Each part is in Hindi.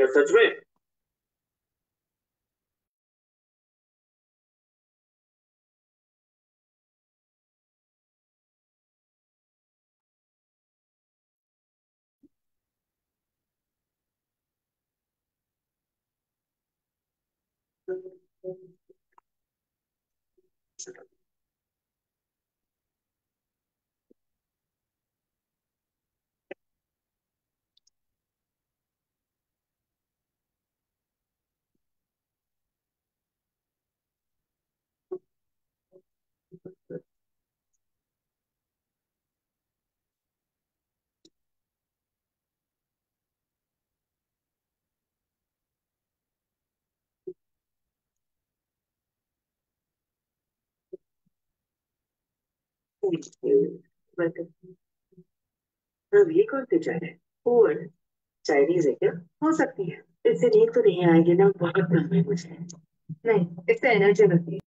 क्या सच में? अब ये कौन सी चाय है? और चाइनीज है क्या? हो सकती है। इससे नींद तो नहीं आएगी ना, बहुत कम है मुझे। नहीं, इससे एनर्जी मिलती है।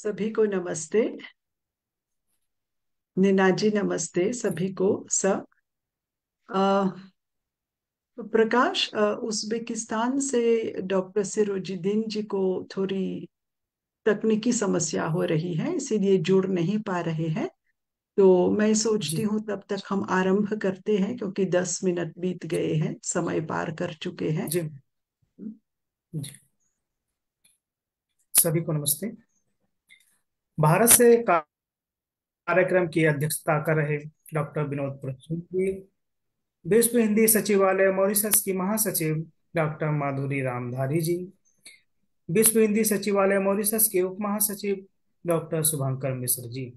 सभी को नमस्ते। नीनाजी नमस्ते सभी को। सब प्रकाश, उज़्बेकिस्तान से डॉक्टर सिरोजिद्दीन जी को थोड़ी तकनीकी समस्या हो रही है, इसीलिए जुड़ नहीं पा रहे हैं। तो मैं सोचती जी हूँ तब तक हम आरंभ करते हैं, क्योंकि 10 मिनट बीत गए हैं, समय पार कर चुके हैं। जी जी। सभी को नमस्ते। भारत से कार्यक्रम की अध्यक्षता कर रहे डॉक्टर विनोद प्रसून जी, विश्व हिंदी सचिवालय मॉरिशस की महासचिव डॉक्टर माधुरी रामधारी जी, विश्व हिंदी सचिवालय मॉरिशस के उप महासचिव डॉक्टर शुभंकर मिश्र जी,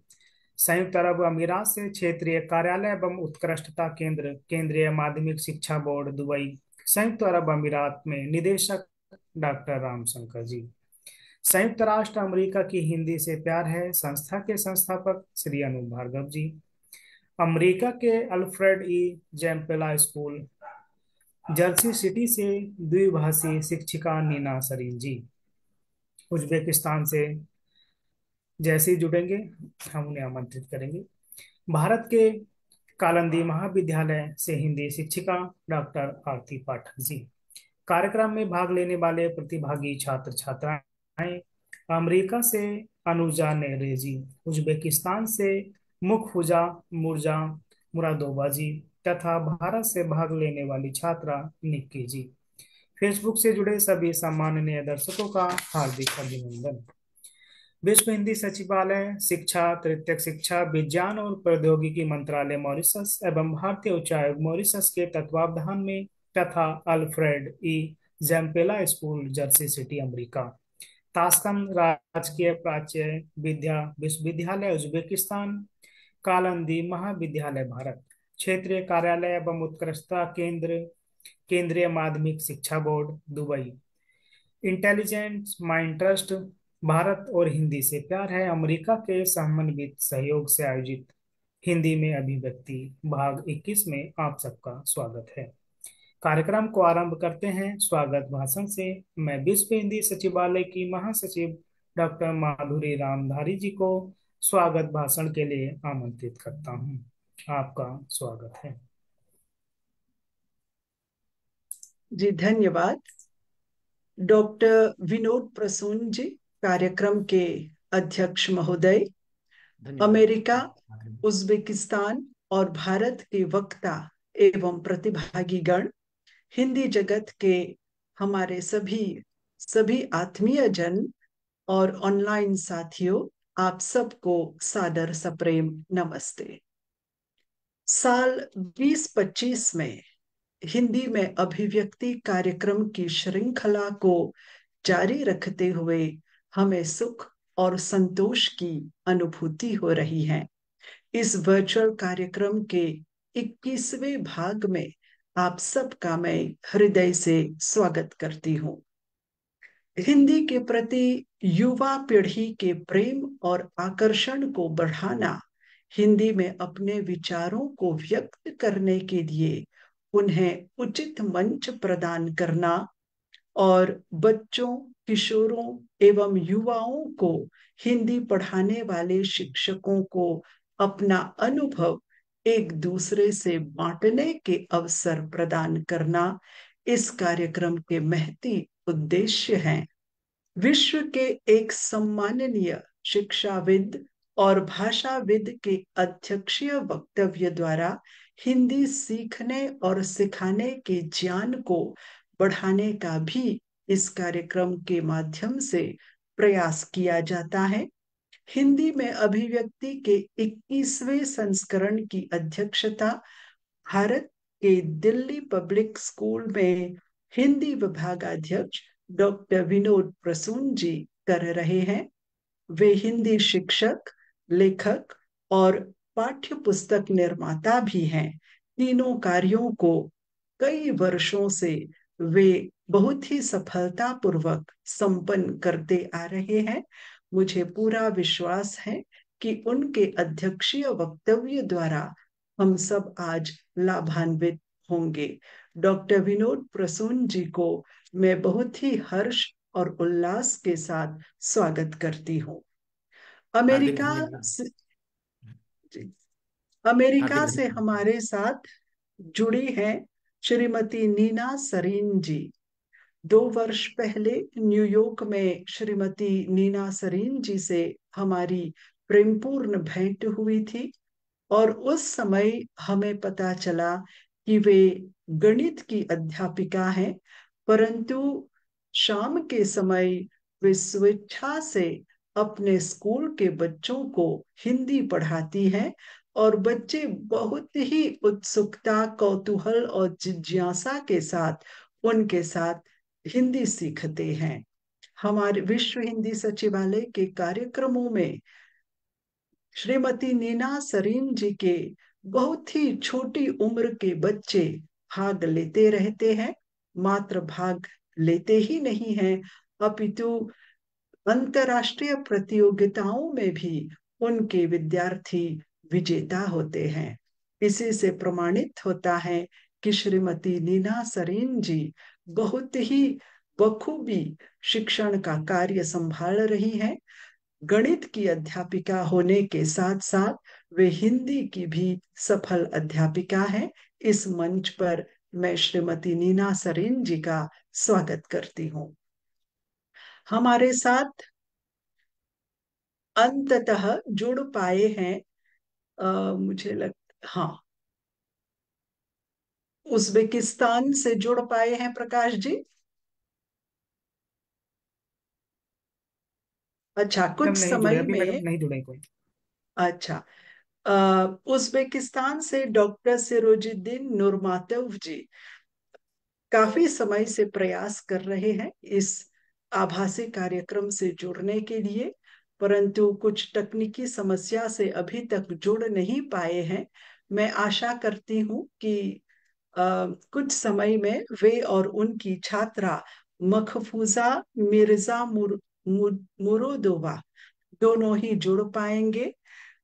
संयुक्त अरब अमीरात से क्षेत्रीय कार्यालय एवं उत्कृष्टता केंद्र केंद्रीय माध्यमिक शिक्षा बोर्ड दुबई संयुक्त अरब अमीरात में निदेशक डॉक्टर रामशंकर जी, संयुक्त राष्ट्र अमेरिका की हिंदी से प्यार है संस्था के संस्थापक श्री अनूप भार्गव जी, अमेरिका के Alfred E Zampella School Jersey city से द्विभाषी शिक्षिका नीना सरीन जी, उज्बेकिस्तान से जैसे ही जुड़ेंगे हम उन्हें आमंत्रित करेंगे। भारत के कालंदी महाविद्यालय से हिंदी शिक्षिका डॉक्टर आरती पाठक जी, कार्यक्रम में भाग लेने वाले प्रतिभागी छात्र छात्राएं, अमेरिका से अनुजा नेरे जी, उज्बेकिस्तान से मुखफुजा मुर्जा मुरादोबा जी तथा भारत से भाग लेने वाली छात्रा निक्की जी। फेसबुक से जुड़े सभी सम्माननीय दर्शकों का हार्दिक अभिनंदन। विश्व हिंदी सचिवालय शिक्षा, तृतीयक शिक्षा, विज्ञान और प्रौद्योगिकी मंत्रालय मॉरिशस एवं भारतीय उच्चायोग मॉरिशस के तत्वावधान में तथा Alfred E Zampella School Jersey City America, Tashkent राजकीय प्राच्य विद्या विश्वविद्यालय उज्बेकिस्तान, कालंदी महाविद्यालय भारत, क्षेत्रीय कार्यालय एवं उत्कृष्टता केंद्र केंद्रीय माध्यमिक शिक्षा board Dubai, intelligent mind trust, Bharat और हिंदी से प्यार है अमेरिका के समन्वित सहयोग से आयोजित हिंदी में अभिव्यक्ति भाग 21 में आप सबका स्वागत है। कार्यक्रम को आरंभ करते हैं स्वागत भाषण से। मैं विश्व हिंदी सचिवालय की महासचिव डॉक्टर माधुरी रामधारी जी को स्वागत भाषण के लिए आमंत्रित करता हूं। आपका स्वागत है। जी धन्यवाद। डॉक्टर विनोद प्रसून जी, कार्यक्रम के अध्यक्ष महोदय, धन्यवाद। अमेरिका, उज़्बेकिस्तान और भारत के वक्ता एवं प्रतिभागी गण, हिंदी जगत के हमारे सभी सभी आत्मीय जन और ऑनलाइन साथियों, आप सबको सादर सप्रेम नमस्ते। साल 2025 में हिंदी में अभिव्यक्ति कार्यक्रम की श्रृंखला को जारी रखते हुए हमें सुख और संतोष की अनुभूति हो रही है। इस वर्चुअल कार्यक्रम के 21वें भाग में आप सबका मैं हृदय से स्वागत करती हूँ। हिंदी के प्रति युवा पीढ़ी के प्रेम और आकर्षण को बढ़ाना, हिंदी में अपने विचारों को व्यक्त करने के लिए उन्हें उचित मंच प्रदान करना और बच्चों, किशोरों एवं युवाओं को हिंदी पढ़ाने वाले शिक्षकों को अपना अनुभव एक दूसरे से बांटने के अवसर प्रदान करना इस कार्यक्रम के महती उद्देश्य हैं। विश्व के एक सम्माननीय शिक्षाविद और भाषाविद के अध्यक्षीय वक्तव्य द्वारा हिंदी सीखने और सिखाने के ज्ञान को बढ़ाने का भी इस कार्यक्रम के माध्यम से प्रयास किया जाता है। हिंदी में अभिव्यक्ति के 21वें संस्करण की अध्यक्षता भारत के दिल्ली पब्लिक स्कूल में हिंदी विभागाध्यक्ष डॉक्टर विनोद प्रसून जी कर रहे हैं। वे हिंदी शिक्षक, लेखक और पाठ्य पुस्तक निर्माता भी हैं। तीनों कार्यों को कई वर्षों से वे बहुत ही सफलतापूर्वक संपन्न करते आ रहे हैं। मुझे पूरा विश्वास है कि उनके अध्यक्षीय वक्तव्य द्वारा हम सब आज लाभान्वित होंगे। डॉक्टर विनोद प्रसून जी को मैं बहुत ही हर्ष और उल्लास के साथ स्वागत करती हूँ। हार्दिक अमेरिका धन्यवाद। से, जी, हार्दिक अमेरिका से धन्यवाद। हमारे साथ जुड़ी हैं श्रीमती नीना सरीन जी। 2 वर्ष पहले न्यूयॉर्क में श्रीमती नीना सरीन जी से हमारी प्रेमपूर्ण भेंट हुई थी, और उस समय हमें पता चला कि वे गणित की अध्यापिका हैं, परंतु शाम के समय वे स्वेच्छा से अपने स्कूल के बच्चों को हिंदी पढ़ाती हैं, और बच्चे बहुत ही उत्सुकता, कौतूहल और जिज्ञासा के साथ उनके साथ हिंदी सीखते हैं। हमारे विश्व हिंदी सचिवालय के कार्यक्रमों में श्रीमती नीना सरीन जी के बहुत ही छोटी उम्र के बच्चे भाग लेते रहते हैं। मात्र भाग लेते ही नहीं हैं, अपितु अंतरराष्ट्रीय प्रतियोगिताओं में भी उनके विद्यार्थी विजेता होते हैं। इसी से प्रमाणित होता है कि श्रीमती नीना सरीन जी बहुत ही बखूबी शिक्षण का कार्य संभाल रही हैं। गणित की अध्यापिका होने के साथ साथ वे हिंदी की भी सफल अध्यापिका हैं। इस मंच पर मैं श्रीमती नीना सरीन जी का स्वागत करती हूँ। हमारे साथ अंततः जुड़ पाए हैं, मुझे लग हाँ, उज्बेकिस्तान से जुड़ पाए हैं प्रकाश जी। अच्छा, कुछ मैडम नहीं जुड़े समय अभी, मैडम में। नहीं जुड़े कोई। अच्छा, उज्बेकिस्तान से डॉक्टर सिरोजिद्दीन नूरमातोव जी काफी समय से प्रयास कर रहे हैं इस आभासी कार्यक्रम से जुड़ने के लिए, परंतु कुछ तकनीकी समस्या से अभी तक जुड़ नहीं पाए हैं। मैं आशा करती हूँ कि कुछ समय में वे और उनकी छात्रा मखफूजा मिर्जा मुरुदोवा दोनों ही जुड़ पाएंगे।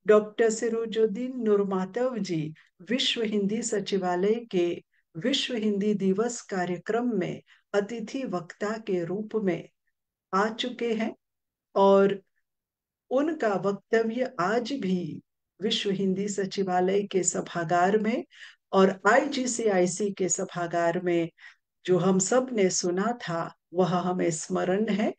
डॉक्टर सिरोजुद्दीन नूरमातव जी विश्व हिंदी सचिवालय के विश्व हिंदी दिवस कार्यक्रम में अतिथि वक्ता के रूप में आ चुके हैं, और उनका वक्तव्य आज भी विश्व हिंदी सचिवालय के सभागार में और आईजीसीआईसी के सभागार में जो हम सब ने सुना था, वह हमें स्मरण है।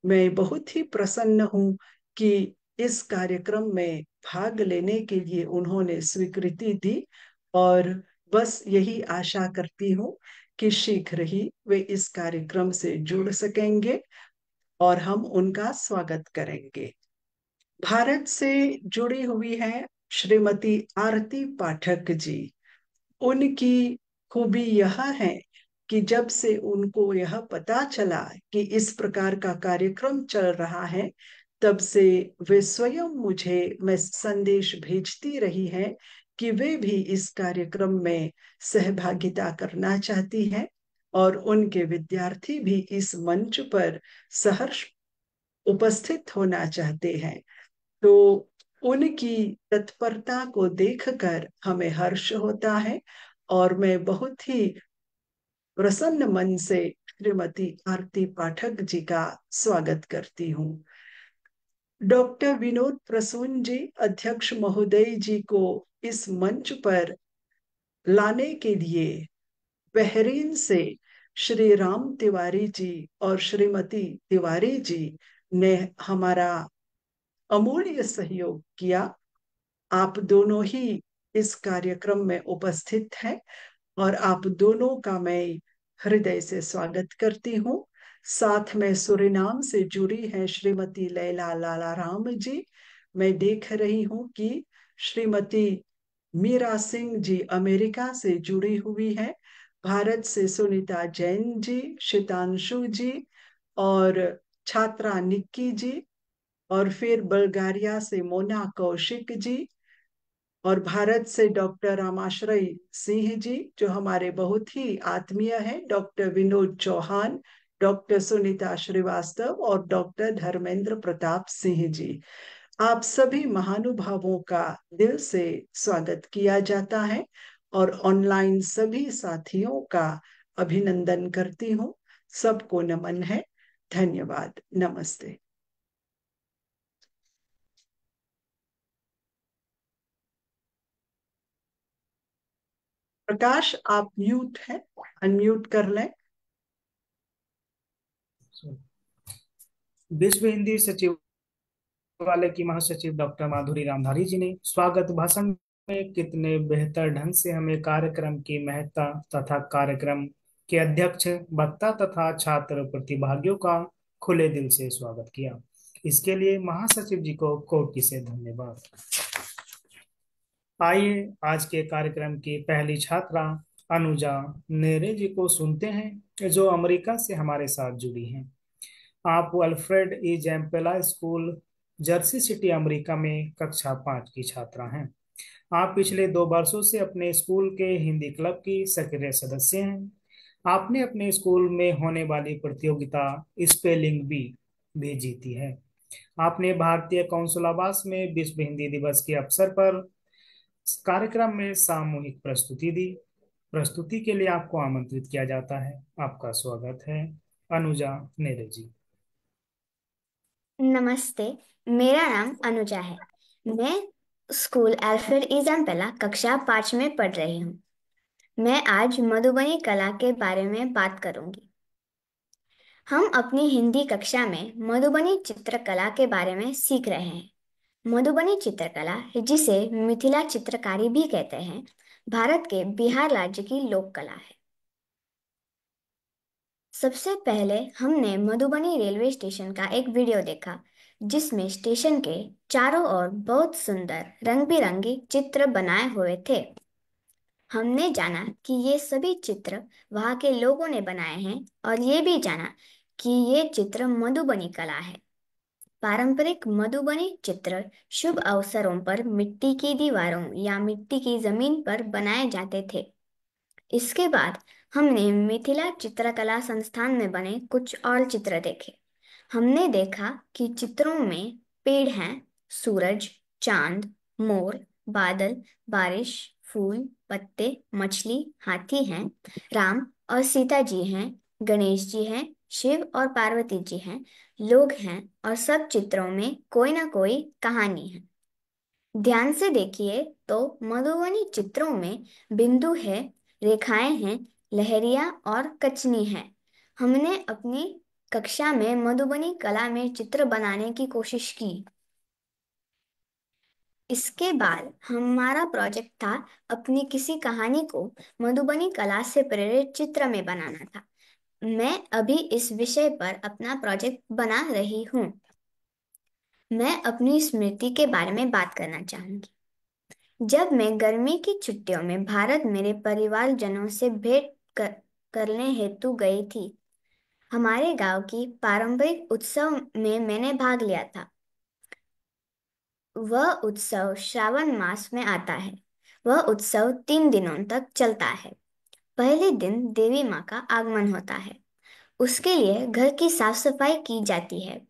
मैं बहुत ही प्रसन्न हूँ कि इस कार्यक्रम में भाग लेने के लिए उन्होंने स्वीकृति दी, और बस यही आशा करती हूँ कि शीघ्र ही वे इस कार्यक्रम से जुड़ सकेंगे और हम उनका स्वागत करेंगे। भारत से जुड़ी हुई हैं श्रीमती आरती पाठक जी। उनकी खूबी यह है कि जब से उनको यह पता चला कि इस प्रकार का कार्यक्रम चल रहा है, तब से वे स्वयं मुझे संदेश भेजती रही हैं कि वे भी इस कार्यक्रम में सहभागिता करना चाहती हैं, और उनके विद्यार्थी भी इस मंच पर सहर्ष उपस्थित होना चाहते हैं। तो उनकी तत्परता को देखकर हमें हर्ष होता है, और मैं बहुत ही प्रसन्न मन से श्रीमती आरती पाठक जी का स्वागत करती हूँ। डॉक्टर विनोद प्रसून जी, अध्यक्ष महोदय जी को इस मंच पर लाने के लिए बहरीन से श्री राम तिवारी जी और श्रीमती तिवारी जी ने हमारा अमूल्य सहयोग किया। आप दोनों ही इस कार्यक्रम में उपस्थित हैं, और आप दोनों का मैं हृदय से स्वागत करती हूँ। साथ में सुरीनाम से जुड़ी हैं श्रीमती लैला लाला राम जी। मैं देख रही हूँ कि श्रीमती मीरा सिंह जी अमेरिका से जुड़ी हुई है। भारत से सुनीता जैन जी, शीतांशु जी, और छात्रा निक्की जी, और फिर बल्गारिया से मोना कौशिक जी, और भारत से डॉक्टर रामाश्रय सिंह जी जो हमारे बहुत ही आत्मीय हैं, डॉक्टर विनोद चौहान, डॉक्टर सुनीता श्रीवास्तव और डॉक्टर धर्मेंद्र प्रताप सिंह जी। आप सभी महानुभावों का दिल से स्वागत किया जाता है, और ऑनलाइन सभी साथियों का अभिनंदन करती हूँ। सबको नमन है। धन्यवाद। नमस्ते। प्रकाश, आप म्यूट हैं, अनम्यूट कर लें। विश्व हिंदी सचिवालय की महासचिव डॉक्टर माधुरी रामधारी जी ने स्वागत भाषण में कितने बेहतर ढंग से हमें कार्यक्रम की महत्ता तथा कार्यक्रम के अध्यक्ष, वक्ता तथा छात्र प्रतिभागियों का खुले दिल से स्वागत किया। इसके लिए महासचिव जी को कोटि से धन्यवाद। आइए आज के कार्यक्रम की पहली छात्रा अनुजा नेरे जी को सुनते हैं, जो अमेरिका से हमारे साथ जुड़ी हैं। आप Alfred E Zampella School, Jersey City, America में कक्षा 5 की छात्रा हैं। आप पिछले 2 वर्षों से अपने स्कूल के हिंदी क्लब की सक्रिय सदस्य हैं। आपने अपने स्कूल में होने वाली प्रतियोगिता स्पेलिंग बी भी जीती है। आपने भारतीय कौशलावास में विश्व हिंदी दिवस के अवसर पर कार्यक्रम में सामूहिक प्रस्तुति दी। प्रस्तुति के लिए आपको आमंत्रित किया जाता है। आपका स्वागत है, अनुजा नेरे जी। नमस्ते, मेरा नाम अनुजा है। मैं स्कूल अल्फ्रेड ई जैम्पेला कक्षा 5 में पढ़ रही हूँ। मैं आज मधुबनी कला के बारे में बात करूंगी। हम अपनी हिंदी कक्षा में मधुबनी चित्रकला के बारे में सीख रहे हैं। मधुबनी चित्रकला, जिसे मिथिला चित्रकारी भी कहते हैं, भारत के बिहार राज्य की लोक कला है। सबसे पहले हमने मधुबनी रेलवे स्टेशन का एक वीडियो देखा, जिसमें स्टेशन के चारों ओर बहुत सुंदर रंग बिरंगे चित्र बनाए हुए थे। हमने जाना कि ये सभी चित्र वहाँ के लोगों ने बनाए हैं, और ये भी जाना कि ये चित्र मधुबनी कला है। पारंपरिक मधुबनी चित्र शुभ अवसरों पर मिट्टी की दीवारों या मिट्टी की जमीन पर बनाए जाते थे। इसके बाद हमने मिथिला चित्रकला संस्थान में बने कुछ और चित्र देखे। हमने देखा कि चित्रों में पेड़ हैं, सूरज, चांद, मोर, बादल, बारिश, फूल, पत्ते, मछली, हाथी हैं, राम और सीता जी हैं, गणेश जी हैं, शिव और पार्वती जी हैं, लोग हैं, और सब चित्रों में कोई ना कोई कहानी है। ध्यान से देखिए तो मधुबनी चित्रों में बिंदु है, रेखाएं हैं, लहरियां और कचनी है। हमने अपनी कक्षा में मधुबनी कला में चित्र बनाने की कोशिश की। इसके बाद हमारा प्रोजेक्ट था अपनी किसी कहानी को मधुबनी कला से प्रेरित चित्र में बनाना था। मैं अभी इस विषय पर अपना प्रोजेक्ट बना रही हूँ। मैं अपनी स्मृति के बारे में बात करना चाहूंगी। जब मैं गर्मी की छुट्टियों में भारत मेरे परिवारजनों से करने हेतु गई थी, हमारे गांव की पारंपरिक उत्सव में मैंने भाग लिया था। वह उत्सव श्रावण मास में आता है। वह उत्सव 3 दिनों तक चलता है। पहले दिन देवी माँ का आगमन होता है। उसके लिए घर की साफ सफाई की जाती है।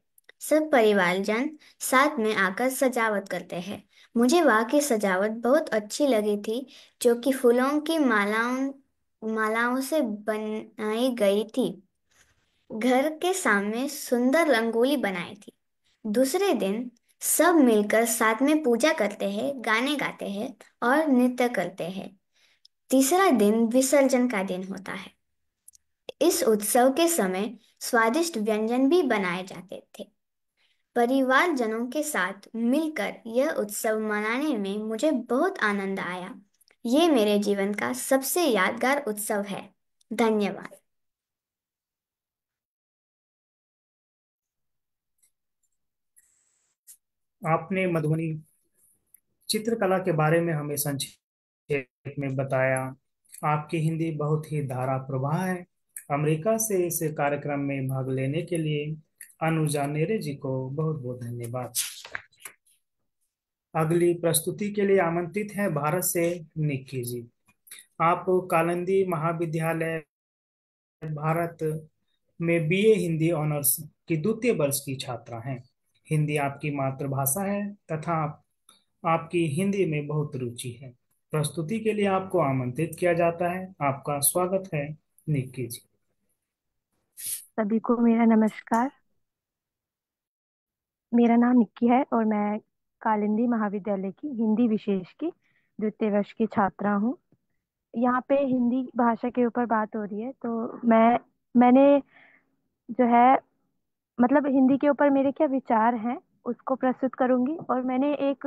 सब परिवारजन साथ में आकर सजावट करते हैं। मुझे वहाँ की सजावट बहुत अच्छी लगी थी, जो कि फूलों की मालाओं मालाओं से बनाई गई थी। घर के सामने सुंदर रंगोली बनाई थी। दूसरे दिन सब मिलकर साथ में पूजा करते हैं, गाने गाते हैं और नृत्य करते हैं। तीसरा दिन विसर्जन का दिन होता है। इस उत्सव के समय स्वादिष्ट व्यंजन भी बनाए जाते थे। परिवारजनों के साथ मिलकर यह उत्सव मनाने में मुझे बहुत आनंद आया। ये मेरे जीवन का सबसे यादगार उत्सव है। धन्यवाद। आपने मधुबनी चित्रकला के बारे में हमें संक्षेप में बताया। आपकी हिंदी बहुत ही धारा प्रवाह है। अमेरिका से इस कार्यक्रम में भाग लेने के लिए अनुजा नेरे जी को बहुत बहुत धन्यवाद। अगली प्रस्तुति के लिए आमंत्रित हैं भारत से निक्की जी। आप कालिंदी महाविद्यालय भारत में बीए हिंदी ऑनर्स की द्वितीय वर्ष की छात्रा हैं। हिंदी आपकी मातृभाषा है तथा आपकी हिंदी में बहुत रुचि है। प्रस्तुति के लिए आपको आमंत्रित किया जाता है। आपका स्वागत है, निक्की जी। सभी को मेरा नमस्कार। मेरा नाम निक्की है और मैं कालिंदी महाविद्यालय की हिंदी विशेष की द्वितीय वर्ष की छात्रा हूँ। यहाँ पे हिंदी भाषा के ऊपर बात हो रही है, तो मैंने जो है मतलब हिंदी के ऊपर मेरे क्या विचार हैं उसको प्रस्तुत करूंगी। और मैंने एक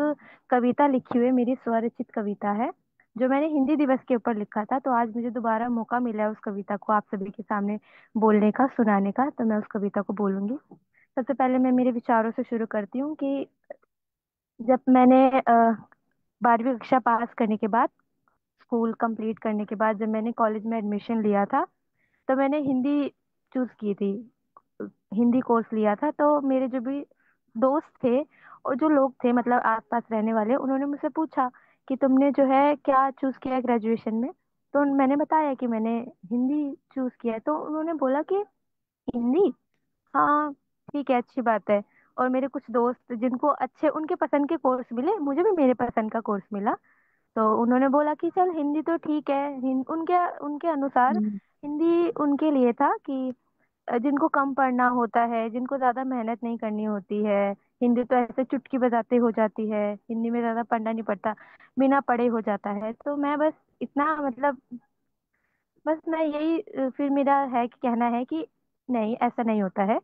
कविता लिखी हुई है, मेरी स्वरचित कविता है, जो मैंने हिंदी दिवस के ऊपर लिखा था। तो आज मुझे दोबारा मौका मिला है उस कविता को आप सभी के सामने बोलने का, सुनाने का, तो मैं उस कविता को बोलूंगी। सबसे पहले मैं मेरे विचारों से शुरू करती हूँ कि जब मैंने 12वीं कक्षा पास करने के बाद, स्कूल कंप्लीट करने के बाद, जब मैंने कॉलेज में एडमिशन लिया था, तो मैंने हिंदी चूज की थी, हिंदी कोर्स लिया था। तो मेरे जो भी दोस्त थे और जो लोग थे मतलब आसपास रहने वाले, उन्होंने मुझसे पूछा कि तुमने जो है क्या चूज किया है ग्रेजुएशन में। तो मैंने बताया कि मैंने हिंदी चूज किया है। तो उन्होंने बोला कि हिंदी, हाँ ठीक है, अच्छी बात है। और मेरे कुछ दोस्त जिनको अच्छे उनके पसंद के कोर्स मिले, मुझे भी मेरे पसंद का कोर्स मिला, तो उन्होंने बोला कि चल हिंदी तो ठीक है। उनके उनके अनुसार हिंदी उनके लिए था कि जिनको कम पढ़ना होता है, जिनको ज्यादा मेहनत नहीं करनी होती है, हिंदी तो ऐसे चुटकी बजाते हो जाती है, हिंदी में ज्यादा पढ़ना नहीं पड़ता, बिना पढ़े हो जाता है। तो मैं बस इतना मतलब बस मैं यही फिर मेरा है कि कहना है कि नहीं, ऐसा नहीं होता है।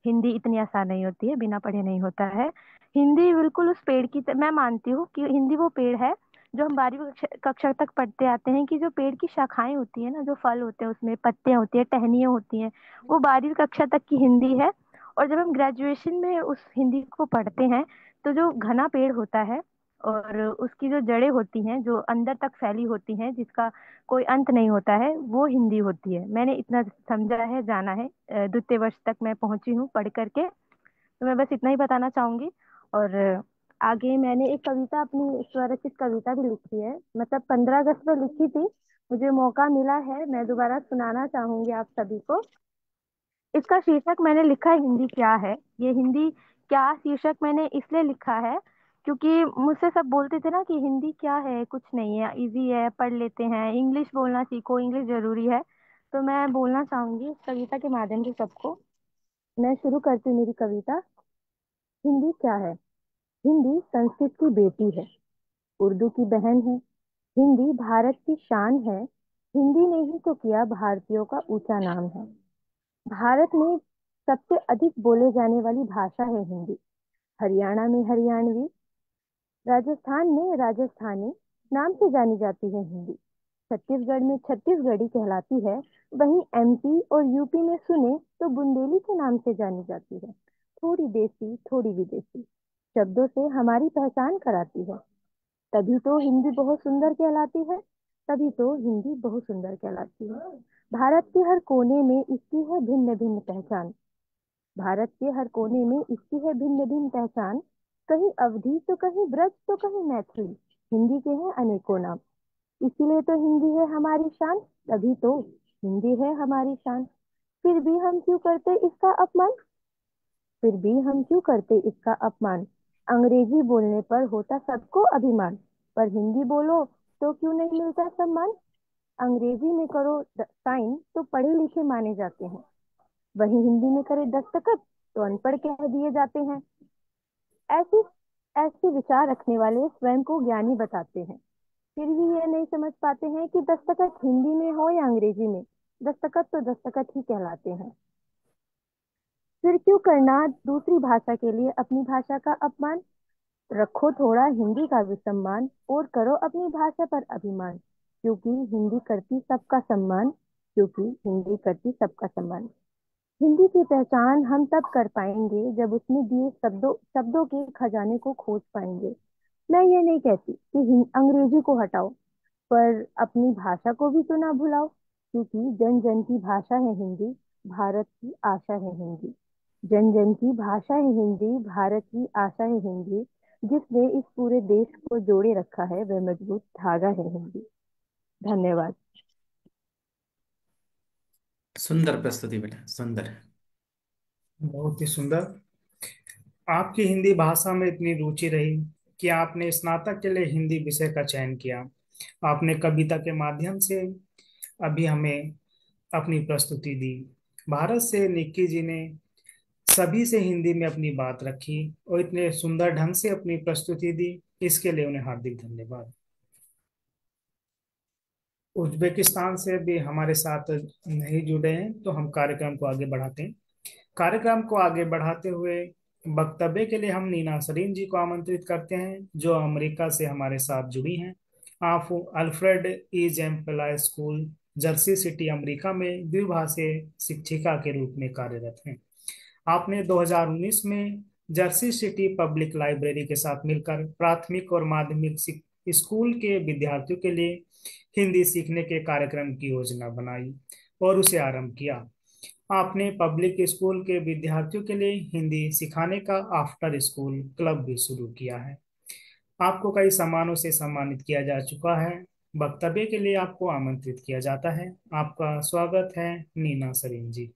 हिंदी इतनी आसान नहीं होती है, बिना पढ़े नहीं होता है। हिंदी बिल्कुल उस पेड़ की मैं मानती हूँ कि हिंदी वो पेड़ है जो हम 12वीं कक्षा तक पढ़ते आते हैं, कि जो पेड़ की शाखाएं होती है ना, जो फल होते हैं उसमें पत्तियां होती है, टहनियां होती हैं, वो 12वीं कक्षा तक की हिंदी है। और जब हम ग्रेजुएशन में उस हिंदी को पढ़ते हैं, तो जो घना पेड़ होता है और उसकी जो जड़ें होती हैं जो अंदर तक फैली होती हैं, जिसका कोई अंत नहीं होता है, वो हिंदी होती है। मैंने इतना समझा है, जाना है, द्वितीय वर्ष तक मैं पहुंची हूँ पढ़ करके। तो मैं बस इतना ही बताना चाहूंगी। और आगे मैंने एक कविता, अपनी स्वरचित कविता भी लिखी है, मतलब 15 अगस्त में लिखी थी, मुझे मौका मिला है, मैं दोबारा सुनाना चाहूंगी आप सभी को। इसका शीर्षक मैंने लिखा है, हिंदी क्या है। ये हिंदी क्या शीर्षक मैंने इसलिए लिखा है क्योंकि मुझसे सब बोलते थे ना कि हिंदी क्या है, कुछ नहीं है, इजी है, पढ़ लेते हैं, इंग्लिश बोलना सीखो, इंग्लिश जरूरी है। तो मैं बोलना चाहूंगी इस कविता के माध्यम से सबको। मैं शुरू करती हूँ मेरी कविता। हिंदी क्या है। हिंदी संस्कृत की बेटी है, उर्दू की बहन है, हिंदी भारत की शान है, हिंदी ने ही तो किया भारतीयों का ऊंचा नाम है। भारत में सबसे अधिक बोले जाने वाली भाषा है हिंदी। हरियाणा में हरियाणवी, राजस्थान में राजस्थानी नाम से जानी जाती है हिंदी। छत्तीसगढ़ में छत्तीसगढ़ी कहलाती है। वहीं एमपी और यूपी में सुने तो बुंदेली के नाम से जानी जाती है। थोड़ी देसी थोड़ी विदेशी शब्दों से हमारी पहचान कराती है। तभी तो हिंदी बहुत सुंदर कहलाती है। तभी तो हिंदी बहुत सुंदर कहलाती है। भारत के हर कोने में इसकी है भिन्न भिन्न पहचान। भारत के हर कोने में इसकी है भिन्न भिन्न पहचान। कहीं अवधी तो कहीं ब्रज तो कहीं मैथिली, हिंदी के हैं अनेकों नाम। इसीलिए तो हिंदी है हमारी शान। तभी तो हिंदी है हमारी शान। फिर भी हम क्यों करते इसका अपमान। फिर भी हम क्यों करते इसका अपमान। अंग्रेजी बोलने पर होता सबको अभिमान, पर हिंदी बोलो तो क्यों नहीं मिलता सम्मान। अंग्रेजी में करो साइन तो पढ़े लिखे माने जाते हैं, वहीं हिंदी में करे दस्तखत तो अनपढ़ कह दिए जाते हैं। ऐसे ऐसे विचार रखने वाले स्वयं को ज्ञानी बताते हैं, फिर भी ये नहीं समझ पाते हैं कि दस्तखत हिंदी में हो या अंग्रेजी में, दस्तखत तो दस्तखत ही कहलाते हैं। फिर क्यों करना दूसरी भाषा के लिए अपनी भाषा का अपमान। रखो थोड़ा हिंदी का भी सम्मान और करो अपनी भाषा पर अभिमान, क्योंकि हिंदी करती सबका सम्मान। क्योंकि हिंदी करती सबका सम्मान। हिंदी की पहचान हम तब कर पाएंगे जब उसमें दिए शब्दों शब्दों के खजाने को खोज पाएंगे। मैं ये नहीं कहती कि अंग्रेजी को हटाओ, पर अपनी भाषा को भी तो ना भुलाओ, क्योंकि जन जन की भाषा है हिंदी, भारत की आशा है हिंदी। जन जन की भाषा है हिंदी, भारत की आशा है हिंदी। जिसने इस पूरे देश को जोड़े रखा है वह मजबूत धागा है हिंदी। धन्यवाद। सुंदर प्रस्तुति बेटा, सुंदर। बहुत ही सुंदर। आपकी हिंदी भाषा में इतनी रुचि रही कि आपने स्नातक के लिए हिंदी विषय का चयन किया। आपने कविता के माध्यम से अभी हमें अपनी प्रस्तुति दी। भारत से निक्की जी ने सभी से हिंदी में अपनी बात रखी और इतने सुंदर ढंग से अपनी प्रस्तुति दी, इसके लिए उन्हें हार्दिक धन्यवाद। उज्बेकिस्तान से भी हमारे साथ नहीं जुड़े हैं, तो हम कार्यक्रम को आगे बढ़ाते हैं। कार्यक्रम को आगे बढ़ाते हुए वक्तव्य के लिए हम नीना सरीन जी को आमंत्रित करते हैं, जो अमेरिका से हमारे साथ जुड़ी हैं। आप अल्फ्रेड ई जेम्पला स्कूल, जर्सी सिटी, अमेरिका में द्विभाषीय शिक्षिका के रूप में कार्यरत हैं। आपने 2019 में जर्सी सिटी पब्लिक लाइब्रेरी के साथ मिलकर प्राथमिक और माध्यमिक स्कूल के विद्यार्थियों के लिए हिंदी सीखने के कार्यक्रम की योजना बनाई और उसे आरंभ किया। आपने पब्लिक स्कूल के विद्यार्थियों के लिए हिंदी सिखाने का आफ्टर स्कूल क्लब भी शुरू किया है। आपको कई सम्मानों से सम्मानित किया जा चुका है। वक्तव्य के लिए आपको आमंत्रित किया जाता है। आपका स्वागत है, नीना सरीन जी।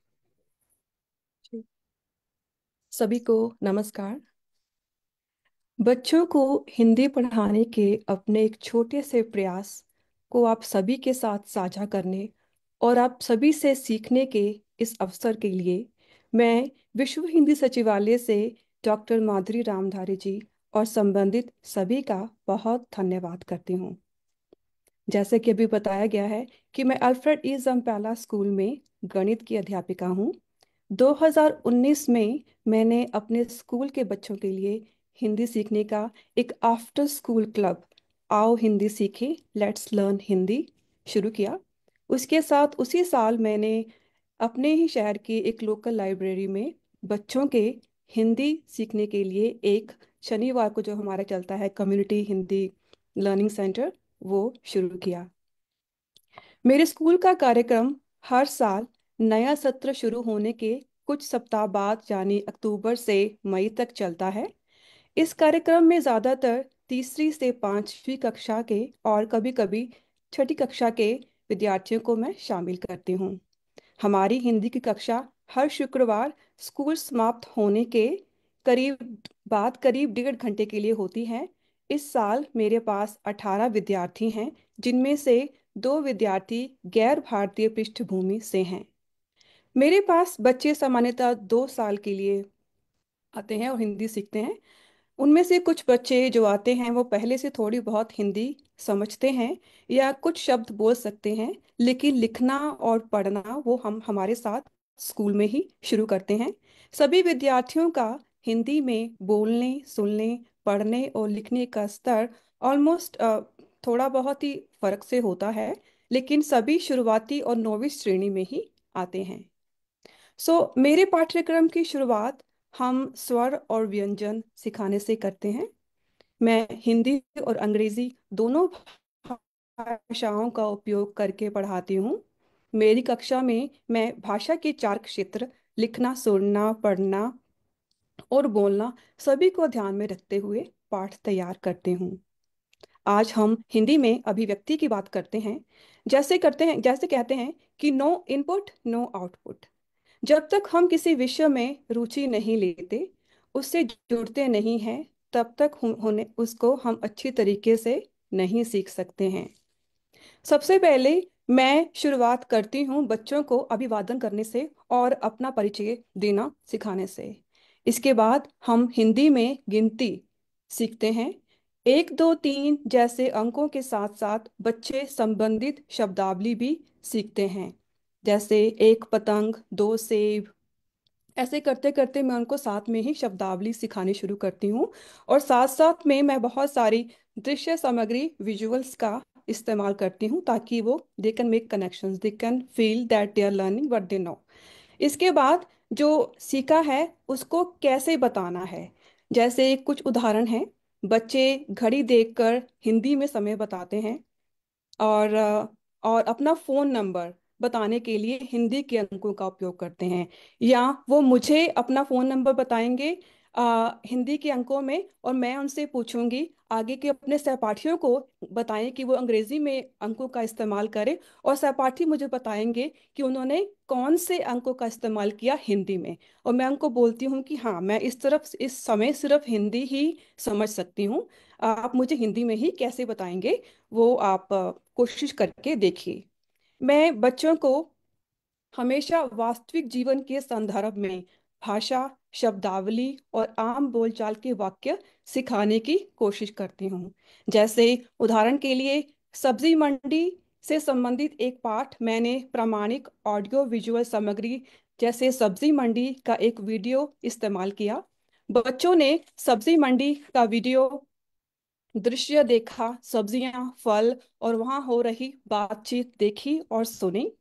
सभी को नमस्कार। बच्चों को हिंदी पढ़ाने के अपने एक छोटे से प्रयास को आप सभी के साथ साझा करने और आप सभी से सीखने के इस अवसर के लिए मैं विश्व हिंदी सचिवालय से डॉक्टर माधुरी रामधारी जी और संबंधित सभी का बहुत धन्यवाद करती हूँ। जैसे कि अभी बताया गया है कि मैं अल्फ्रेड ई जम्पाला स्कूल में गणित की अध्यापिका हूँ। 2019 में मैंने अपने स्कूल के बच्चों के लिए हिंदी सीखने का एक आफ्टर स्कूल क्लब आओ हिंदी सीखें लेट्स लर्न हिंदी शुरू किया। उसके साथ उसी साल मैंने अपने ही शहर की एक लोकल लाइब्रेरी में बच्चों के हिंदी सीखने के लिए एक शनिवार को जो हमारा चलता है कम्युनिटी हिंदी लर्निंग सेंटर, वो शुरू किया। मेरे स्कूल का कार्यक्रम हर साल नया सत्र शुरू होने के कुछ सप्ताह बाद यानी अक्टूबर से मई तक चलता है। इस कार्यक्रम में ज़्यादातर तीसरी से पांचवी कक्षा के और कभी-कभी छठी कक्षा के विद्यार्थियों को मैं शामिल करती हूँ। हमारी हिंदी की कक्षा हर शुक्रवार स्कूल समाप्त होने के करीब 1.5 घंटे के लिए होती है। इस साल मेरे पास 18 विद्यार्थी हैं, जिनमें से 2 विद्यार्थी गैर भारतीय पृष्ठभूमि से हैं। मेरे पास बच्चे सामान्यतः 2 साल के लिए आते हैं और हिंदी सीखते हैं। उनमें से कुछ बच्चे जो आते हैं वो पहले से थोड़ी बहुत हिंदी समझते हैं या कुछ शब्द बोल सकते हैं, लेकिन लिखना और पढ़ना वो हम हमारे साथ स्कूल में ही शुरू करते हैं। सभी विद्यार्थियों का हिंदी में बोलने, सुनने, पढ़ने और लिखने का स्तर ऑलमोस्ट थोड़ा बहुत ही फर्क से होता है, लेकिन सभी शुरुआती और नौवीं श्रेणी में ही आते हैं। मेरे पाठ्यक्रम की शुरुआत हम स्वर और व्यंजन सिखाने से करते हैं। मैं हिंदी और अंग्रेजी दोनों भाषाओं का उपयोग करके पढ़ाती हूँ। मेरी कक्षा में मैं भाषा के 4 क्षेत्र लिखना, सुनना, पढ़ना और बोलना सभी को ध्यान में रखते हुए पाठ तैयार करती हूँ। आज हम हिंदी में अभिव्यक्ति की बात करते हैं। जैसे कहते हैं कि नो इनपुट नो आउटपुट। जब तक हम किसी विषय में रुचि नहीं लेते, उससे जुड़ते नहीं हैं, तब तक होने उसको हम अच्छी तरीके से नहीं सीख सकते हैं। सबसे पहले मैं शुरुआत करती हूँ बच्चों को अभिवादन करने से और अपना परिचय देना सिखाने से। इसके बाद हम हिंदी में गिनती सीखते हैं। 1 2 3 जैसे अंकों के साथ साथ बच्चे संबंधित शब्दावली भी सीखते हैं, जैसे 1 पतंग, 2 सेब। ऐसे करते करते मैं उनको साथ में ही शब्दावली सिखानी शुरू करती हूँ और साथ साथ में मैं बहुत सारी दृश्य सामग्री विजुअल्स का इस्तेमाल करती हूँ, ताकि वो they can make connections, they can feel that they are learning what they know. इसके बाद जो सीखा है उसको कैसे बताना है, जैसे कुछ उदाहरण हैं। बच्चे घड़ी देखकर हिंदी में समय बताते हैं और अपना फोन नंबर बताने के लिए हिंदी के अंकों का उपयोग करते हैं, या वो मुझे अपना फोन नंबर बताएंगे हिंदी के अंकों में, और मैं उनसे पूछूंगी आगे के अपने सहपाठियों को बताएं कि वो अंग्रेजी में अंकों का इस्तेमाल करें, और सहपाठी मुझे बताएंगे कि उन्होंने कौन से अंकों का इस्तेमाल किया हिंदी में, और मैं उनको बोलती हूँ कि हाँ, मैं इस समय सिर्फ हिंदी ही समझ सकती हूँ, आप मुझे हिंदी में ही कैसे बताएंगे, वो आप कोशिश करके देखिए। मैं बच्चों को हमेशा वास्तविक जीवन के संदर्भ में भाषा, शब्दावली और आम बोलचाल के वाक्य सिखाने की कोशिश करती हूँ। जैसे उदाहरण के लिए, सब्जी मंडी से संबंधित एक पाठ मैंने प्रामाणिक ऑडियो विजुअल सामग्री जैसे सब्जी मंडी का एक वीडियो इस्तेमाल किया। बच्चों ने सब्जी मंडी का वीडियो दृश्य देखा, सब्जियां, फल और वहां हो रही बातचीत देखी और सुनी।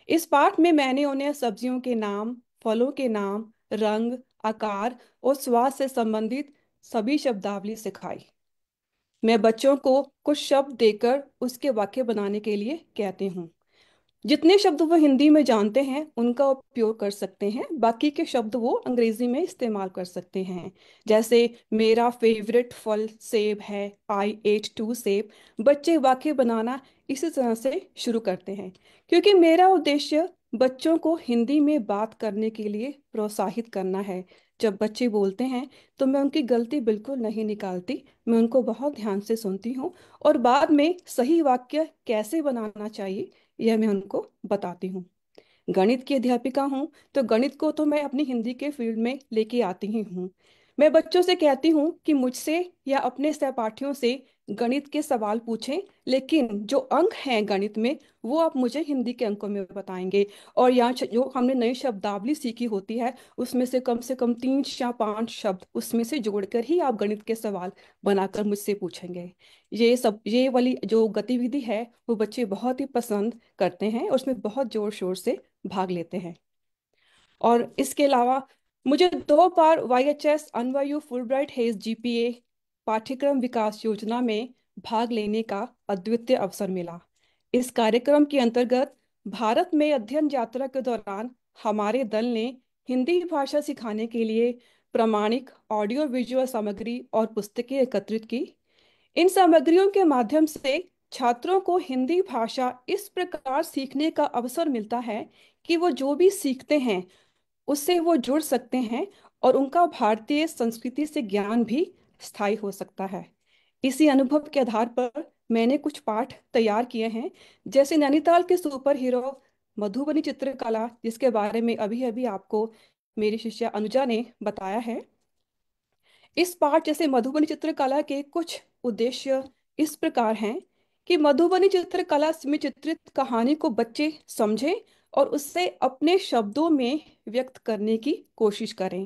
इस पाठ में मैंने उन्हें सब्जियों के नाम, फलों के नाम, रंग, आकार और स्वाद से संबंधित सभी शब्दावली सिखाई। मैं बच्चों को कुछ शब्द देकर उसके वाक्य बनाने के लिए कहती हूँ। जितने शब्द वो हिंदी में जानते हैं उनका उपयोग कर सकते हैं, बाकी के शब्द वो अंग्रेजी में इस्तेमाल कर सकते हैं। जैसे मेरा फेवरेट फल सेब है, आई एट टू सेब। बच्चे वाक्य बनाना इसी तरह से शुरू करते हैं, क्योंकि मेरा उद्देश्य बच्चों को हिंदी में बात करने के लिए प्रोत्साहित करना है। जब बच्चे बोलते हैं तो मैं उनकी गलती बिल्कुल नहीं निकालती, मैं उनको बहुत ध्यान से सुनती हूँ और बाद में सही वाक्य कैसे बनाना चाहिए यह मैं उनको बताती हूँ। गणित की अध्यापिका हूँ तो गणित को तो मैं अपनी हिंदी के फील्ड में लेके आती ही हूँ। मैं बच्चों से कहती हूँ कि मुझसे या अपने सहपाठियों से गणित के सवाल पूछें, लेकिन जो अंक हैं गणित में वो आप मुझे हिंदी के अंकों में बताएंगे। और यहाँ जो हमने नई शब्दावली सीखी होती है उसमें से कम 3 या 5 शब्द उसमें से जोड़कर ही आप गणित के सवाल बनाकर मुझसे पूछेंगे। ये वाली जो गतिविधि है वो बच्चे बहुत ही पसंद करते हैं और उसमें बहुत जोर शोर से भाग लेते हैं। और इसके अलावा मुझे 2 बार YHS अनवायु फुलब्राइट हेज GPA पाठ्यक्रम विकास योजना में भाग लेने का अद्वितीय अवसर मिला। इस कार्यक्रम के अंतर्गत भारत में अध्ययन यात्रा के दौरान हमारे दल ने हिंदी भाषा सिखाने के लिए प्रामाणिक ऑडियो विजुअल सामग्री और पुस्तकें एकत्रित की। इन सामग्रियों के माध्यम से छात्रों को हिंदी भाषा इस प्रकार सीखने का अवसर मिलता है कि वो जो भी सीखते हैं उससे वो जुड़ सकते हैं और उनका भारतीय संस्कृति से ज्ञान भी स्थायी हो सकता है। इसी अनुभव के आधार पर मैंने कुछ पाठ तैयार किए हैं, जैसे नैनीताल के सुपर हीरो मधुबनी चित्रकला, जिसके बारे में अभी अभी आपको मेरी शिष्या अनुजा ने बताया है। इस पाठ जैसे मधुबनी चित्रकला के कुछ उद्देश्य इस प्रकार हैं कि मधुबनी चित्रकला में चित्रित कहानी को बच्चे समझें और उससे अपने शब्दों में व्यक्त करने की कोशिश करें।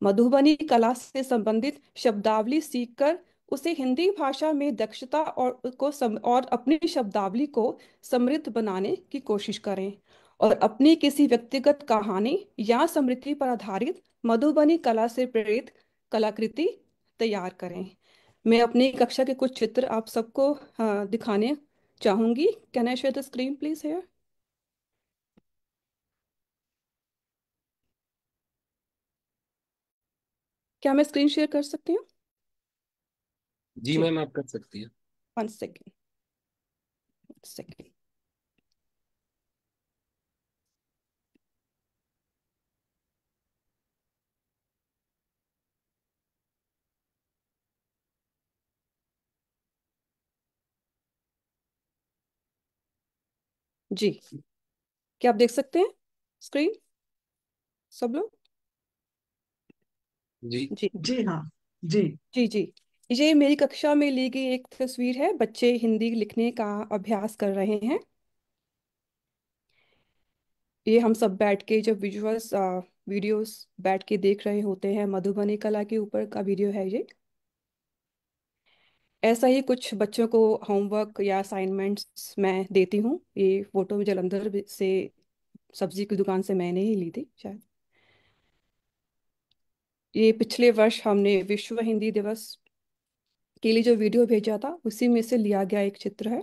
मधुबनी कला से संबंधित शब्दावली सीखकर उसे हिंदी भाषा में दक्षता और अपनी शब्दावली को समृद्ध बनाने की कोशिश करें और अपनी किसी व्यक्तिगत कहानी या स्मृति पर आधारित मधुबनी कला से प्रेरित कलाकृति तैयार करें। मैं अपनी कक्षा के कुछ चित्र आप सबको दिखाने चाहूंगी। Can I share the screen please here? क्या मैं स्क्रीन शेयर कर सकती हूँ? जी जी, मैम, आप कर सकती हैं। 1 सेकेंड, 1 सेकेंड। जी, क्या आप देख सकते हैं स्क्रीन सब लोग? जी जी जी हाँ। जी। जी जी। ये मेरी कक्षा में ली गई एक तस्वीर है, बच्चे हिंदी लिखने का अभ्यास कर रहे हैं। ये हम सब बैठ के जब विजुअल्स वीडियोस बैठ के देख रहे होते हैं, मधुबनी कला के ऊपर का वीडियो है ये। ऐसा ही कुछ बच्चों को होमवर्क या असाइनमेंट्स मैं देती हूँ। ये फोटो जलंधर से सब्जी की दुकान से मैंने ही ली थी शायद। ये पिछले वर्ष हमने विश्व हिंदी दिवस के लिए जो वीडियो भेजा था उसी में से लिया गया एक चित्र है।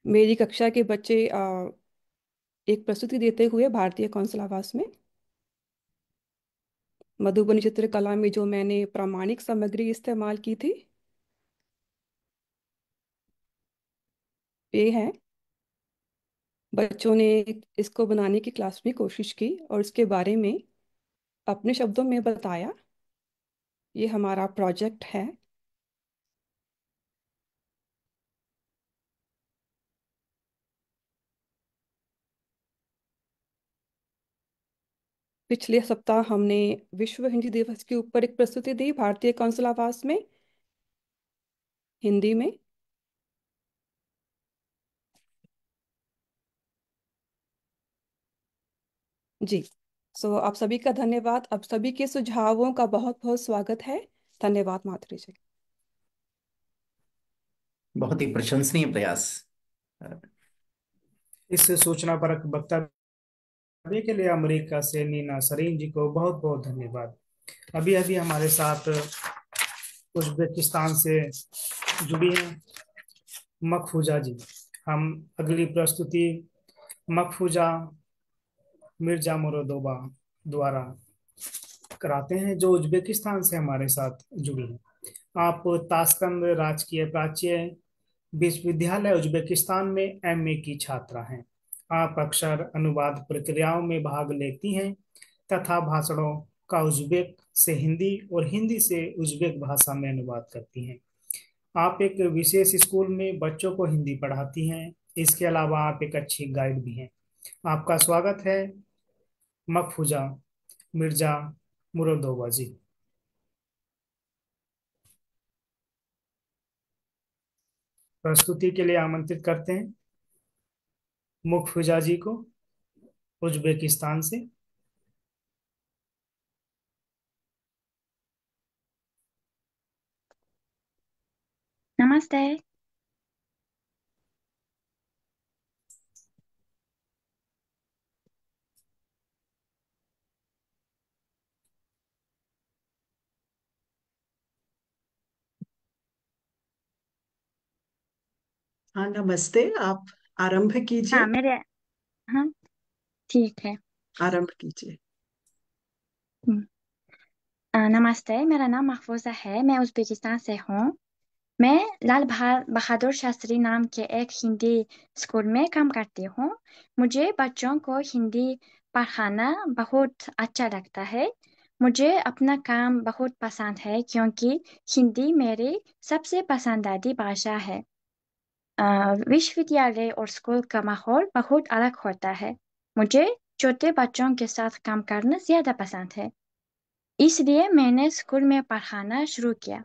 मेरी कक्षा के बच्चे एक प्रस्तुति देते हुए भारतीय कौशल आवास में मधुबनी चित्रकला में जो मैंने प्रामाणिक सामग्री इस्तेमाल की थी ये है। बच्चों ने इसको बनाने की क्लास में कोशिश की और इसके बारे में अपने शब्दों में बताया। ये हमारा प्रोजेक्ट है। पिछले सप्ताह हमने विश्व हिंदी दिवस के ऊपर एक प्रस्तुति दी भारतीय कौशल आवास में हिंदी में। जी। आप सभी का धन्यवाद। आप सभी के सुझावों का बहुत बहुत स्वागत है। धन्यवाद माधुरी जी। बहुत ही प्रशंसनीय प्रयास। इस सूचनापरक वक्तव्य के लिए अमेरिका से नीना सरीन जी को बहुत बहुत धन्यवाद। अभी अभी हमारे साथ उज्बेकिस्तान से जुड़ी हैं मकफूजा जी। हम अगली प्रस्तुति मकफूजा मिर्जा मुरादोबा द्वारा कराते हैं, जो उज्बेकिस्तान से हमारे साथ जुड़ी हैं। आप ताशकंद राजकीय प्राच्य विश्वविद्यालय उज्बेकिस्तान में एमए की छात्रा हैं। आप अक्सर अनुवाद प्रक्रियाओं में भाग लेती हैं तथा भाषणों का उज्बेक से हिंदी और हिंदी से उज्बेक भाषा में अनुवाद करती हैं। आप एक विशेष स्कूल में बच्चों को हिंदी पढ़ाती हैं। इसके अलावा आप एक अच्छी गाइड भी हैं। आपका स्वागत है मकफूजा मिर्जा मुरादोबा जी। प्रस्तुति के लिए आमंत्रित करते हैं मकफूजा जी को उज्बेकिस्तान से। नमस्ते। हाँ, नमस्ते। आप आरंभ हाँ कीजिए। मेरे हाँ ठीक है। आरंभ कीजिए। हम्म, नमस्ते, मेरा नाम महफूजा है। मैं उज़्बेकिस्तान से हूँ। मैं बहादुर शास्त्री नाम के एक हिंदी स्कूल में काम करती हूँ। मुझे बच्चों को हिंदी पढ़ाना बहुत अच्छा लगता है। मुझे अपना काम बहुत पसंद है क्योंकि हिंदी मेरी सबसे पसंदीदा भाषा है। विश्वविद्यालय और स्कूल का माहौल बहुत अलग होता है। मुझे छोटे बच्चों के साथ काम करना ज्यादा पसंद है, इसलिए मैंने स्कूल में पढ़ाना शुरू किया।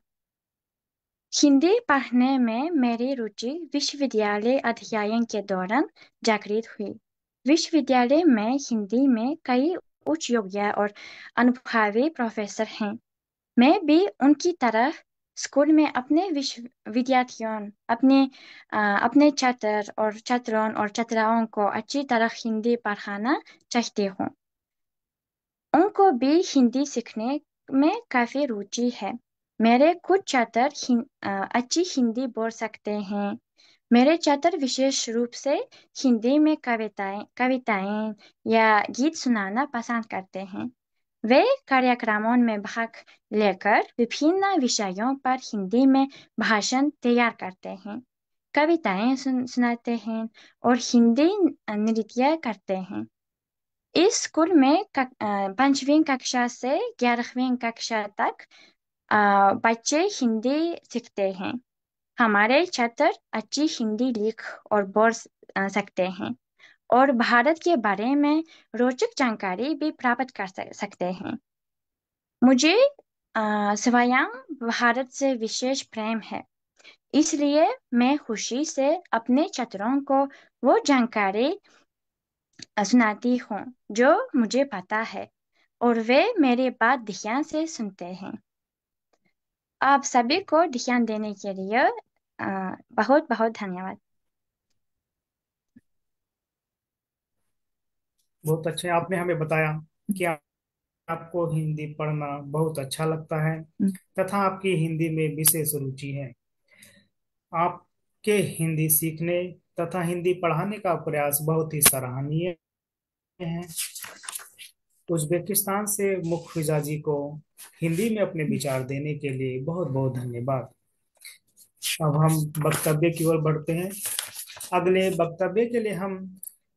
हिंदी पढ़ने में मेरी रुचि विश्वविद्यालय अध्ययन के दौरान जागृत हुई। विश्वविद्यालय में हिंदी में कई उच्च योग्य और अनुभवी प्रोफेसर हैं। मैं भी उनकी तरह स्कूल में अपने विद्यार्थियों अपने छात्र और छात्रों और छात्राओं को अच्छी तरह हिंदी पढ़ाना चाहती हूँ। उनको भी हिंदी सीखने में काफ़ी रुचि है। मेरे कुछ छात्र अच्छी हिंदी बोल सकते हैं। मेरे छात्र विशेष रूप से हिंदी में कविताएं या गीत सुनाना पसंद करते हैं। वे कार्यक्रमों में भाग लेकर विभिन्न विषयों पर हिंदी में भाषण तैयार करते हैं, कविताएं सुनाते हैं और हिंदी नृत्य करते हैं। इस स्कूल में 5वीं कक्षा से 11वीं कक्षा तक बच्चे हिंदी सीखते हैं। हमारे छात्र अच्छी हिंदी लिख और बोल सकते हैं और भारत के बारे में रोचक जानकारी भी प्राप्त कर सकते हैं। मुझे स्वयं भारत से विशेष प्रेम है, इसलिए मैं खुशी से अपने छात्रों को वो जानकारी सुनाती हूँ जो मुझे पता है और वे मेरी बात ध्यान से सुनते हैं। आप सभी को ध्यान देने के लिए बहुत बहुत धन्यवाद। बहुत अच्छे। आपने हमें बताया कि आपको हिंदी पढ़ना बहुत अच्छा लगता है तथा आपकी हिंदी में विशेष रुचि है। आपके हिंदी सीखने तथा हिंदी पढ़ाने का प्रयास बहुत ही सराहनीय है। उज्बेकिस्तान से मुखफिजा जी को हिंदी में अपने विचार देने के लिए बहुत बहुत धन्यवाद। अब हम वक्तव्य की ओर बढ़ते हैं। अगले वक्तव्य के लिए हम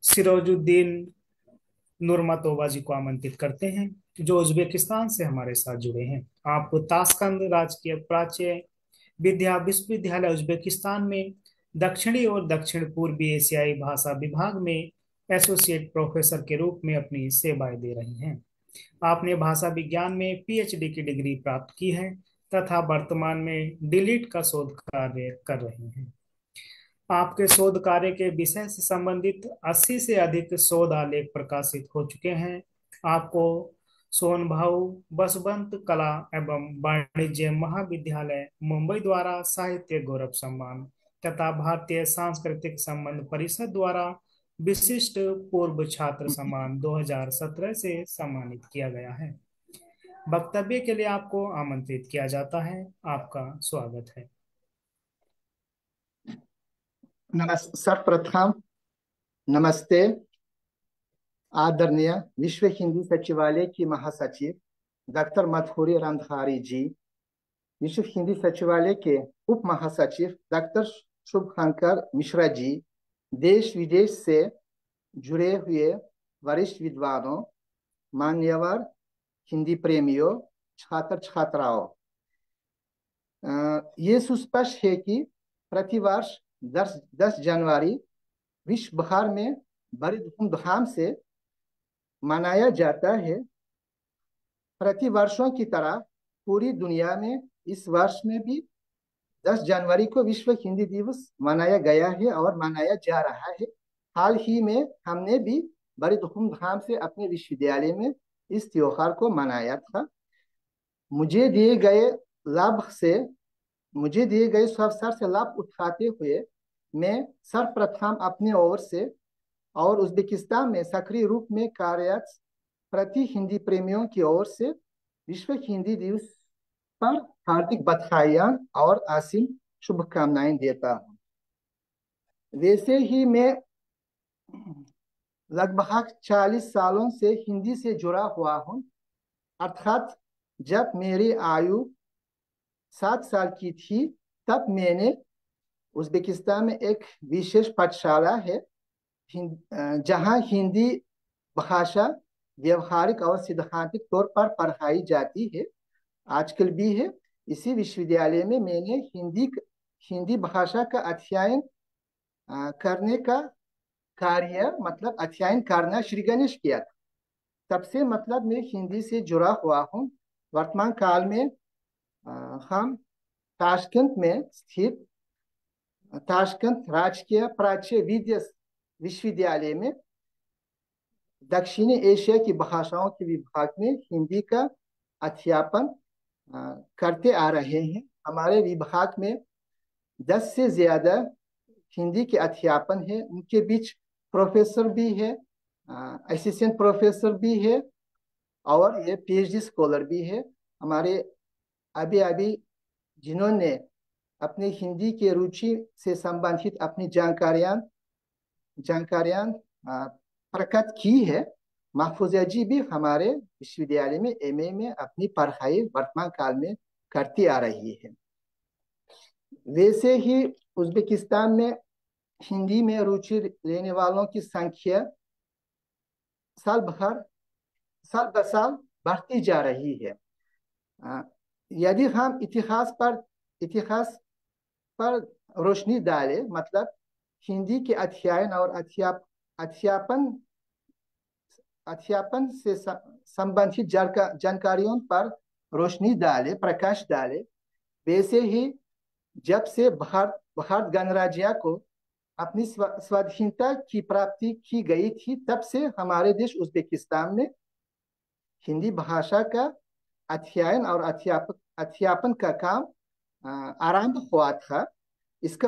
सिरोजुद्दीन नूरमतोबा जी को आमंत्रित करते हैं, जो उज्बेकिस्तान से हमारे साथ जुड़े हैं। आप ताशकंद राजकीय प्राच्य विश्वविद्यालय उज्बेकिस्तान में दक्षिणी और दक्षिण पूर्वी एशियाई भाषा विभाग में एसोसिएट प्रोफेसर के रूप में अपनी सेवाएं दे रही हैं। आपने भाषा विज्ञान में पीएचडी की डिग्री प्राप्त की है तथा वर्तमान में डीलिट का शोध कार्य कर रही हैं। आपके शोध कार्य के विषय से संबंधित 80 से अधिक शोध आलेख प्रकाशित हो चुके हैं आपको सोनभाऊ बसवंत कला एवं वाणिज्य महाविद्यालय मुंबई द्वारा साहित्य गौरव सम्मान तथा भारतीय सांस्कृतिक संबंध परिषद द्वारा विशिष्ट पूर्व छात्र सम्मान 2017 से सम्मानित किया गया है। वक्तव्य के लिए आपको आमंत्रित किया जाता है। आपका स्वागत है। सर्वप्रथम नमस्ते। आदरणीय विश्व हिंदी सचिवालय की महासचिव डॉक्टर मथुरी रामधारी जी, विश्व हिंदी सचिवालय के उप महासचिव डॉक्टर शुभंकर मिश्रा जी, देश विदेश से जुड़े हुए वरिष्ठ विद्वानों, मान्यवर हिंदी प्रेमियों, छात्र छात्राओं, ये सुस्पष्ट है कि प्रतिवर्ष 10 जनवरी विश्व भर में बड़ी धूमधाम से मनाया जाता है। प्रति वर्षों की तरह पूरी दुनिया में इस वर्ष में भी 10 जनवरी को विश्व हिंदी दिवस मनाया गया है और मनाया जा रहा है। हाल ही में हमने भी बड़ी धूमधाम से अपने विश्वविद्यालय में इस त्योहार को मनाया था। मुझे दिए गए अवसर से लाभ उठाते हुए मैं सर्वप्रथम अपने ओर से और उज्बेकिस्तान में सक्रिय रूप में कार्यरत प्रति हिंदी प्रेमियों की ओर से विश्व हिंदी दिवस पर हार्दिक बधाइयां और असीम शुभकामनाएं देता हूं। वैसे ही मैं लगभग 40 सालों से हिंदी से जुड़ा हुआ हूं, अर्थात जब मेरी आयु 7 साल की थी तब मैंने उज्बेकिस्तान में एक विशेष पाठशाला है जहां हिंदी भाषा व्यवहारिक और सिद्धांतिक तौर पर पढ़ाई जाती है, आजकल भी है। इसी विश्वविद्यालय में मैंने हिंदी भाषा का अध्ययन करने का कार्य अध्ययन करना श्री गणेश किया था। तब से मैं हिंदी से जुड़ा हुआ हूँ। वर्तमान काल में हम ताशकंद में स्थित ताशकंद राजकीय प्राच्य विश्वविद्यालय में दक्षिणी एशिया की भाषाओं के विभाग में हिंदी का अध्यापन करते आ रहे हैं। हमारे विभाग में 10 से ज्यादा हिंदी के अध्यापन है। उनके बीच प्रोफेसर भी है, असिस्टेंट प्रोफेसर भी है और ये पीएचडी स्कॉलर भी है। हमारे अभी जिन्होंने अपनी हिंदी के रुचि से संबंधित अपनी जानकारियां प्रकट की है। महफूजा जी भी हमारे विश्वविद्यालय में एमए में अपनी पढ़ाई वर्तमान काल में करती आ रही है। वैसे ही उज्बेकिस्तान में हिंदी में रुचि लेने वालों की संख्या साल ब साल बढ़ती जा रही है। यदि हम इतिहास पर रोशनी डालें, हिंदी के अध्ययन और अध्यापन से संबंधित जानकारियों पर रोशनी प्रकाश डाले, वैसे ही जब से भारत गणराज्य को अपनी स्वाधीनता की प्राप्ति की गई थी, तब से हमारे देश उज्बेकिस्तान में हिंदी भाषा का अध्ययन और अध्यापन का काम आरंभ हुआ था। इसका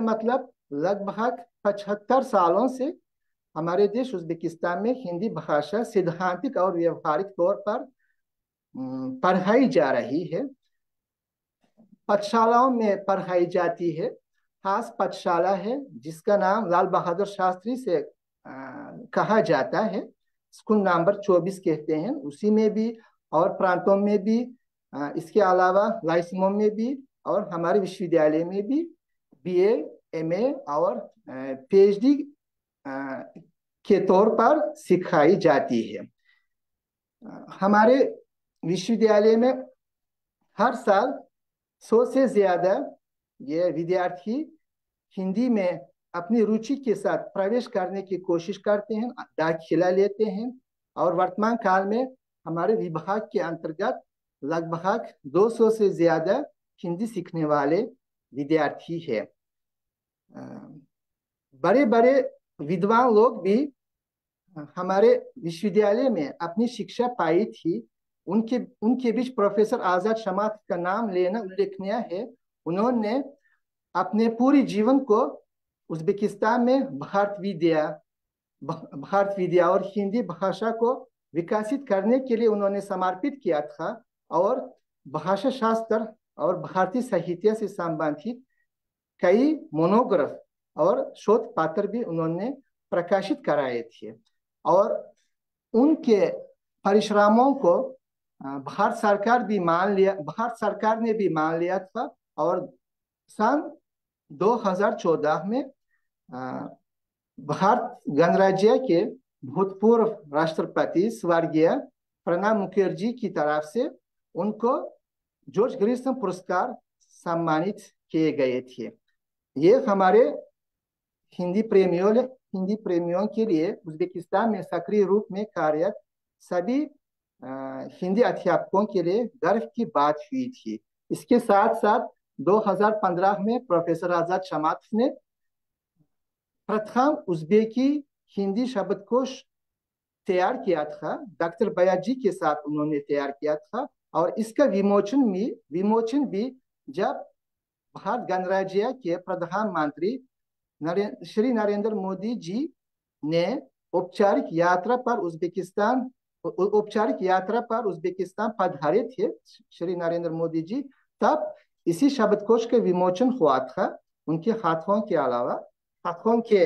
लगभग 75 सालों से हमारे देश उज्बेकिस्तान में हिंदी भाषा सिद्धांतिक और व्यवहारिक तौर पर पढ़ाई जा रही है। पाठशालाओं में पढ़ाई जाती है। खास पाठशाला है जिसका नाम लाल बहादुर शास्त्री से कहा जाता है, स्कूल नंबर 24 कहते हैं। उसी में भी और प्रांतों में भी, इसके अलावा लाइसमो में भी और हमारे विश्वविद्यालय में भी बीए, एमए और पीएचडी के तौर पर सिखाई जाती है। हमारे विश्वविद्यालय में हर साल 100 से ज्यादा ये विद्यार्थी हिंदी में अपनी रुचि के साथ प्रवेश करने की कोशिश करते हैं, दाखिला लेते हैं और वर्तमान काल में हमारे विभाग के अंतर्गत लगभग 200 से ज्यादा हिंदी सीखने वाले विद्यार्थी है। बड़े बड़े विद्वान लोग भी हमारे विश्वविद्यालय में अपनी शिक्षा पाई थी, उनके उनके बीच प्रोफेसर आजाद शमात का नाम लेना उल्लेखनीय है। उन्होंने अपने पूरी जीवन को उज्बेकिस्तान में भारत विद्या और हिंदी भाषा को विकसित करने के लिए उन्होंने समर्पित किया था, और भाषा शास्त्र और भारतीय साहित्य से संबंधित कई मोनोग्राफ और शोध पत्र भी उन्होंने प्रकाशित कराए थे। और उनके परिश्रमों को भारत सरकार ने भी मान लिया था, और सन 2014 में भारत गणराज्य के भूतपूर्व राष्ट्रपति स्वर्गीय प्रणब मुखर्जी की तरफ से उनको जॉर्ज ग्रिशम पुरस्कार सम्मानित किए गए थे। ये हमारे हिंदी प्रेमियों के लिए उज्बेकिस्तान में सक्रिय रूप में कार्यरत सभी हिंदी अध्यापकों के लिए गर्व की बात हुई थी। इसके साथ साथ 2015 में प्रोफेसर आजाद शमात ने प्रथम उज्बेकी हिंदी शब्दकोश तैयार किया था, डॉक्टर बयाजी के साथ उन्होंने तैयार किया था, और इसका विमोचन भी जब भारत गणराज्य के प्रधानमंत्री श्री नरेंद्र मोदी जी ने औपचारिक यात्रा पर उज्बेकिस्तान पधारे थे, श्री नरेंद्र मोदी जी, तब इसी शब्दकोश का विमोचन हुआ था उनके हाथों के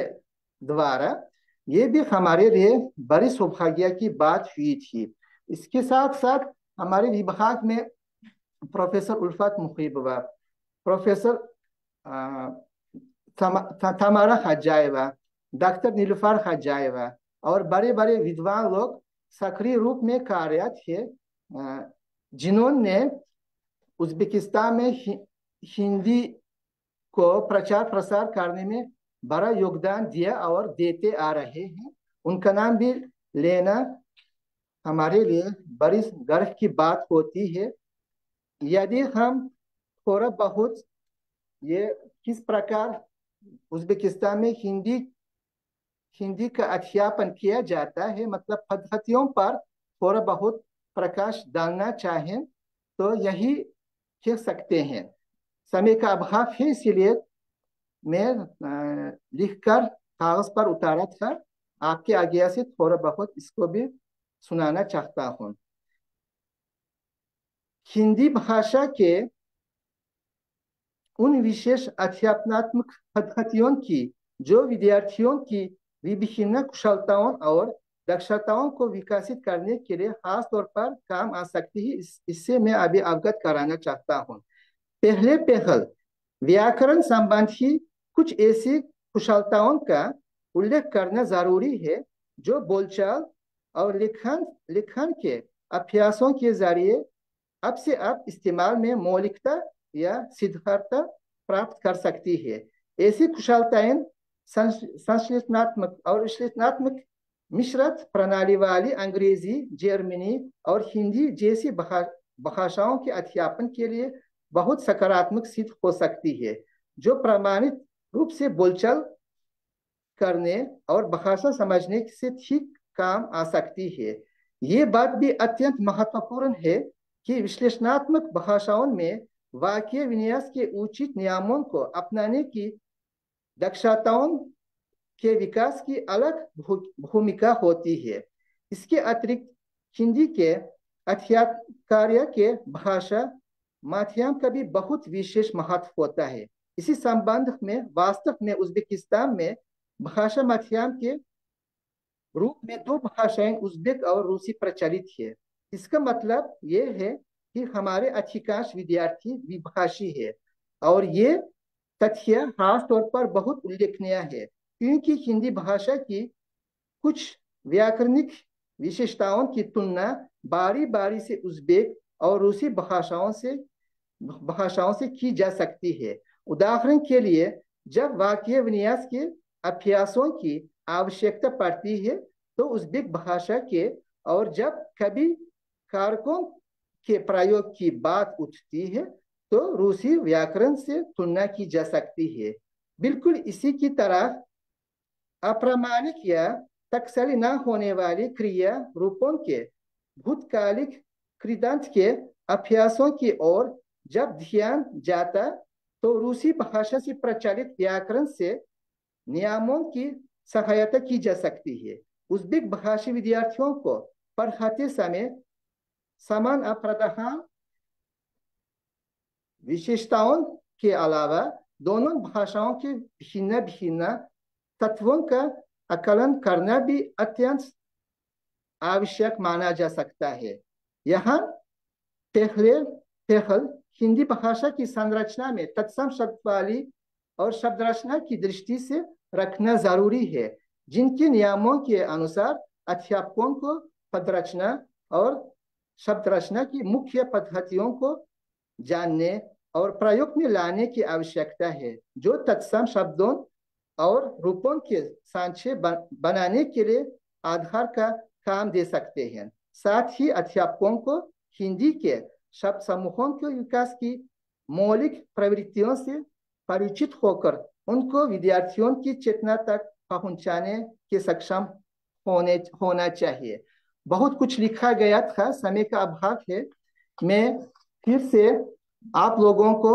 द्वारा। ये भी हमारे लिए बड़ी सौभाग्य की बात हुई थी। इसके साथ साथ हमारे विभाग में प्रोफेसर उल्फत मुहिबवा, प्रोफेसर तमारा हजाएवा, डॉक्टर नीलुफर हजाएवा और बड़े बड़े विद्वान लोग सक्रिय रूप में कार्यरत थे, जिन्होंने उज्बेकिस्तान में हिंदी को प्रचार प्रसार करने में बड़ा योगदान दिया और देते आ रहे हैं। उनका नाम भी लेना हमारे लिए बड़ी गर्व की बात होती है। यदि हम थोड़ा बहुत ये किस प्रकार उज्बेकिस्तान में हिंदी का अध्यापन किया जाता है, मतलब पद्धतियों पर थोड़ा बहुत प्रकाश डालना चाहें तो यही कह सकते हैं। समय का अभाव है, इसलिए मैं लिखकर कागज पर उतारा था, आपके आज्ञा से थोड़ा बहुत इसको भी सुनाना चाहता हूँ। हिंदी भाषा के उन विशेष अध्यापनात्मक पद्धतियों की जो विद्यार्थियों की विभिन्न कुशलताओं और दक्षताओं को विकसित करने के लिए खास तौर पर काम आ सकती है, इससे मैं अभी अवगत कराना चाहता हूँ। पहल व्याकरण संबंधी कुछ ऐसी कुशलताओं का उल्लेख करना जरूरी है जो बोलचाल और लिखन के अभ्यासों के जरिए अब से अब इस्तेमाल में मौलिकता या सिद्धार्थता प्राप्त कर सकती है। ऐसी कुशलताएं संश्लेषणात्मक और विश्लेषणात्मक मिश्रित प्रणाली वाली अंग्रेजी, जर्मनी और हिंदी जैसी भाषाओं के अध्यापन के लिए बहुत सकारात्मक सिद्ध हो सकती है, जो प्रमाणित रूप से बोलचाल करने और भाषा समझने से ठीक काम आ सकती है। ये बात भी अत्यंत महत्वपूर्ण है कि विश्लेषणात्मक भाषाओं में वाक्य विन्यास के उचित नियमों को अपनाने की दक्षताओं के विकास की अलग भूमिका होती है। इसके अतिरिक्त हिंदी के अध्यापन कार्य के भाषा माध्यम का भी बहुत विशेष महत्व होता है। इसी संबंध में वास्तव में उज्बेकिस्तान में भाषा माध्यम के रूप में दो भाषाएं उज्बेक और रूसी प्रचलित है। इसका मतलब ये है कि हमारे अधिकांश विद्यार्थी द्विभाषी है, और ये तथ्य खास तौर पर बहुत उल्लेखनीय है क्योंकि हिंदी भाषा की कुछ व्याकरणिक विशेषताओं की तुलना बारी बारी से उज्बेक और रूसी भाषाओं से की जा सकती है। उदाहरण के लिए, जब वाक्य विन्यास के अभ्यासों की आवश्यकता पड़ती है तो उज्बेक भाषा के, और जब कभी कारकों के प्रयोग की बात उठती है तो रूसी व्याकरण से तुलना की जा सकती है। बिल्कुल इसी की तरह अप्रामाणिक या टकसाली न होने वाली क्रिया रूपों के भूतकालिक कृदंत के अभ्यासों की ओर जब ध्यान जाता तो रूसी भाषा से प्रचलित व्याकरण से नियमों की सहायता की जा सकती है। उज़्बेक भाषी विद्यार्थियों को पढ़ाते समय समान अप्रधान विशेषताओं के अलावा दोनों भाषाओं के भिन्न भिन्न तत्वों का आकलन करना भी अत्यंत आवश्यक माना जा सकता है। यहाँ पहल हिंदी भाषा की संरचना में तत्सम शब्दावली और शब्द रचना की दृष्टि से रखना जरूरी है, जिनके नियमों के अनुसार अध्यापकों को पद रचना और शब्द रचना की मुख्य पद्धतियों को जानने और प्रयोग में लाने की आवश्यकता है, जो तत्सम शब्दों और रूपों के सांचे बनाने के लिए आधार का काम दे सकते हैं। साथ ही अध्यापकों को हिंदी के शब्द समूहों के विकास की मौलिक प्रवृत्तियों से परिचित होकर उनको विद्यार्थियों की चेतना तक पहुंचाने के सक्षम होना चाहिए। बहुत कुछ लिखा गया था, समय का अभाव है। मैं फिर से आप लोगों को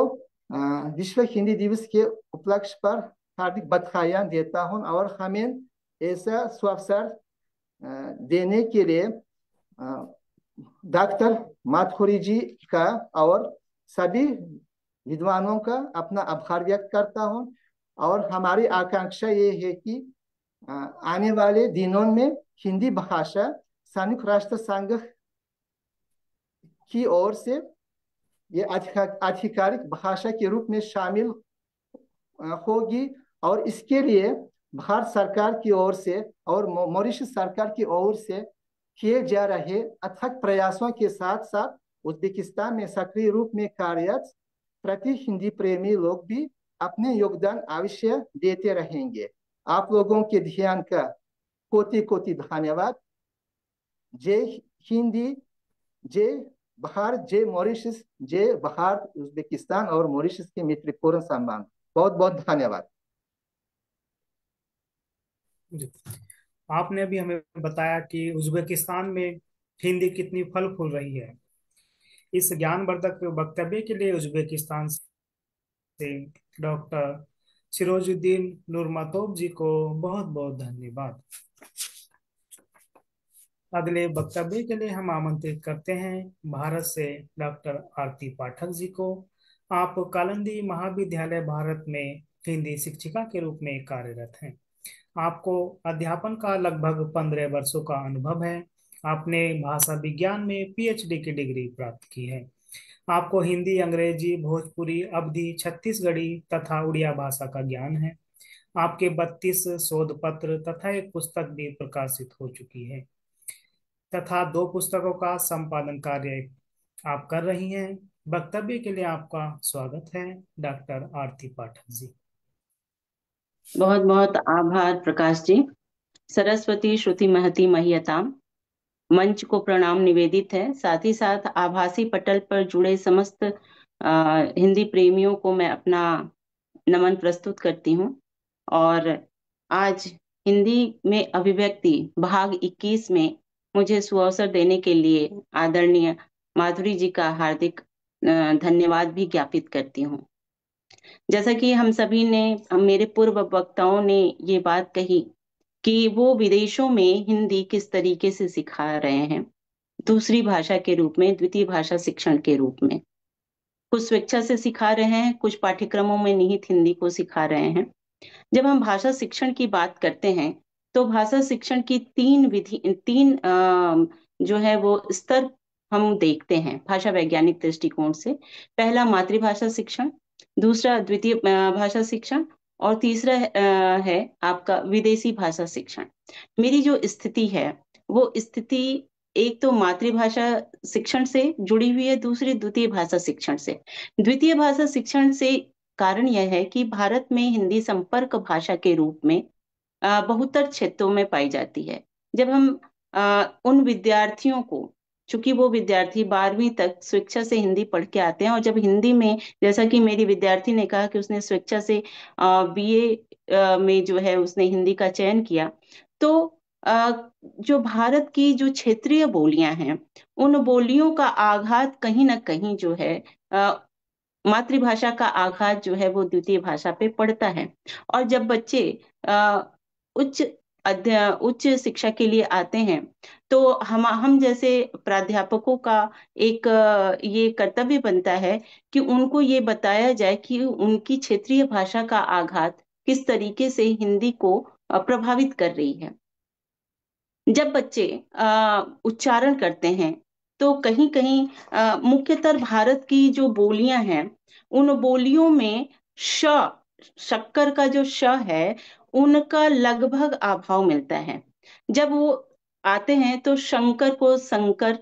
विश्व हिंदी दिवस के उपलक्ष्य पर हार्दिक बधाइयाँ देता हूँ और हमें ऐसा सुअवसर देने के लिए डॉक्टर माथुरी जी का और सभी विद्वानों का अपना आभार व्यक्त करता हूँ। और हमारी आकांक्षा ये है कि आने वाले दिनों में हिंदी भाषा संयुक्त राष्ट्र संघ की ओर से ये आधिकारिक भाषा के रूप में शामिल होगी और इसके लिए भारत सरकार की ओर से और मॉरिशस सरकार की ओर से किए जा रहे अथक प्रयासों के साथ साथ उज़्बेकिस्तान में सक्रिय रूप में कार्यरत प्रति हिंदी प्रेमी लोग भी अपने योगदान अवश्य देते रहेंगे। आप लोगों के ध्यान का कोटि कोटि धन्यवाद। जय हिंदी, जय भारत, जय मॉरिशस, जय भारत, उज़्बेकिस्तान और मॉरिशस के मित्रपूर्ण संबंध। बहुत बहुत धन्यवाद। आपने अभी हमें बताया कि उज़्बेकिस्तान में हिंदी कितनी फल फूल रही है। इस ज्ञानवर्धक वक्तव्य के लिए उज़्बेकिस्तान से डॉक्टर सिरोजुद्दीन नूरमतोव जी को बहुत बहुत धन्यवाद। अगले वक्तव्य के लिए हम आमंत्रित करते हैं भारत से डॉक्टर आरती पाठक जी को। आप कालिंदी महाविद्यालय भारत में हिंदी शिक्षिका के रूप में कार्यरत हैं। आपको अध्यापन का लगभग 15 वर्षों का अनुभव है। आपने भाषा विज्ञान में पीएचडी की डिग्री प्राप्त की है। आपको हिंदी, अंग्रेजी, भोजपुरी, अवधी, छत्तीसगढ़ी तथा उड़िया भाषा का ज्ञान है। आपके 32 शोध पत्र तथा एक पुस्तक भी प्रकाशित हो चुकी है तथा 2 पुस्तकों का संपादन कार्य आप कर रही हैं। वक्तव्य के लिए आपका स्वागत है डॉक्टर आरती पाठक जी। बहुत बहुत आभार प्रकाश जी। सरस्वती श्रुति महती मह्यताम। मंच को प्रणाम निवेदित है। साथ ही साथ आभासी पटल पर जुड़े समस्त हिंदी प्रेमियों को मैं अपना नमन प्रस्तुत करती हूँ। और आज हिंदी में अभिव्यक्ति भाग 21 में मुझे सुअवसर देने के लिए आदरणीय माधुरी जी का हार्दिक धन्यवाद भी ज्ञापित करती हूँ। जैसा कि हम सभी ने, मेरे पूर्व वक्ताओं ने ये बात कही कि वो विदेशों में हिंदी किस तरीके से सिखा रहे हैं, दूसरी भाषा के रूप में, द्वितीय भाषा शिक्षण के रूप में। कुछ स्वेच्छा से सिखा रहे हैं, कुछ पाठ्यक्रमों में निहित हिंदी को सिखा रहे हैं। जब हम भाषा शिक्षण की बात करते हैं तो भाषा शिक्षण की 3 जो है वो स्तर हम देखते हैं भाषा वैज्ञानिक दृष्टिकोण से। पहला मातृभाषा शिक्षण, दूसरा द्वितीय भाषा शिक्षण और तीसरा है आपका विदेशी भाषा शिक्षण। मेरी जो स्थिति है वो स्थिति एक तो मातृभाषा शिक्षण से जुड़ी हुई है, दूसरी द्वितीय भाषा शिक्षण से। द्वितीय भाषा शिक्षण से कारण यह है कि भारत में हिंदी संपर्क भाषा के रूप में बहुतर क्षेत्रों में पाई जाती है। जब हम उन विद्यार्थियों को, चूंकि वो विद्यार्थी 12वीं तक स्वेच्छा से हिंदी पढ़ के आते हैं और जब हिंदी में, जैसा कि मेरी विद्यार्थी ने कहा कि उसने स्वेच्छा से बीए में जो है उसने हिंदी का चयन किया, तो जो भारत की जो क्षेत्रीय बोलियां हैं, उन बोलियों का आघात कहीं ना कहीं जो है मातृभाषा का आघात जो है वो द्वितीय भाषा पे पड़ता है। और जब बच्चे उच्च उच्च शिक्षा के लिए आते हैं, तो हम जैसे प्राध्यापकों का एक ये कर्तव्य बनता है कि उनको ये बताया जाए कि उनकी क्षेत्रीय भाषा का आघात किस तरीके से हिंदी को प्रभावित कर रही है। जब बच्चे उच्चारण करते हैं तो कहीं कहीं मुख्यतर भारत की जो बोलियां हैं, उन बोलियों में श शक्कर का जो श है, उनका लगभग अभाव मिलता है। जब वो आते हैं तो शंकर को संकर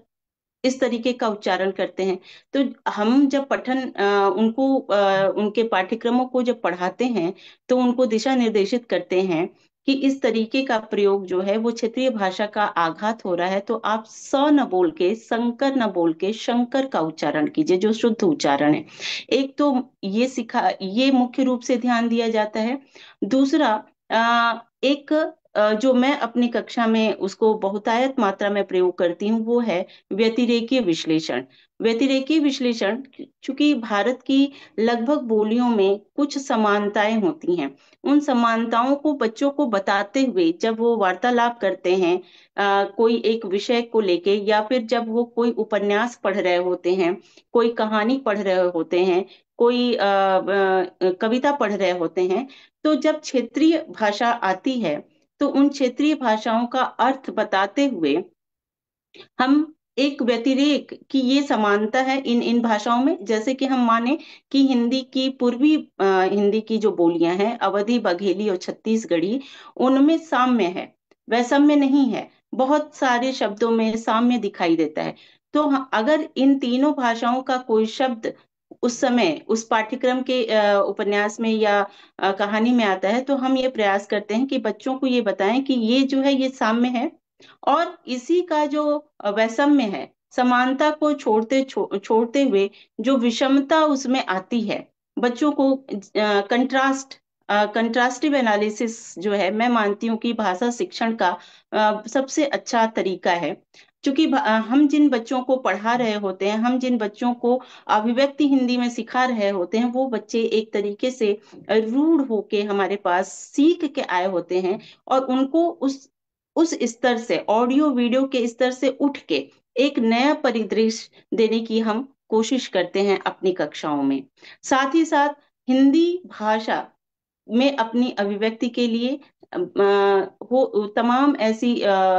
इस तरीके का उच्चारण करते हैं। तो हम जब उनके पाठ्यक्रमों को जब पढ़ाते हैं तो उनको दिशा निर्देशित करते हैं कि इस तरीके का प्रयोग जो है वो क्षेत्रीय भाषा का आघात हो रहा है, तो आप स न बोल के, संकर न बोल के शंकर का उच्चारण कीजिए, जो शुद्ध उच्चारण है। एक तो ये मुख्य रूप से ध्यान दिया जाता है। दूसरा, एक जो मैं अपनी कक्षा में उसको बहुतायत मात्रा में प्रयोग करती हूँ, वो है व्यतिरेकीय विश्लेषण। व्यतिरेकीय विश्लेषण, चूंकि भारत की लगभग बोलियों में कुछ समानताएं होती हैं, उन समानताओं को बच्चों को बताते हुए जब वो वार्तालाप करते हैं कोई एक विषय को लेके, या फिर जब वो कोई उपन्यास पढ़ रहे होते हैं, कोई कहानी पढ़ रहे होते हैं, कोई कविता पढ़ रहे होते हैं, तो जब क्षेत्रीय भाषा आती है तो उन क्षेत्रीय भाषाओं का अर्थ बताते हुए हम एक व्यतिरेक की ये समानता है इन भाषाओं में। जैसे कि हम माने कि हिंदी की हिंदी की जो बोलियां हैं, अवधी, बघेली और छत्तीसगढ़ी, उनमें साम्य है, वैषम्य नहीं है। बहुत सारे शब्दों में साम्य दिखाई देता है। तो अगर इन तीनों भाषाओं का कोई शब्द उस समय उस पाठ्यक्रम के उपन्यास में या कहानी में आता है, तो हम ये प्रयास करते हैं कि बच्चों को ये बताएं कि ये जो है ये साम्य है, और इसी का जो वैषम्य है, समानता को छोड़ते हुए जो विषमता उसमें आती है, बच्चों को कंट्रास्टिव एनालिसिस जो है, मैं मानती हूँ कि भाषा शिक्षण का सबसे अच्छा तरीका है। क्योंकि हम जिन बच्चों को पढ़ा रहे होते हैं, हम जिन बच्चों को अभिव्यक्ति हिंदी में सिखा रहे होते हैं, वो बच्चे एक तरीके से रूढ़ होके हमारे पास सीख के आए होते हैं, और उनको उस स्तर से, ऑडियो वीडियो के स्तर से उठ के एक नया परिदृश्य देने की हम कोशिश करते हैं अपनी कक्षाओं में। साथ ही साथ हिंदी भाषा में अपनी अभिव्यक्ति के लिए तमाम ऐसी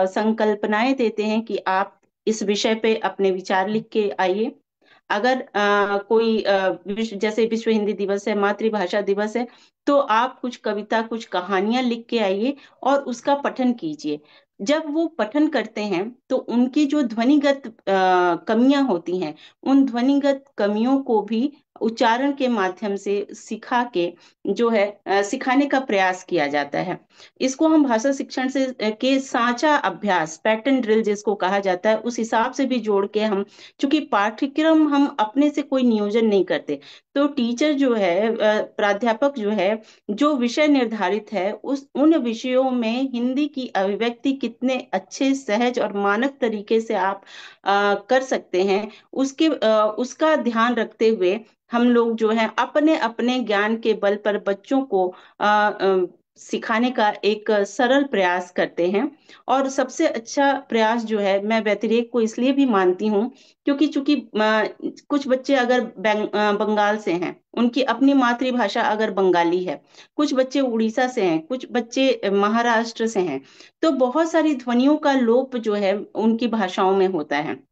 संकल्पनाएं देते हैं कि आप इस विषय पे अपने विचार लिख के आइए। अगर कोई जैसे विश्व हिंदी दिवस है, मातृभाषा दिवस है, तो आप कुछ कविता, कुछ कहानियां लिख के आइए और उसका पठन कीजिए। जब वो पठन करते हैं तो उनकी जो ध्वनिगत कमियां होती हैं, उन ध्वनिगत कमियों को भी उच्चारण के माध्यम से सिखा के जो है सिखाने का प्रयास किया जाता है। इसको हम भाषा शिक्षण से के साँचा अभ्यास, पैटर्न ड्रिल जिसको कहा जाता है, उस हिसाब से भी जोड़ के हम, चूंकि पाठ्यक्रम हम अपने से कोई नियोजन नहीं करते, तो टीचर जो है, प्राध्यापक जो है, जो विषय निर्धारित है उन विषयों में हिंदी की अभिव्यक्ति कितने अच्छे, सहज और मानक तरीके से आप कर सकते हैं, उसका ध्यान रखते हुए हम लोग जो है अपने अपने ज्ञान के बल पर बच्चों को सिखाने का एक सरल प्रयास करते हैं। और सबसे अच्छा प्रयास जो है, मैं व्यतिरेक को इसलिए भी मानती हूँ क्योंकि चूंकि कुछ बच्चे अगर बंगाल से हैं, उनकी अपनी मातृभाषा अगर बंगाली है, कुछ बच्चे उड़ीसा से हैं, कुछ बच्चे महाराष्ट्र से हैं, तो बहुत सारी ध्वनियों का लोप जो है उनकी भाषाओं में होता है।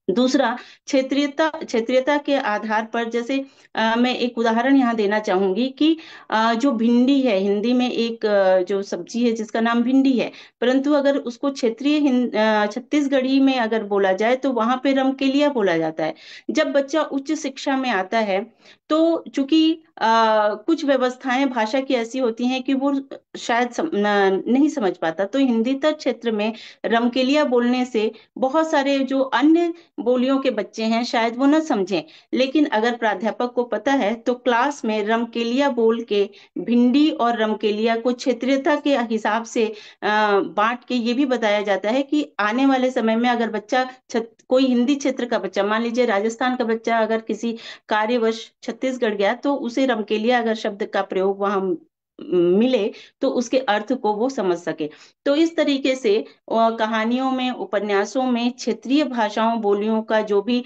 दूसरा, क्षेत्रीयता के आधार पर, जैसे मैं एक उदाहरण यहाँ देना चाहूंगी कि जो भिंडी है, हिंदी में एक जो सब्जी है जिसका नाम भिंडी है, परंतु अगर उसको क्षेत्रीय छत्तीसगढ़ी में अगर बोला जाए तो वहां पे रमकेलिया बोला जाता है। जब बच्चा उच्च शिक्षा में आता है तो चूंकि कुछ व्यवस्थाएं भाषा की ऐसी होती हैं कि वो शायद नहीं समझ पाता, तो हिंदी तक क्षेत्र में रमकेलिया बोलने से बहुत सारे जो अन्य बोलियों के बच्चे हैं शायद वो न समझें, लेकिन अगर प्राध्यापक को पता है तो क्लास में रमकेलिया बोल के भिंडी और रमकेलिया को क्षेत्रीयता के हिसाब से बांट के ये भी बताया जाता है कि आने वाले समय में अगर बच्चा कोई हिंदी क्षेत्र का बच्चा, मान लीजिए राजस्थान का बच्चा अगर किसी कार्यवश छत्तीसगढ़ गया तो उसे रमकेलिया अगर शब्द का प्रयोग वहां मिले तो उसके अर्थ को वो समझ सके। तो इस तरीके से कहानियों में, उपन्यासों में क्षेत्रीय भाषाओं, बोलियों का जो भी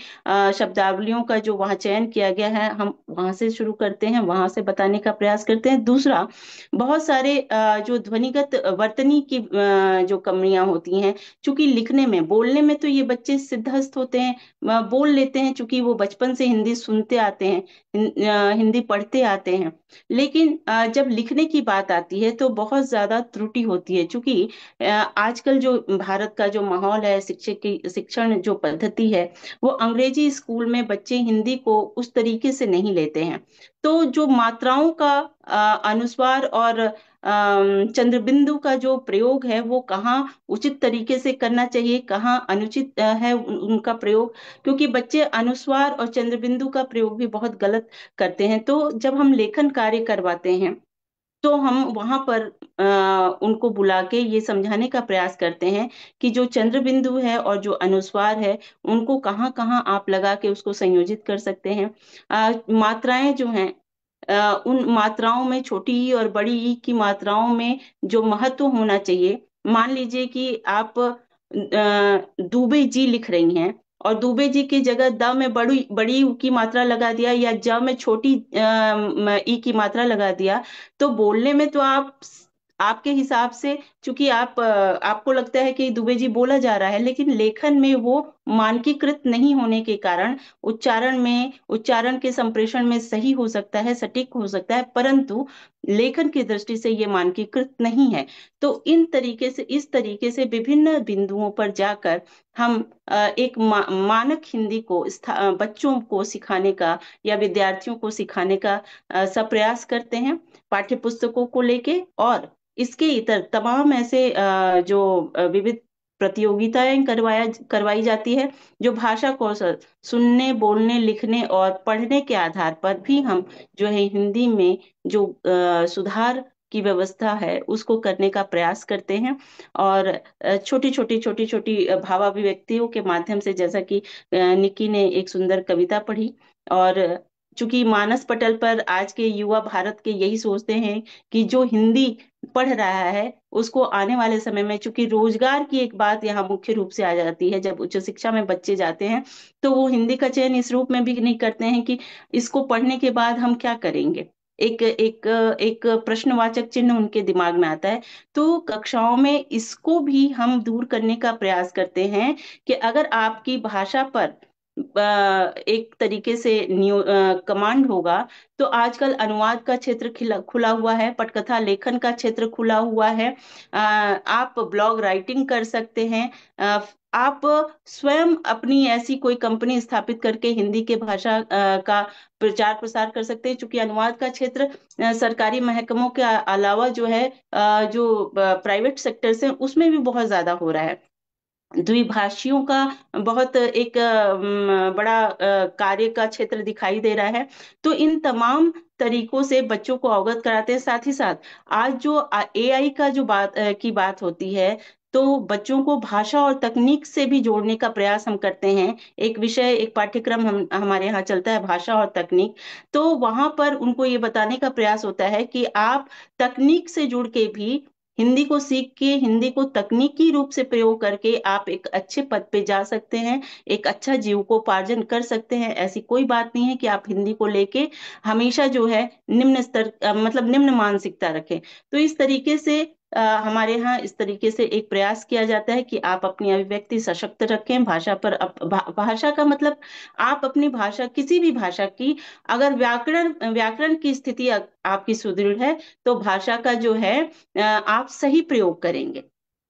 शब्दावलियों का जो वहाँ चयन किया गया है, हम वहां से शुरू करते हैं, वहां से बताने का प्रयास करते हैं। दूसरा, बहुत सारे जो ध्वनिगत वर्तनी की जो कमियां होती हैं, चूंकि लिखने में, बोलने में तो ये बच्चे सिद्धहस्त होते हैं, बोल लेते हैं, चूंकि वो बचपन से हिंदी सुनते आते हैं, हिंदी पढ़ते आते हैं, लेकिन जब लिखने की बात आती है तो बहुत ज्यादा त्रुटि होती है। चूंकि आजकल जो भारत का जो माहौल है, शिक्षण जो पद्धति है, वो अंग्रेजी स्कूल में बच्चे हिंदी को उस तरीके से नहीं लेते हैं। तो जो मात्राओं का अनुस्वार और चंद्रबिंदु का जो प्रयोग है वो कहाँ उचित तरीके से करना चाहिए, कहाँ अनुचित है उनका प्रयोग, क्योंकि बच्चे अनुस्वार और चंद्रबिंदु का प्रयोग भी बहुत गलत करते हैं। तो जब हम लेखन कार्य करवाते हैं तो हम वहां पर उनको बुला के ये समझाने का प्रयास करते हैं कि जो चंद्र बिंदु है और जो अनुस्वार है उनको कहाँ कहाँ आप लगा के उसको संयोजित कर सकते हैं। मात्राएं जो हैं, उन मात्राओं में, छोटी ई और बड़ी ई की मात्राओं में जो महत्व होना चाहिए, मान लीजिए कि आप दुबे जी लिख रही हैं और दुबे जी की जगह द में बड़ी बड़ी ऊ की मात्रा लगा दिया या ज में छोटी ई की मात्रा लगा दिया, तो बोलने में तो आपके हिसाब से, चूंकि आपको लगता है कि दुबे जी बोला जा रहा है, लेकिन लेखन में वो मानकीकृत नहीं होने के कारण उच्चारण के संप्रेषण में सही हो सकता है, सटीक हो सकता है, परंतु लेखन की दृष्टि से ये मानकीकृत नहीं है। तो इस तरीके से विभिन्न बिंदुओं पर जाकर हम एक मानक हिंदी को बच्चों को सिखाने का या विद्यार्थियों को सिखाने का सब प्रयास करते हैं पाठ्य पुस्तकों को लेके। और इसके इतर तमाम ऐसे जो विविध प्रतियोगिताएं करवाई जाती है, जो भाषा कौशल, सुनने, बोलने, लिखने और पढ़ने के आधार पर भी हम जो है हिंदी में जो सुधार की व्यवस्था है उसको करने का प्रयास करते हैं। और छोटी छोटी भावाभिव्यक्तियों के माध्यम से, जैसा कि निक्की ने एक सुंदर कविता पढ़ी, और चूंकि मानस पटल पर आज के युवा भारत के यही सोचते हैं कि जो हिंदी पढ़ रहा है उसको आने वाले समय में, चूंकि रोजगार की एक बात यहाँ मुख्य रूप से आ जाती है, जब उच्च शिक्षा में बच्चे जाते हैं तो वो हिंदी का चयन इस रूप में भी नहीं करते हैं कि इसको पढ़ने के बाद हम क्या करेंगे, एक एक एक प्रश्नवाचक चिन्ह उनके दिमाग में आता है। तो कक्षाओं में इसको भी हम दूर करने का प्रयास करते हैं कि अगर आपकी भाषा पर एक तरीके से कमांड होगा, तो आजकल अनुवाद का क्षेत्र खुला हुआ है, पटकथा लेखन का क्षेत्र खुला हुआ है, आप ब्लॉग राइटिंग कर सकते हैं, आप स्वयं अपनी ऐसी कोई कंपनी स्थापित करके हिंदी के भाषा का प्रचार प्रसार कर सकते हैं। चूंकि अनुवाद का क्षेत्र सरकारी महकमों के अलावा जो है जो प्राइवेट सेक्टर से उसमें भी बहुत ज्यादा हो रहा है। द्विभाषियों का बहुत एक बड़ा कार्य का क्षेत्र दिखाई दे रहा है। तो इन तमाम तरीकों से बच्चों को अवगत कराते हैं। साथ ही साथ आज जो एआई का जो बात होती है, तो बच्चों को भाषा और तकनीक से भी जोड़ने का प्रयास हम करते हैं। एक विषय, एक पाठ्यक्रम हमारे यहाँ चलता है, भाषा और तकनीक। तो वहां पर उनको ये बताने का प्रयास होता है कि आप तकनीक से जुड़ के भी हिंदी को सीख के, हिंदी को तकनीकी रूप से प्रयोग करके आप एक अच्छे पद पे जा सकते हैं, एक अच्छा जीविकोपार्जन कर सकते हैं। ऐसी कोई बात नहीं है कि आप हिंदी को लेके हमेशा जो है निम्न स्तर मतलब निम्न मानसिकता रखें। तो इस तरीके से हमारे यहाँ इस तरीके से एक प्रयास किया जाता है कि आप अपनी अभिव्यक्ति सशक्त रखें। भाषा पर भाषा का मतलब, आप अपनी भाषा, किसी भी भाषा की अगर व्याकरण की स्थिति आपकी सुदृढ़ है तो भाषा का जो है आप सही प्रयोग करेंगे।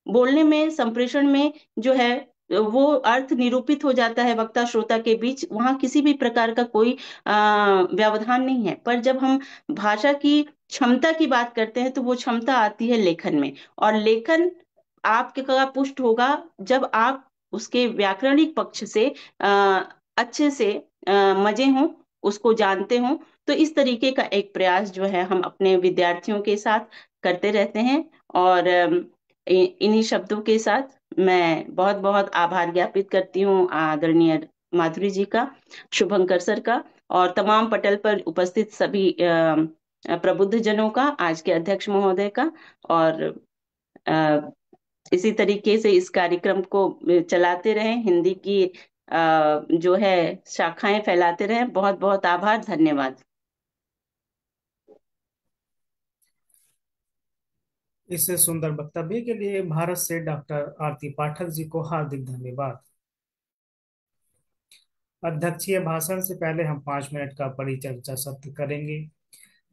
बोलने में, संप्रेषण में जो है वो अर्थ निरूपित हो जाता है वक्ता श्रोता के बीच, वहां किसी भी प्रकार का कोई व्यवधान नहीं है। पर जब हम भाषा की क्षमता की बात करते हैं तो वो क्षमता आती है लेखन में, और लेखन आपके का पुष्ट होगा जब आप उसके व्याकरणिक पक्ष से अच्छे से मजे हों, उसको जानते हों। तो इस तरीके का एक प्रयास जो है हम अपने विद्यार्थियों के साथ करते रहते हैं। और इन्हीं शब्दों के साथ मैं बहुत बहुत आभार ज्ञापित करती हूँ आदरणीय माधुरी जी का, शुभंकर सर का, और तमाम पटल पर उपस्थित सभी प्रबुद्ध जनों का, आज के अध्यक्ष महोदय का। और इसी तरीके से इस कार्यक्रम को चलाते रहें, हिंदी की जो है शाखाएं फैलाते रहें। बहुत बहुत आभार, धन्यवाद। इस सुंदर वक्तव्य के लिए भारत से डॉक्टर आरती पाठक जी को हार्दिक धन्यवाद। अध्यक्षीय भाषण से पहले हम 5 मिनट का परिचर्चा सत्र करेंगे।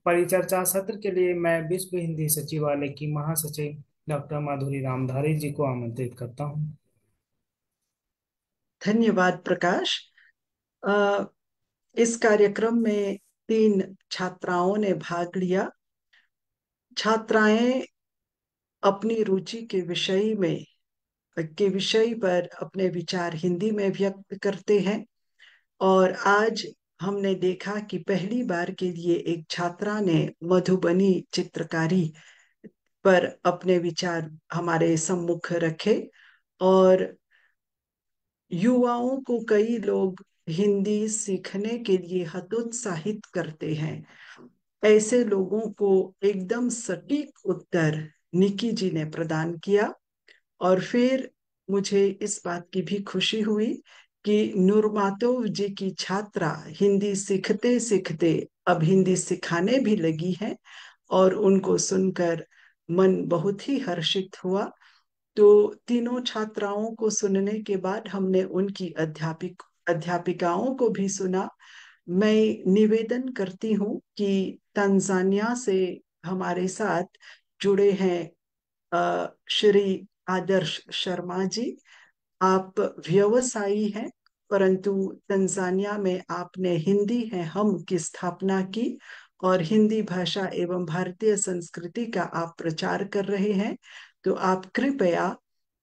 परिचर्चा सत्र के लिए मैं विश्व हिंदी सचिवालय की महासचिव डॉक्टर माधुरी रामधारी जी को आमंत्रित करता हूं। धन्यवाद प्रकाश। इस कार्यक्रम में 3 छात्राओं ने भाग लिया। छात्राएं अपनी रुचि के विषय पर अपने विचार हिंदी में व्यक्त करते हैं। और आज हमने देखा कि पहली बार के लिए एक छात्रा ने मधुबनी चित्रकारी पर अपने विचार हमारे सम्मुख रखे। और युवाओं को कई लोग हिंदी सीखने के लिए हतोत्साहित करते हैं। ऐसे लोगों को एकदम सटीक उत्तर निकी जी ने प्रदान किया। और फिर मुझे इस बात की भी खुशी हुई कि नूरमातोव जी की छात्रा हिंदी सीखते सीखते अब हिंदी सिखाने भी लगी है, और उनको सुनकर मन बहुत ही हर्षित हुआ। तो तीनों छात्राओं को सुनने के बाद हमने उनकी अध्यापिकाओं को भी सुना। मैं निवेदन करती हूँ कि तंजानिया से हमारे साथ जुड़े हैं श्री आदर्श शर्मा जी। आप व्यवसायी हैं, परंतु तंजानिया में आपने हिंदी है हम की स्थापना की और हिंदी भाषा एवं भारतीय संस्कृति का आप प्रचार कर रहे हैं। तो आप कृपया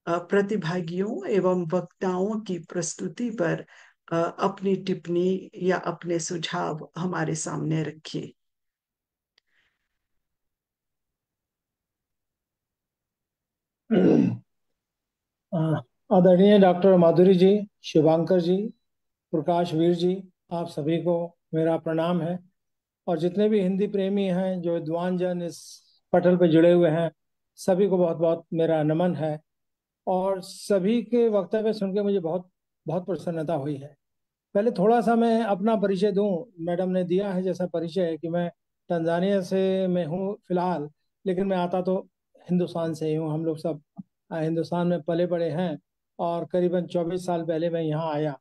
प्रतिभागियों एवं वक्ताओं की प्रस्तुति पर अपनी टिप्पणी या अपने सुझाव हमारे सामने रखिए। आदरणीय डॉक्टर माधुरी जी, शुभांकर जी, प्रकाश वीर जी, आप सभी को मेरा प्रणाम है। और जितने भी हिंदी प्रेमी हैं, जो विद्वान जन इस पटल पर जुड़े हुए हैं, सभी को बहुत बहुत मेरा नमन है। और सभी के वक्तव्य सुन के मुझे बहुत बहुत प्रसन्नता हुई है। पहले थोड़ा सा मैं अपना परिचय दूं। मैडम ने दिया है जैसा परिचय कि मैं तंजानिया से मैं हूँ फिलहाल, लेकिन मैं आता तो हिंदुस्तान से ही हूँ। हम लोग सब हिंदुस्तान में पले बड़े हैं और करीबन 24 साल पहले मैं यहाँ आया।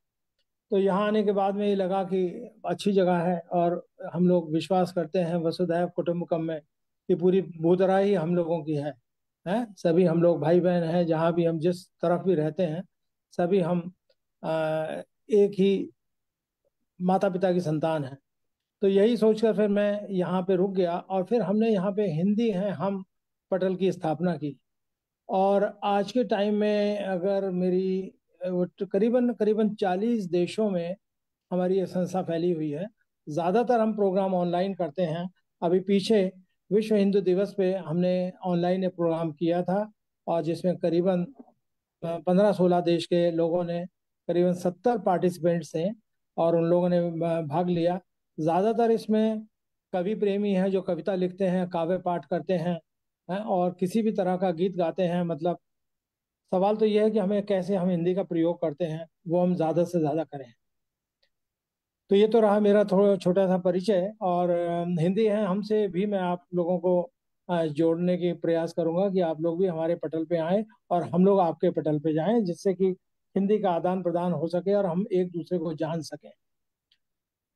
तो यहाँ आने के बाद में ये लगा कि अच्छी जगह है, और हम लोग विश्वास करते हैं वसुधैव कुटुंबकम में कि पूरी भूतरा ही हम लोगों की है। सभी हम लोग भाई बहन हैं, जहाँ भी हम जिस तरफ भी रहते हैं, सभी हम एक ही माता पिता की संतान है। तो यही सोचकर फिर मैं यहाँ पे रुक गया, और फिर हमने यहाँ पे हिंदी है हम पटल की स्थापना की। और आज के टाइम में अगर मेरी करीबन करीबन 40 देशों में हमारी ये संस्था फैली हुई है। ज़्यादातर हम प्रोग्राम ऑनलाइन करते हैं। अभी पीछे विश्व हिंदू दिवस पे हमने ऑनलाइन एक प्रोग्राम किया था, और जिसमें करीबन 15-16 देश के लोगों ने, करीबन 70 पार्टिसिपेंट्स थे और उन लोगों ने भाग लिया। ज़्यादातर इसमें कवि प्रेमी हैं जो कविता लिखते हैं, काव्य पाठ करते हैं, और किसी भी तरह का गीत गाते हैं। मतलब सवाल तो यह है कि हमें कैसे हम हिंदी का प्रयोग करते हैं वो हम ज़्यादा से ज़्यादा करें। तो ये तो रहा मेरा थोड़ा छोटा सा परिचय। और हिंदी है हमसे भी मैं आप लोगों को जोड़ने की प्रयास करूंगा कि आप लोग भी हमारे पटल पे आएं और हम लोग आपके पटल पे जाएं, जिससे कि हिंदी का आदान प्रदान हो सके और हम एक दूसरे को जान सकें।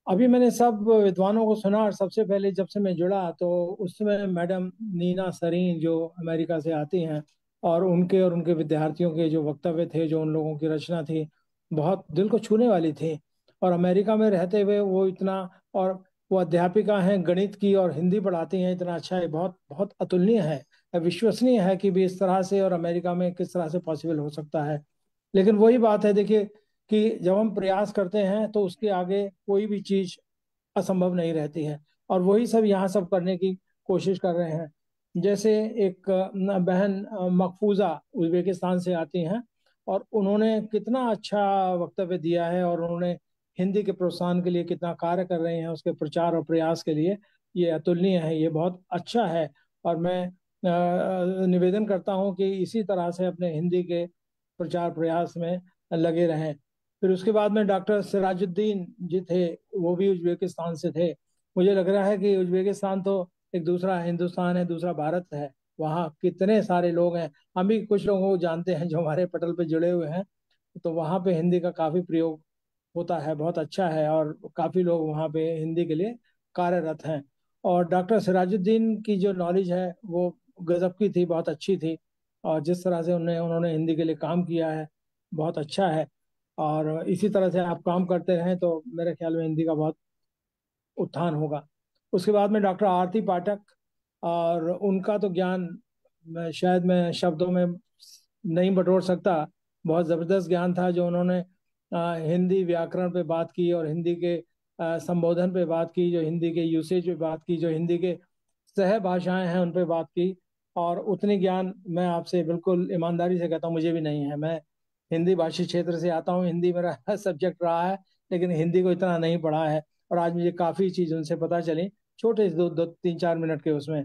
अभी मैंने सब विद्वानों को सुना, और सबसे पहले जब से मैं जुड़ा तो उस समय मैडम नीना सरीन जो अमेरिका से आती हैं, और उनके विद्यार्थियों के जो वक्तव्य थे, जो उन लोगों की रचना थी, बहुत दिल को छूने वाली थी। और अमेरिका में रहते हुए वो इतना, और वो अध्यापिका हैं गणित की और हिंदी पढ़ाती हैं, इतना अच्छा है, बहुत बहुत अतुलनीय है, विश्वसनीय है कि भी इस तरह से और अमेरिका में किस तरह से पॉसिबल हो सकता है। लेकिन वही बात है, देखिए कि जब हम प्रयास करते हैं तो उसके आगे कोई भी चीज असंभव नहीं रहती है। और वही सब यहाँ सब करने की कोशिश कर रहे हैं। जैसे एक बहन मकफूजा उज्बेकिस्तान से आती हैं, और उन्होंने कितना अच्छा वक्तव्य दिया है, और उन्होंने हिंदी के प्रोत्साहन के लिए कितना कार्य कर रहे हैं, उसके प्रचार और प्रयास के लिए। ये अतुलनीय है, ये बहुत अच्छा है। और मैं निवेदन करता हूँ कि इसी तरह से अपने हिंदी के प्रचार प्रयास में लगे रहें। फिर उसके बाद में डॉक्टर सिराजुद्दीन जी थे, वो भी उज्बेकिस्तान से थे। मुझे लग रहा है कि उज्बेकिस्तान तो एक दूसरा हिंदुस्तान है, दूसरा भारत है। वहाँ कितने सारे लोग हैं, हम भी कुछ लोगों को जानते हैं जो हमारे पटल पे जुड़े हुए हैं। तो वहाँ पे हिंदी का काफी प्रयोग होता है, बहुत अच्छा है, और काफी लोग वहाँ पे हिंदी के लिए कार्यरत हैं। और डॉक्टर सिराजुद्दीन की जो नॉलेज है वो गजब की थी, बहुत अच्छी थी। और जिस तरह से उन्होंने हिंदी के लिए काम किया है, बहुत अच्छा है। और इसी तरह से आप काम करते रहें तो मेरे ख्याल में हिंदी का बहुत उत्थान होगा। उसके बाद में डॉक्टर आरती पाठक, और उनका तो ज्ञान शायद मैं शब्दों में नहीं बटोर सकता। बहुत ज़बरदस्त ज्ञान था जो उन्होंने हिंदी व्याकरण पे बात की, और हिंदी के संबोधन पे बात की, जो हिंदी के यूसेज पे बात की, जो हिंदी के सह भाषाएं हैं उन पे बात की। और उतनी ज्ञान मैं आपसे बिल्कुल ईमानदारी से कहता हूँ मुझे भी नहीं है। मैं हिंदी भाषी क्षेत्र से आता हूँ, हिंदी मेरा सब्जेक्ट रहा है, लेकिन हिंदी को इतना नहीं पढ़ा है। और आज मुझे काफ़ी चीज़ उनसे पता चली, छोटे से दो दो 3-4 मिनट के उसमें।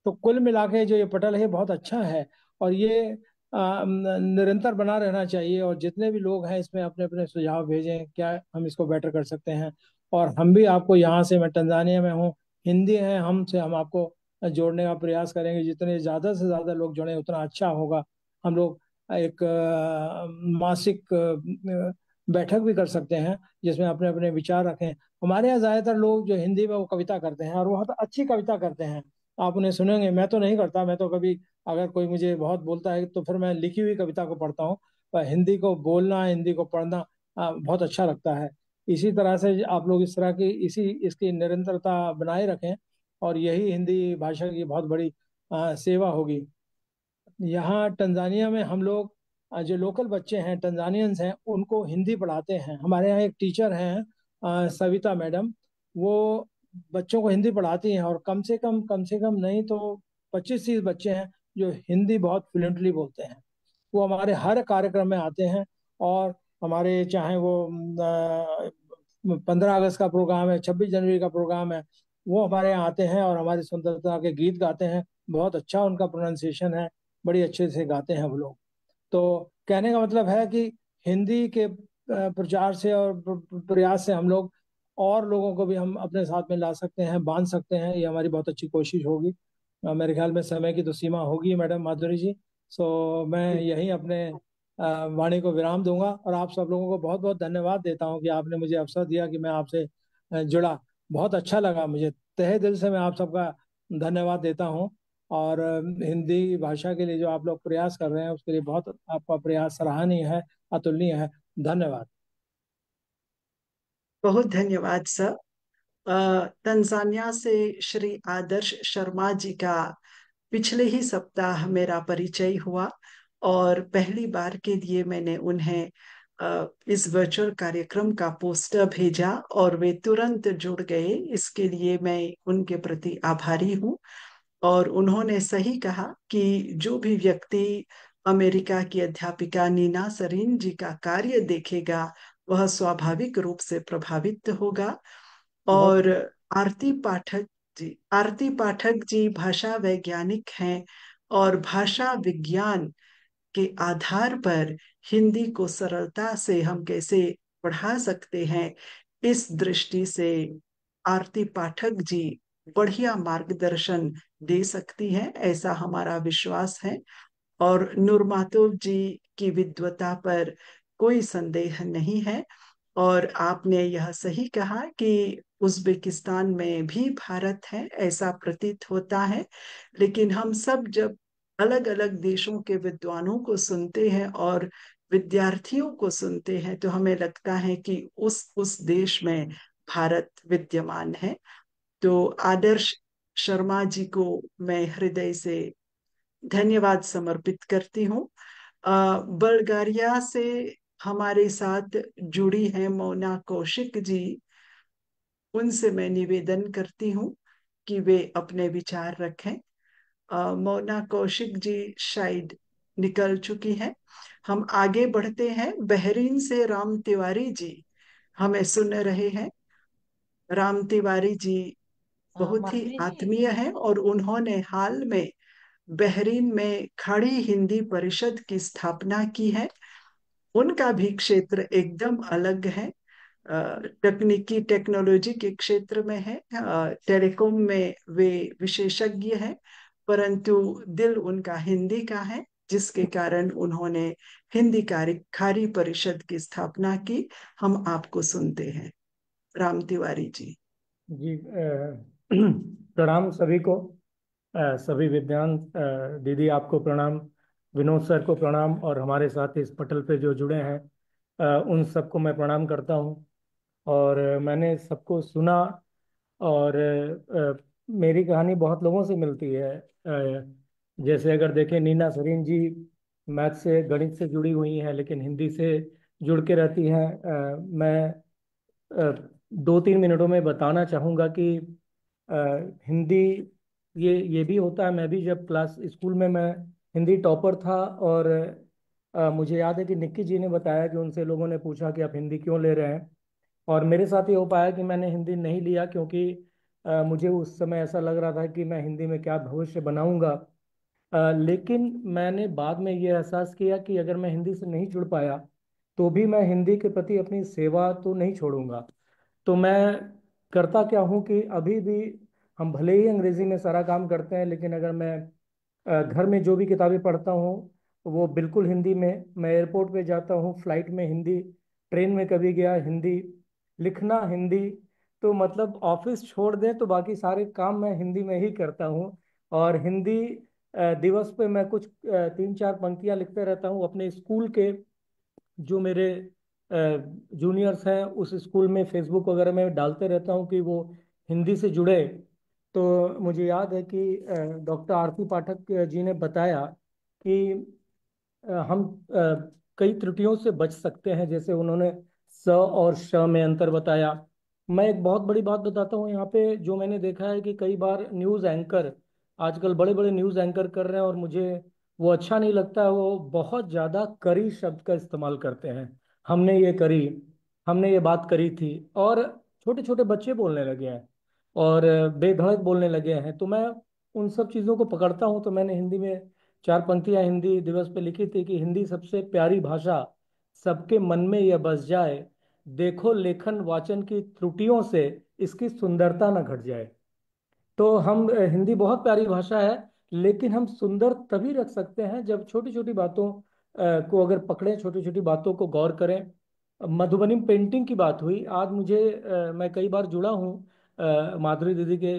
तो कुल मिला के जो ये पटल है बहुत अच्छा है, और ये निरंतर बना रहना चाहिए। और जितने भी लोग हैं इसमें अपने अपने सुझाव भेजें, क्या हम इसको बेटर कर सकते हैं। और हम भी आपको यहाँ से, मैं तंजानिया में हूँ, हिंदी है हमसे, हम आपको जोड़ने का प्रयास करेंगे। जितने ज़्यादा से ज़्यादा लोग जुड़े उतना अच्छा होगा। हम लोग एक मासिक बैठक भी कर सकते हैं जिसमें अपने अपने विचार रखें। हमारे यहाँ ज़्यादातर लोग जो हिंदी में वो कविता करते हैं, और बहुत अच्छी कविता करते हैं। आप उन्हें सुनेंगे, मैं तो नहीं करता। मैं तो कभी, अगर कोई मुझे बहुत बोलता है तो फिर मैं लिखी हुई कविता को पढ़ता हूँ। पर हिंदी को बोलना, हिंदी को पढ़ना बहुत अच्छा लगता है। इसी तरह से आप लोग इस तरह की इसकी निरंतरता बनाए रखें, और यही हिंदी भाषा की बहुत बड़ी सेवा होगी। यहाँ तंजानिया में हम लोग जो लोकल बच्चे हैं, तंजानियंस हैं, उनको हिंदी पढ़ाते हैं। हमारे यहाँ एक टीचर हैं, सविता मैडम, वो बच्चों को हिंदी पढ़ाती हैं। और कम से कम नहीं तो 25-30 बच्चे हैं जो हिंदी बहुत फ्लुएंटली बोलते हैं। वो हमारे हर कार्यक्रम में आते हैं। और हमारे, चाहे वो 15 अगस्त का प्रोग्राम है, 26 जनवरी का प्रोग्राम है, वो हमारे यहाँ आते हैं और हमारी स्वतंत्रता के गीत गाते हैं। बहुत अच्छा उनका प्रोनाउंसिएशन है, बड़ी अच्छे से गाते हैं वो लोग। तो कहने का मतलब है कि हिंदी के प्रचार से और प्रयास से हम लोग और लोगों को भी हम अपने साथ में ला सकते हैं, बांध सकते हैं। ये हमारी बहुत अच्छी कोशिश होगी। मेरे ख्याल में समय की तो सीमा होगी मैडम माधुरी जी। सो मैं यहीं अपने वाणी को विराम दूंगा, और आप सब लोगों को बहुत बहुत धन्यवाद देता हूं कि आपने मुझे अवसर दिया कि मैं आपसे जुड़ा। बहुत अच्छा लगा मुझे, तहे दिल से मैं आप सबका धन्यवाद देता हूं। और हिंदी भाषा के लिए जो आप लोग प्रयास कर रहे हैं उसके लिए बहुत आपका प्रयास सराहनीय है, अतुलनीय है। धन्यवाद। बहुत धन्यवाद सर। तंजानिया से श्री आदर्श शर्मा जी का पिछले ही सप्ताह मेरा परिचय हुआ, और पहली बार के लिए मैंने उन्हें इस वर्चुअल कार्यक्रम का पोस्टर भेजा, और वे तुरंत जुड़ गए। इसके लिए मैं उनके प्रति आभारी हूँ। और उन्होंने सही कहा कि जो भी व्यक्ति अमेरिका की अध्यापिका नीना सरीन जी का कार्य देखेगा वह स्वाभाविक रूप से प्रभावित होगा। और आरती पाठक जी भाषा वैज्ञानिक हैं, और भाषा विज्ञान के आधार पर हिंदी को सरलता से हम कैसे पढ़ा सकते हैं, इस दृष्टि से आरती पाठक जी बढ़िया मार्गदर्शन दे सकती हैं, ऐसा हमारा विश्वास है। और नूरमातोव जी की विद्वता पर कोई संदेह नहीं है। और आपने यह सही कहा कि उज्बेकिस्तान में भी भारत है, ऐसा प्रतीत होता है। लेकिन हम सब जब अलग अलग देशों के विद्वानों को सुनते हैं और विद्यार्थियों को सुनते हैं तो हमें लगता है कि उस देश में भारत विद्यमान है। तो आदर्श शर्मा जी को मैं हृदय से धन्यवाद समर्पित करती हूँ। बल्गारिया से हमारे साथ जुड़ी हैं मोना कौशिक जी। उनसे मैं निवेदन करती हूँ कि वे अपने विचार रखें। मोना कौशिक जी शायद निकल चुकी हैं। हम आगे बढ़ते हैं। बहरीन से राम तिवारी जी हमें सुन रहे हैं। राम तिवारी जी बहुत ही आत्मीय हैं और उन्होंने हाल में बहरीन में खड़ी हिंदी परिषद की स्थापना की है। उनका भी क्षेत्र एकदम अलग है। तकनीकी टेक्नोलॉजी के क्षेत्र में है। टेलीकॉम में वे विशेषज्ञ हैं, परंतु दिल उनका हिंदी का है, जिसके कारण उन्होंने हिंदी खारी परिषद की स्थापना की। हम आपको सुनते हैं, राम तिवारी जी। जी प्रणाम सभी को। सभी विद्वान दीदी आपको प्रणाम, विनोद सर को प्रणाम, और हमारे साथ इस पटल पे जो जुड़े हैं उन सबको मैं प्रणाम करता हूँ। और मैंने सबको सुना, और मेरी कहानी बहुत लोगों से मिलती है। जैसे अगर देखें, नीना सरीन जी मैथ से गणित से जुड़ी हुई हैं, लेकिन हिंदी से जुड़ के रहती हैं। मैं 2-3 मिनटों में बताना चाहूँगा कि अ, हिंदी ये भी होता है। मैं भी जब क्लास स्कूल में मैं हिंदी टॉपर था, और मुझे याद है कि निक्की जी ने बताया कि उनसे लोगों ने पूछा कि आप हिंदी क्यों ले रहे हैं। और मेरे साथ ये हो पाया कि मैंने हिंदी नहीं लिया, क्योंकि मुझे उस समय ऐसा लग रहा था कि मैं हिंदी में क्या भविष्य बनाऊंगा। लेकिन मैंने बाद में ये एहसास किया कि अगर मैं हिंदी से नहीं जुड़ पाया, तो भी मैं हिंदी के प्रति अपनी सेवा तो नहीं छोड़ूंगा। तो मैं करता क्या हूँ कि अभी भी हम भले ही अंग्रेजी में सारा काम करते हैं, लेकिन अगर मैं घर में जो भी किताबें पढ़ता हूँ वो बिल्कुल हिंदी में। मैं एयरपोर्ट पे जाता हूँ, फ्लाइट में हिंदी, ट्रेन में कभी गया हिंदी, लिखना हिंदी। तो मतलब ऑफिस छोड़ दें तो बाकी सारे काम मैं हिंदी में ही करता हूँ। और हिंदी दिवस पे मैं कुछ 3-4 पंक्तियाँ लिखते रहता हूँ अपने स्कूल के। जो मेरे जूनियर्स हैं उस स्कूल में फेसबुक वगैरह में डालते रहता हूँ कि वो हिंदी से जुड़े। तो मुझे याद है कि डॉक्टर आरती पाठक जी ने बताया कि हम कई त्रुटियों से बच सकते हैं। जैसे उन्होंने स और श में अंतर बताया। मैं एक बहुत बड़ी बात बताता हूँ यहाँ पे, जो मैंने देखा है कि कई बार न्यूज़ एंकर, आजकल बड़े बड़े न्यूज़ एंकर कर रहे हैं, और मुझे वो अच्छा नहीं लगता है। वो बहुत ज़्यादा करी शब्द का इस्तेमाल करते हैं। हमने ये करी, हमने ये बात करी थी, और छोटे छोटे बच्चे बोलने लगे हैं और बेधड़क बोलने लगे हैं। तो मैं उन सब चीज़ों को पकड़ता हूँ। तो मैंने हिंदी में 4 पंक्तियां हिंदी दिवस पे लिखी थी कि हिंदी सबसे प्यारी भाषा, सबके मन में यह बस जाए, देखो लेखन वाचन की त्रुटियों से इसकी सुंदरता न घट जाए। तो हम हिंदी बहुत प्यारी भाषा है, लेकिन हम सुंदर तभी रख सकते हैं जब छोटी छोटी बातों को अगर पकड़ें, छोटी छोटी बातों को गौर करें। मधुबनी पेंटिंग की बात हुई। आज मुझे मैं कई बार जुड़ा हूँ माधुरी दीदी के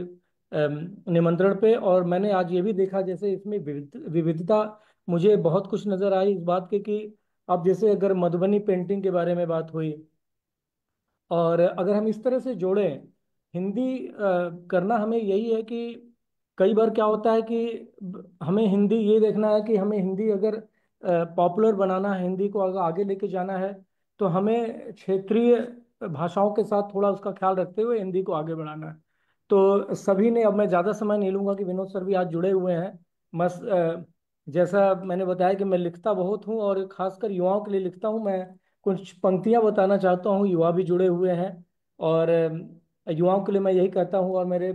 निमंत्रण पे, और मैंने आज ये भी देखा जैसे इसमें विविधता मुझे बहुत कुछ नजर आई इस बात के कि अब जैसे अगर मधुबनी पेंटिंग के बारे में बात हुई, और अगर हम इस तरह से जोड़ें हिंदी करना, हमें यही है कि कई बार क्या होता है कि हमें हिंदी ये देखना है कि हमें हिंदी अगर पॉपुलर बनाना है, हिंदी को अगर आगे लेके जाना है, तो हमें क्षेत्रीय भाषाओं के साथ थोड़ा उसका ख्याल रखते हुए हिंदी को आगे बढ़ाना है। तो सभी ने, अब मैं ज़्यादा समय नहीं लूंगा कि विनोद सर भी आज जुड़े हुए हैं। बस जैसा मैंने बताया कि मैं लिखता बहुत हूँ, और खासकर युवाओं के लिए लिखता हूँ। मैं कुछ पंक्तियां बताना चाहता हूँ, युवा भी जुड़े हुए हैं, और युवाओं के लिए मैं यही कहता हूँ। और मेरे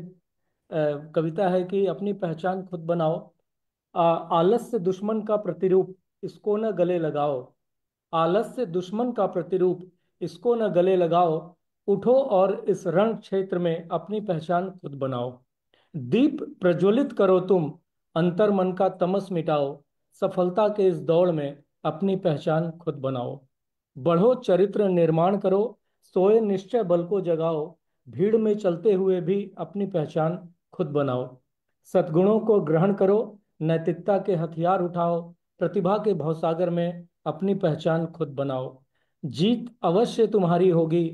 कविता है कि अपनी पहचान खुद बनाओ, आलस से दुश्मन का प्रतिरूप इसको न गले लगाओ, आलस से दुश्मन का प्रतिरूप इसको न गले लगाओ, उठो और इस रण क्षेत्र में अपनी पहचान खुद बनाओ, दीप प्रज्वलित करो तुम, अंतर मन का तमस मिटाओ, सफलता के इस दौड़ में अपनी पहचान खुद बनाओ, बढ़ो चरित्र निर्माण करो, सोए निश्चय बल को जगाओ, भीड़ में चलते हुए भी अपनी पहचान खुद बनाओ, सद्गुणों को ग्रहण करो, नैतिकता के हथियार उठाओ, प्रतिभा के भवसागर में अपनी पहचान खुद बनाओ, जीत अवश्य तुम्हारी होगी,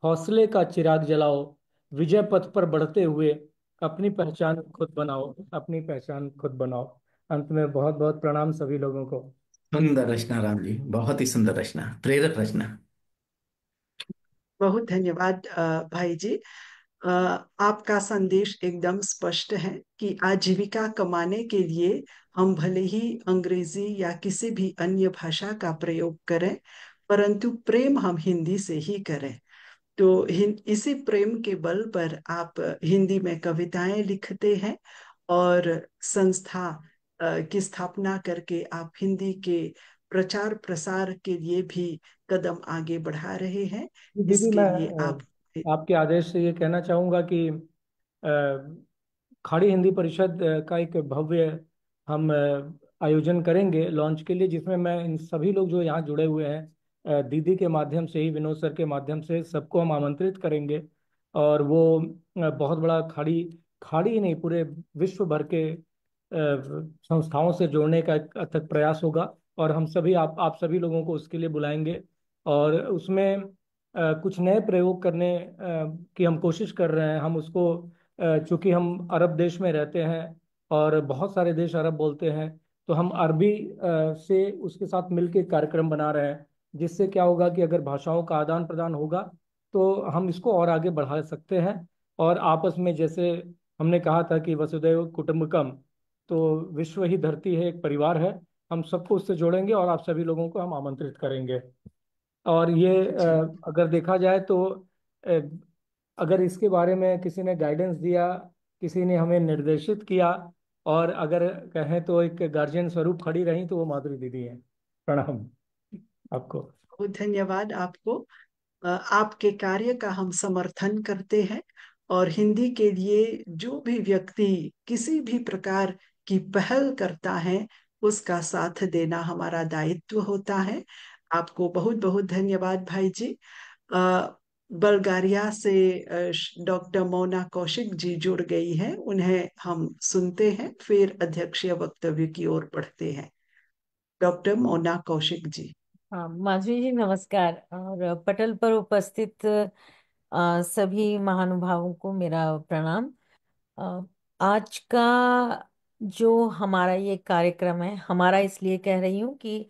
हौसले का चिराग जलाओ, विजय पथ पर बढ़ते हुए अपनी पहचान खुद बनाओ, अपनी पहचान खुद बनाओ। अंत में बहुत बहुत प्रणाम सभी लोगों को। सुंदर रचना राम जी, बहुत ही सुंदर रचना, प्रेरक रचना। बहुत धन्यवाद भाई जी। आपका संदेश एकदम स्पष्ट है कि आजीविका कमाने के लिए हम भले ही अंग्रेजी या किसी भी अन्य भाषा का प्रयोग करें, परंतु प्रेम हम हिंदी से ही करें। तो इसी प्रेम के बल पर आप हिंदी में कविताएं लिखते हैं और संस्था की स्थापना करके आप हिंदी के प्रचार प्रसार के लिए भी कदम आगे बढ़ा रहे हैं। दीदी, इसके मैं लिए आप आपके आदेश से ये कहना चाहूँगा कि खाड़ी हिंदी परिषद का एक भव्य हम आयोजन करेंगे लॉन्च के लिए, जिसमें मैं इन सभी लोग जो यहाँ जुड़े हुए हैं, दीदी के माध्यम से ही, विनोद सर के माध्यम से सबको हम आमंत्रित करेंगे। और वो बहुत बड़ा खाड़ी खाड़ी ही नहीं, पूरे विश्व भर के संस्थाओं से जोड़ने का एक अथक प्रयास होगा। और हम सभी आप सभी लोगों को उसके लिए बुलाएंगे। और उसमें कुछ नए प्रयोग करने की हम कोशिश कर रहे हैं। हम उसको चूंकि हम अरब देश में रहते हैं और बहुत सारे देश अरब बोलते हैं, तो हम अरबी से उसके साथ मिलकर एक कार्यक्रम बना रहे हैं, जिससे क्या होगा कि अगर भाषाओं का आदान प्रदान होगा तो हम इसको और आगे बढ़ा सकते हैं। और आपस में, जैसे हमने कहा था कि वसुदैव कुटुंबकम, तो विश्व ही धरती है, एक परिवार है, हम सबको उससे जोड़ेंगे और आप सभी लोगों को हम आमंत्रित करेंगे। और ये जी अगर देखा जाए तो अ, अगर इसके बारे में किसी ने गाइडेंस दिया, किसी ने हमें निर्देशित किया, और अगर कहें तो एक गार्जियन स्वरूप खड़ी रही, तो वो माधुरी दीदी है। प्रणाम आपको। बहुत धन्यवाद आपको। आपके कार्य का हम समर्थन करते हैं और हिंदी के लिए जो भी व्यक्ति किसी भी प्रकार की पहल करता है, उसका साथ देना हमारा दायित्व होता है। आपको बहुत बहुत धन्यवाद भाई जी। बल्गारिया से डॉक्टर मोना कौशिक जी जुड़ गई हैं, उन्हें हम सुनते हैं, फिर अध्यक्षीय वक्तव्य की ओर बढ़ते हैं। डॉक्टर मोना कौशिक जी। हाँ, माधुरी जी नमस्कार। और पटल पर उपस्थित सभी महानुभावों को मेरा प्रणाम। अ, आज का जो हमारा ये कार्यक्रम है, हमारा इसलिए कह रही हूँ कि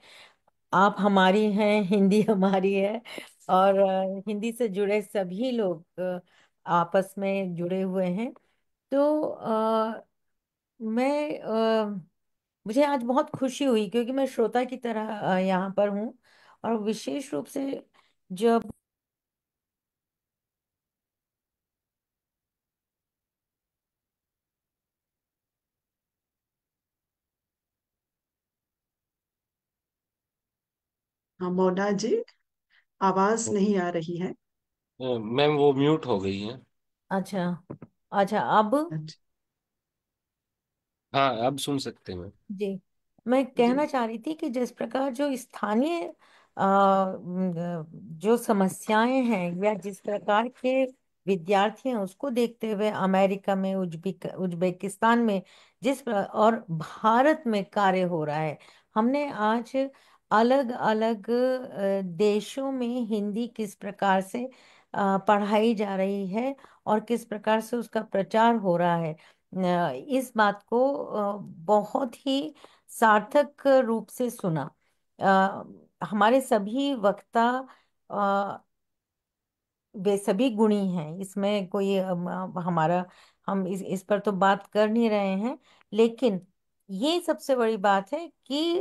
आप हमारी हैं, हिंदी हमारी है। और हिंदी से जुड़े सभी लोग आपस में जुड़े हुए हैं। तो मैं मुझे आज बहुत खुशी हुई क्योंकि मैं श्रोता की तरह यहाँ पर हूँ। और विशेष रूप से जब हाँ मोना जी, आवाज नहीं आ रही है। मैम वो म्यूट हो गई है। अच्छा, अच्छा, अब अच्छा, हाँ, अब सुन सकते हैं मैम। जी, मैं कहना जी चाह रही थी कि जिस प्रकार जो स्थानीय जो समस्याएं हैं या जिस प्रकार के विद्यार्थी हैं, उसको देखते हुए अमेरिका में, उज्बेकिस्तान में और भारत में कार्य हो रहा है। हमने आज अलग अलग देशों में हिंदी किस प्रकार से पढ़ाई जा रही है और किस प्रकार से उसका प्रचार हो रहा है, इस बात को बहुत ही सार्थक रूप से सुना। हमारे सभी वक्ता वे सभी गुणी हैं, इसमें कोई हमारा हम इस पर तो बात कर नहीं रहे हैं। लेकिन ये सबसे बड़ी बात है कि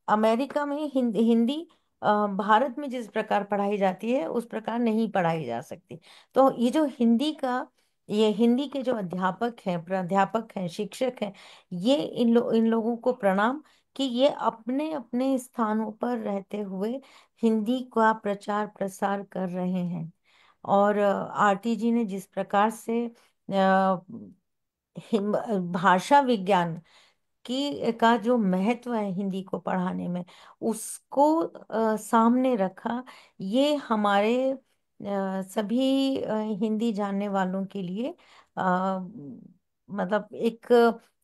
अमेरिका में हिंदी भारत में जिस प्रकार पढ़ाई जाती है उस प्रकार नहीं पढ़ाई जा सकती। तो ये हिंदी के जो अध्यापक हैं, प्राध्यापक हैं, शिक्षक हैं, ये इन लोगों को प्रणाम कि ये अपने अपने स्थानों पर रहते हुए हिंदी का प्रचार प्रसार कर रहे हैं। और आरती जी ने जिस प्रकार से भाषा विज्ञान की का जो महत्व है हिंदी को पढ़ाने में, उसको सामने रखा, ये हमारे सभी हिंदी जानने वालों के लिए मतलब एक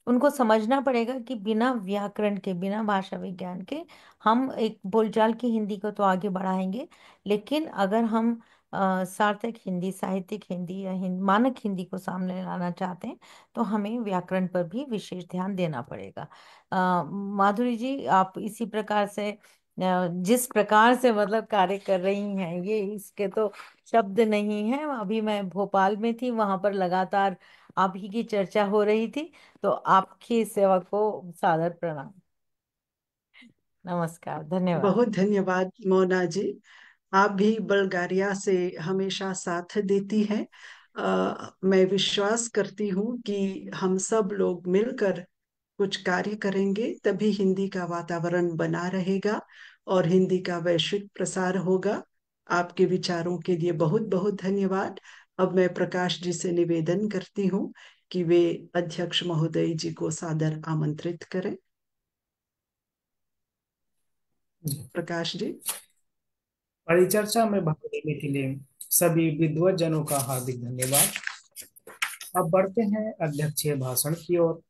उनको समझना पड़ेगा कि बिना व्याकरण के, बिना भाषा विज्ञान के हम एक बोलचाल की हिंदी को तो आगे बढ़ाएंगे, लेकिन अगर हम सार्थक हिंदी, साहित्यिक हिंदी या मानक हिंदी को सामने लाना चाहते हैं तो हमें व्याकरण पर भी विशेष ध्यान देना पड़ेगा। माधुरी जी, आप इसी प्रकार से जिस प्रकार से मतलब कार्य कर रही हैं, ये इसके तो शब्द नहीं है। अभी मैं भोपाल में थी, वहां पर लगातार आप ही की चर्चा हो रही थी, तो आपकी सेवा को सादर प्रणाम। नमस्कार, धन्यवाद। बहुत धन्यवाद मोना जी। आप भी बल्गारिया से हमेशा साथ देती हैं। मैं विश्वास करती हूँ कि हम सब लोग मिलकर कुछ कार्य करेंगे, तभी हिंदी का वातावरण बना रहेगा और हिंदी का वैश्विक प्रसार होगा। आपके विचारों के लिए बहुत बहुत धन्यवाद। अब मैं प्रकाश जी से निवेदन करती हूँ कि वे अध्यक्ष महोदय जी को सादर आमंत्रित करें। प्रकाश जी। परिचर्चा में भाग लेने के लिए सभी विद्वत जनों का हार्दिक धन्यवाद। अब बढ़ते हैं अध्यक्षीय भाषण की ओर।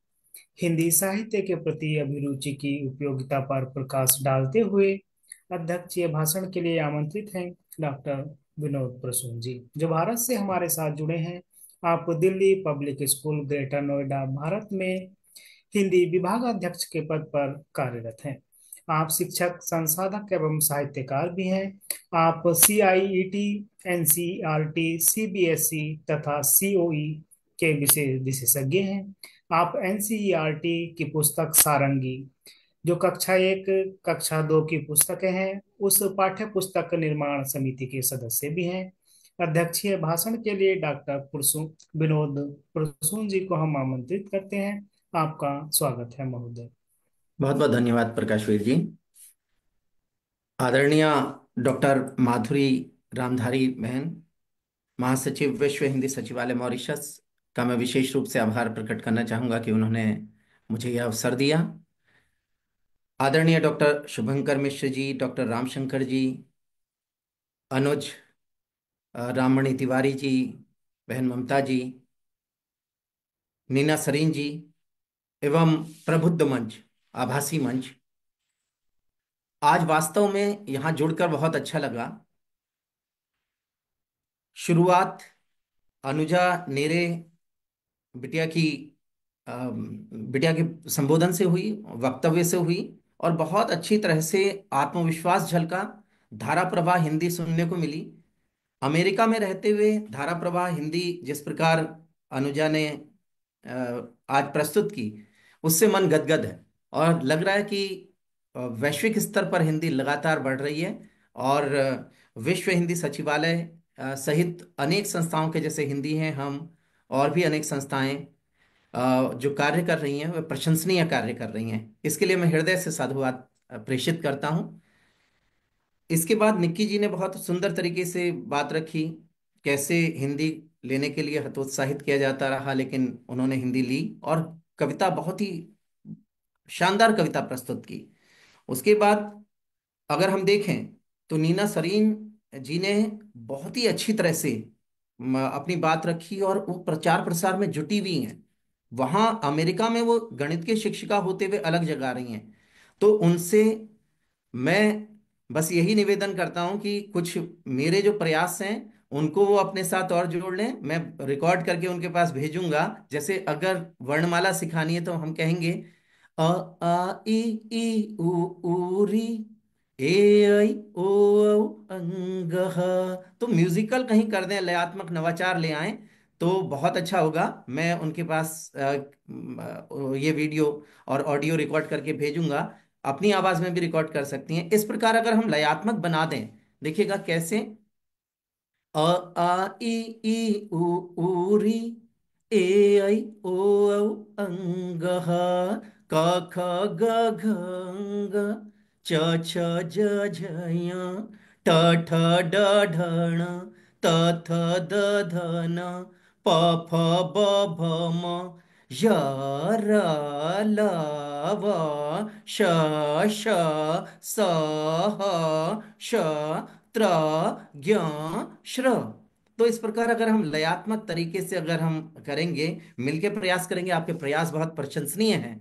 हिंदी साहित्य के प्रति अभिरुचि की उपयोगिता पर प्रकाश डालते हुए अध्यक्षीय भाषण के लिए आमंत्रित हैं डॉक्टर विनोद प्रसून जी, जो भारत से हमारे साथ जुड़े हैं। आप Delhi public school greater Noida Bharat में हिंदी विभागाध्यक्ष के पद पर कार्यरत हैं। आप शिक्षक, संसाधक एवं साहित्यकार भी हैं। आप CIET, NCERT, CBSE तथा COE के विषय विशेषज्ञ हैं। आप NCERT की पुस्तक सारंगी, जो कक्षा 1 कक्षा 2 की पुस्तकें हैं, उस पाठ्य पुस्तक निर्माण समिति के सदस्य भी हैं। अध्यक्षीय भाषण के लिए डॉक्टर विनोद प्रसून जी को हम आमंत्रित करते हैं। आपका स्वागत है महोदय। बहुत बहुत धन्यवाद प्रकाशवीर जी। आदरणीय डॉक्टर माधुरी रामधारी बहन, महासचिव विश्व हिंदी सचिवालय मॉरिशस का मैं विशेष रूप से आभार प्रकट करना चाहूंगा कि उन्होंने मुझे यह अवसर दिया। आदरणीय डॉक्टर शुभंकर मिश्र जी, डॉक्टर रामशंकर जी, अनुज राममणि तिवारी जी, बहन ममता जी, नीना सरीन जी एवं प्रबुद्ध मंच, आभासी मंच, आज वास्तव में यहाँ जुड़कर बहुत अच्छा लगा। शुरुआत अनुजा नेरे बिटिया की बिटिया के संबोधन से हुई, वक्तव्य से हुई और बहुत अच्छी तरह से आत्मविश्वास झलका। धारा प्रवाह हिंदी सुनने को मिली। अमेरिका में रहते हुए धारा प्रवाह हिंदी जिस प्रकार अनुजा ने आज प्रस्तुत की, उससे मन गदगद है और लग रहा है कि वैश्विक स्तर पर हिंदी लगातार बढ़ रही है और विश्व हिंदी सचिवालय सहित अनेक संस्थाओं के जैसे हिंदी हैं हम और भी अनेक संस्थाएं जो कार्य कर रही हैं, वे प्रशंसनीय कार्य कर रही हैं। इसके लिए मैं हृदय से साधुवाद प्रेषित करता हूं। इसके बाद निक्की जी ने बहुत सुंदर तरीके से बात रखी, कैसे हिंदी लेने के लिए हतोत्साहित किया जाता रहा, लेकिन उन्होंने हिंदी ली और कविता, बहुत ही शानदार कविता प्रस्तुत की। उसके बाद अगर हम देखें तो नीना सरीन जी ने बहुत ही अच्छी तरह से अपनी बात रखी और वो प्रचार प्रसार में जुटी हुई हैं। वहां अमेरिका में वो गणित की शिक्षिका होते हुए अलग जगह रही हैं। तो उनसे मैं बस यही निवेदन करता हूं कि कुछ मेरे जो प्रयास हैं उनको वो अपने साथ और जोड़ लें। मैं रिकॉर्ड करके उनके पास भेजूंगा। जैसे अगर वर्णमाला सिखानी है तो हम कहेंगे अ आ इ ई उ ऊ री ए आई ओ औ अंग ह। तो म्यूजिकल कहीं कर दें, लयात्मक नवाचार ले आएं तो बहुत अच्छा होगा। मैं उनके पास ये वीडियो और ऑडियो रिकॉर्ड करके भेजूंगा। अपनी आवाज में भी रिकॉर्ड कर सकती हैं। इस प्रकार अगर हम लयात्मक बना दें, देखिएगा कैसे अ आ इ ई उ ऊ री ए आई ओ औ अंग ह क ख ग घ अंग च छ ज झ ञ ट ठ ड ढ ण त थ द ध न प फ ब भ म य र ल व श श स ह श त्र ज्ञ श्र। तो इस प्रकार अगर हम लयात्मक तरीके से अगर हम करेंगे, मिलके प्रयास करेंगे, आपके प्रयास बहुत प्रशंसनीय हैं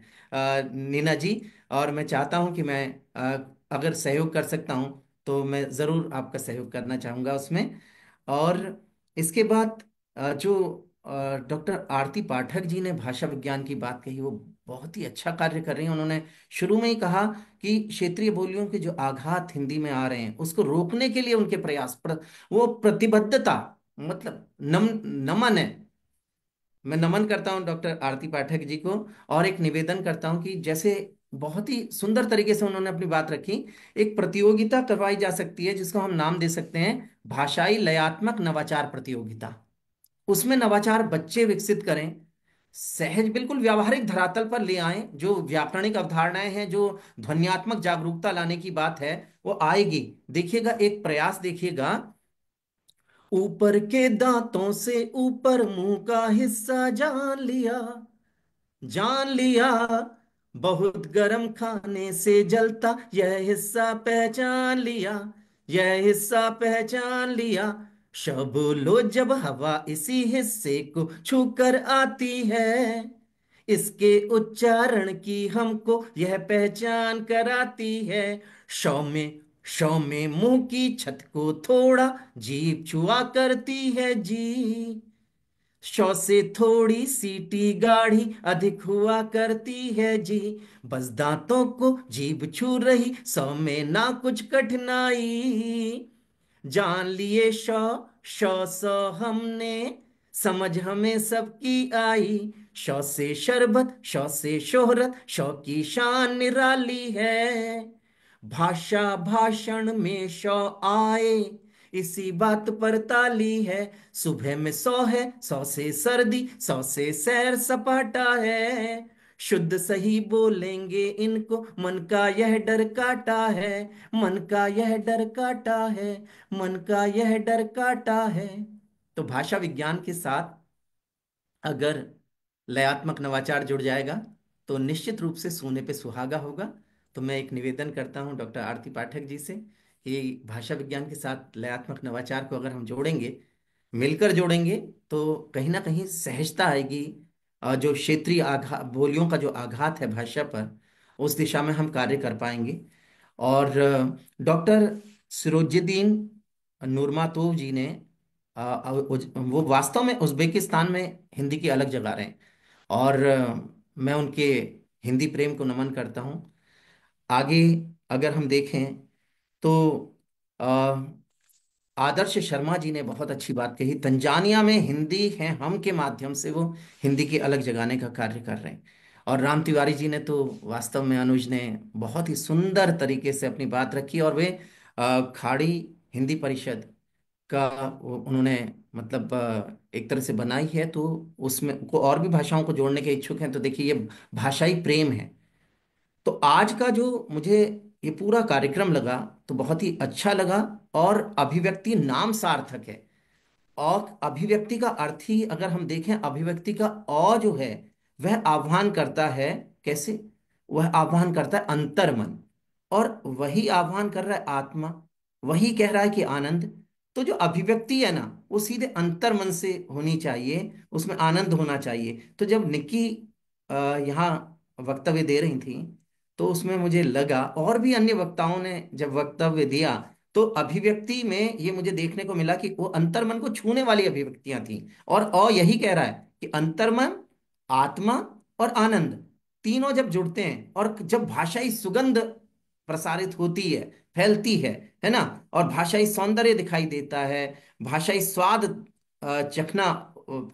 नीना जी। और मैं चाहता हूं कि मैं अगर सहयोग कर सकता हूं तो मैं जरूर आपका सहयोग करना चाहूंगा उसमें। और इसके बाद जो डॉक्टर आरती पाठक जी ने भाषा विज्ञान की बात कही, वो बहुत ही अच्छा कार्य कर रही हैं। उन्होंने शुरू में ही कहा कि क्षेत्रीय बोलियों के जो आघात हिंदी में आ रहे हैं उसको रोकने के लिए उनके वो प्रतिबद्धता, मतलब नमन है। मैं नमन करता हूं डॉक्टर आरती पाठक जी को, और एक निवेदन करता हूं कि जैसे बहुत ही सुंदर तरीके से उन्होंने अपनी बात रखी। एक प्रतियोगिता करवाई जा सकती है जिसको हम नाम दे सकते हैं भाषाई लयात्मक नवाचार प्रतियोगिता। उसमें नवाचार बच्चे विकसित करें, सहज बिल्कुल व्यावहारिक धरातल पर ले आएं। जो व्याकरणिक अवधारणाएं हैं, जो ध्वन्यात्मक जागरूकता लाने की बात है, वो आएगी। देखिएगा, एक प्रयास देखिएगा। ऊपर के दांतों से ऊपर मुंह का हिस्सा जान लिया, जान लिया। बहुत गरम खाने से जलता यह हिस्सा पहचान लिया, यह हिस्सा पहचान लिया। शब लो जब हवा इसी हिस्से को छूकर आती है, इसके उच्चारण की हमको यह पहचान कराती है। शौ में मुंह की छत को थोड़ा जीभ छुआ करती है जी, शौ से थोड़ी सीटी गाढ़ी अधिक हुआ करती है जी। बस दांतों को जीभ छू रही, सौ में ना कुछ कठिनाई। जान लिए शौ, शौ सौ हमने, समझ हमें सबकी आई। शौ से शरबत, शौ से शोहरत, शौ की शान निराली है। भाषा भाषण में शौ आए, इसी बात पर ताली है। सुबह में सौ है, सौ से सर्दी, सौ से सैर सपाटा है। शुद्ध सही बोलेंगे इनको, मन का यह डर काटा है, मन का यह डर काटा है, मन का यह डर काटा है। तो भाषा विज्ञान के साथ अगर लयात्मक नवाचार जुड़ जाएगा तो निश्चित रूप से सोने पे सुहागा होगा। तो मैं एक निवेदन करता हूं डॉक्टर आरती पाठक जी से कि भाषा विज्ञान के साथ लयात्मक नवाचार को अगर हम जोड़ेंगे, मिलकर जोड़ेंगे, तो कहीं ना कहीं सहजता आएगी। जो क्षेत्रीय आघात, बोलियों का जो आघात है भाषा पर, उस दिशा में हम कार्य कर पाएंगे। और डॉक्टर सिरोजिद्दीन नूरमातोव जी ने वो वास्तव में उज्बेकिस्तान में हिंदी की अलग जगह रहे हैं, और मैं उनके हिंदी प्रेम को नमन करता हूँ। आगे अगर हम देखें तो अ, आदर्श शर्मा जी ने बहुत अच्छी बात कही। तंजानिया में हिंदी है हम के माध्यम से वो हिंदी की अलग जगाने का कार्य कर रहे हैं। और राम तिवारी जी ने तो वास्तव में, अनुज ने बहुत ही सुंदर तरीके से अपनी बात रखी। और वे खाड़ी हिंदी परिषद का उन्होंने मतलब एक तरह से बनाई है, तो उसमें को और भी भाषाओं को जोड़ने के इच्छुक हैं। तो देखिए, ये भाषाई प्रेम है। तो आज का जो मुझे ये पूरा कार्यक्रम लगा, तो बहुत ही अच्छा लगा। और अभिव्यक्ति नाम सार्थक है। और अभिव्यक्ति का अर्थ ही अगर हम देखें, अभिव्यक्ति का अ जो है वह आह्वान करता है। कैसे? वह आह्वान करता है अंतर्मन, और वही आह्वान कर रहा है आत्मा, वही कह रहा है कि आनंद। तो जो अभिव्यक्ति है ना, वो सीधे अंतर्मन से होनी चाहिए, उसमें आनंद होना चाहिए। तो जब निक्की यहाँ वक्तव्य दे रही थी, तो उसमें मुझे लगा, और भी अन्य वक्ताओं ने जब वक्तव्य दिया, तो अभिव्यक्ति में ये मुझे देखने को मिला कि वो अंतर्मन को छूने वाली अभिव्यक्तियां थी। और यही कह रहा है कि अंतर्मन, आत्मा और आनंद, तीनों जब जुड़ते हैं और जब भाषाई सुगंध प्रसारित होती है, फैलती है ना, और भाषाई सौंदर्य दिखाई देता है, भाषाई स्वाद चखना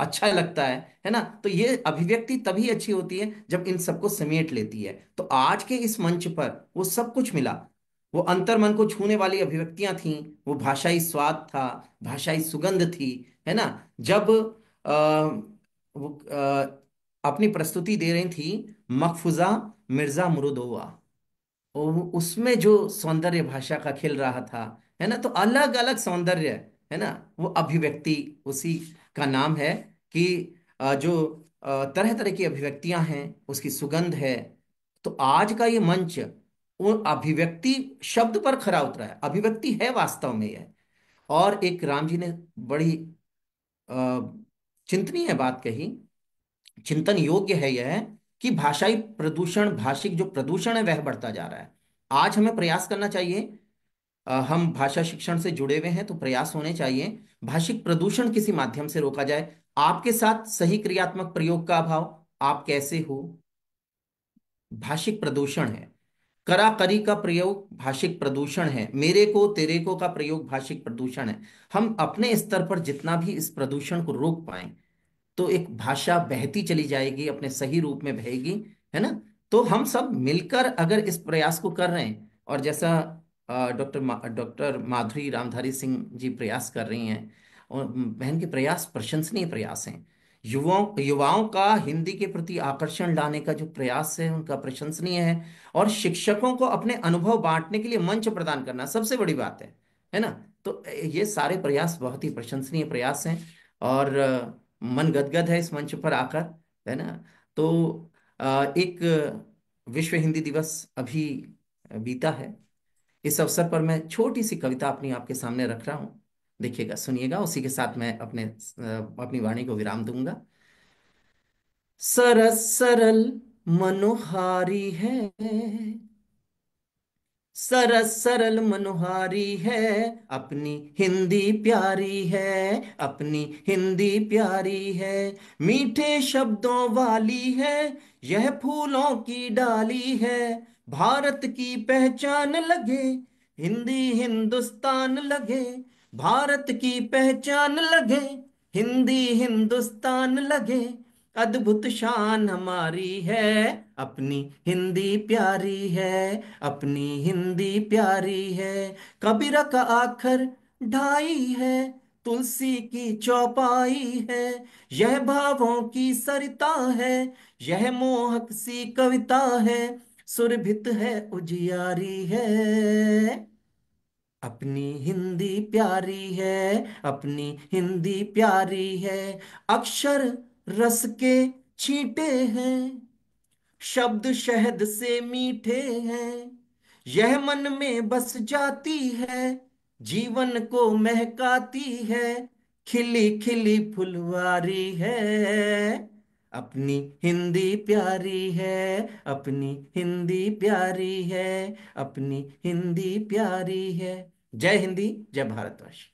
अच्छा लगता है ना, तो ये अभिव्यक्ति तभी अच्छी होती है जब इन सबको समेट लेती है। तो आज के इस मंच पर वो सब कुछ मिला। वो अंतर्मन को छूने वाली अभिव्यक्तियां थीं, वो भाषाई स्वाद था, भाषाई सुगंध थी, है ना। जब वो अपनी प्रस्तुति दे रही थी मकफूजा मिर्जा मुरुदोवा, उसमें जो सौंदर्य भाषा का खिल रहा था, है ना, तो अलग अलग सौंदर्य, है ना, वो अभिव्यक्ति उसी का नाम है कि जो तरह तरह की अभिव्यक्तियां हैं, उसकी सुगंध है। तो आज का ये मंच वो अभिव्यक्ति शब्द पर खरा उतरा है, अभिव्यक्ति है वास्तव में यह। और एक राम जी ने बड़ी अ, चिंतनीय बात कही, चिंतन योग्य है यह, कि भाषाई प्रदूषण, भाषिक जो प्रदूषण है वह बढ़ता जा रहा है। आज हमें प्रयास करना चाहिए हम भाषा शिक्षण से जुड़े हुए हैं तो प्रयास होने चाहिए भाषिक प्रदूषण किसी माध्यम से रोका जाए। आपके साथ सही क्रियात्मक प्रयोग का अभाव, आप कैसे हो, भाषिक प्रदूषण है। कराकरी का प्रयोग भाषिक प्रदूषण है। मेरे को तेरे को का प्रयोग भाषिक प्रदूषण है। हम अपने स्तर पर जितना भी इस प्रदूषण को रोक पाए तो एक भाषा बहती चली जाएगी, अपने सही रूप में बहेगी, है ना। तो हम सब मिलकर अगर इस प्रयास को कर रहे हैं, और जैसा डॉक्टर माधुरी रामधारी सिंह जी प्रयास कर रही हैं, और बहन के प्रयास प्रशंसनीय प्रयास हैं। युवाओं युवाओं का हिंदी के प्रति आकर्षण लाने का जो प्रयास है उनका प्रशंसनीय है। और शिक्षकों को अपने अनुभव बांटने के लिए मंच प्रदान करना सबसे बड़ी बात है ना। तो ये सारे प्रयास बहुत ही प्रशंसनीय प्रयास हैं। और मन गदगद है इस मंच पर आकर, है ना। तो एक विश्व हिंदी दिवस अभी बीता है। इस अवसर पर मैं छोटी सी कविता अपनी आपके सामने रख रहा हूँ, देखिएगा, सुनिएगा। उसी के साथ मैं अपनी वाणी को विराम दूंगा। सरस सरल मनोहारी है, सरस सरल मनोहारी है, अपनी हिंदी प्यारी है, अपनी हिंदी प्यारी है। मीठे शब्दों वाली है, यह फूलों की डाली है। भारत की पहचान लगे, हिंदी हिंदुस्तान लगे। भारत की पहचान लगे, हिंदी हिंदुस्तान लगे। अद्भुत शान हमारी है, अपनी हिंदी प्यारी है, अपनी हिंदी प्यारी है। कबीरा का आखर ढाई है, तुलसी की चौपाई है। यह भावों की सरिता है, यह मोहक सी कविता है। सुरभित है उजियारी है, अपनी हिंदी प्यारी है, अपनी हिंदी प्यारी है। अक्षर रस के छींटे हैं, शब्द शहद से मीठे हैं। यह मन में बस जाती है, जीवन को महकाती है। खिली खिली फुलवारी है, अपनी हिंदी प्यारी है, अपनी हिंदी प्यारी है, अपनी हिंदी प्यारी है। जय हिंदी, जय भारतवर्ष।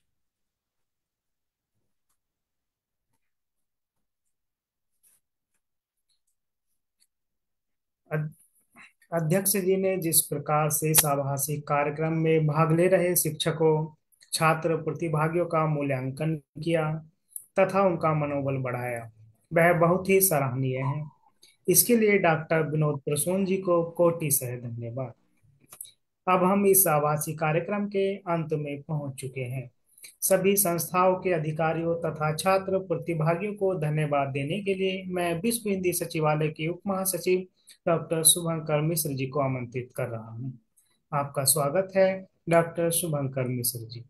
अध्यक्ष जी ने जिस प्रकार से इस आभासी कार्यक्रम में भाग ले रहे शिक्षकों, छात्र प्रतिभागियों का मूल्यांकन किया तथा उनका मनोबल बढ़ाया, वह बहुत ही सराहनीय है। इसके लिए डॉक्टर विनोद प्रसून जी को कोटि सह धन्यवाद। अब हम इस आभासी कार्यक्रम के अंत में पहुंच चुके हैं। सभी संस्थाओं के अधिकारियों तथा छात्र प्रतिभागियों को धन्यवाद देने के लिए मैं विश्व हिंदी सचिवालय के उप महासचिव डॉक्टर शुभंकर मिश्र जी को आमंत्रित कर रहा हूं। आपका स्वागत है डॉक्टर शुभंकर मिश्र जी।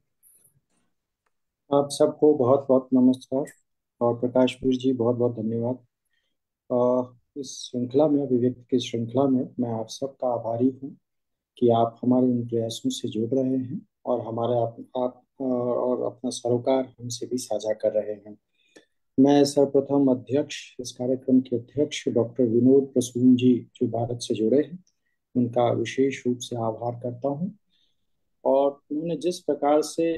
आप सबको बहुत बहुत नमस्कार और प्रकाश वीर जी बहुत बहुत धन्यवाद। इस श्रृंखला में, अभिव्यक्ति की श्रृंखला में मैं आप सबका आभारी हूँ कि आप हमारे इन प्रयासों से जुड़ रहे हैं और हमारे आप और अपना सरोकार हमसे भी साझा कर रहे हैं। मैं सर्वप्रथम अध्यक्ष, इस कार्यक्रम के अध्यक्ष डॉक्टर विनोद प्रसून जी जो भारत से जुड़े हैं, उनका विशेष रूप से आभार करता हूँ। और उन्होंने जिस प्रकार से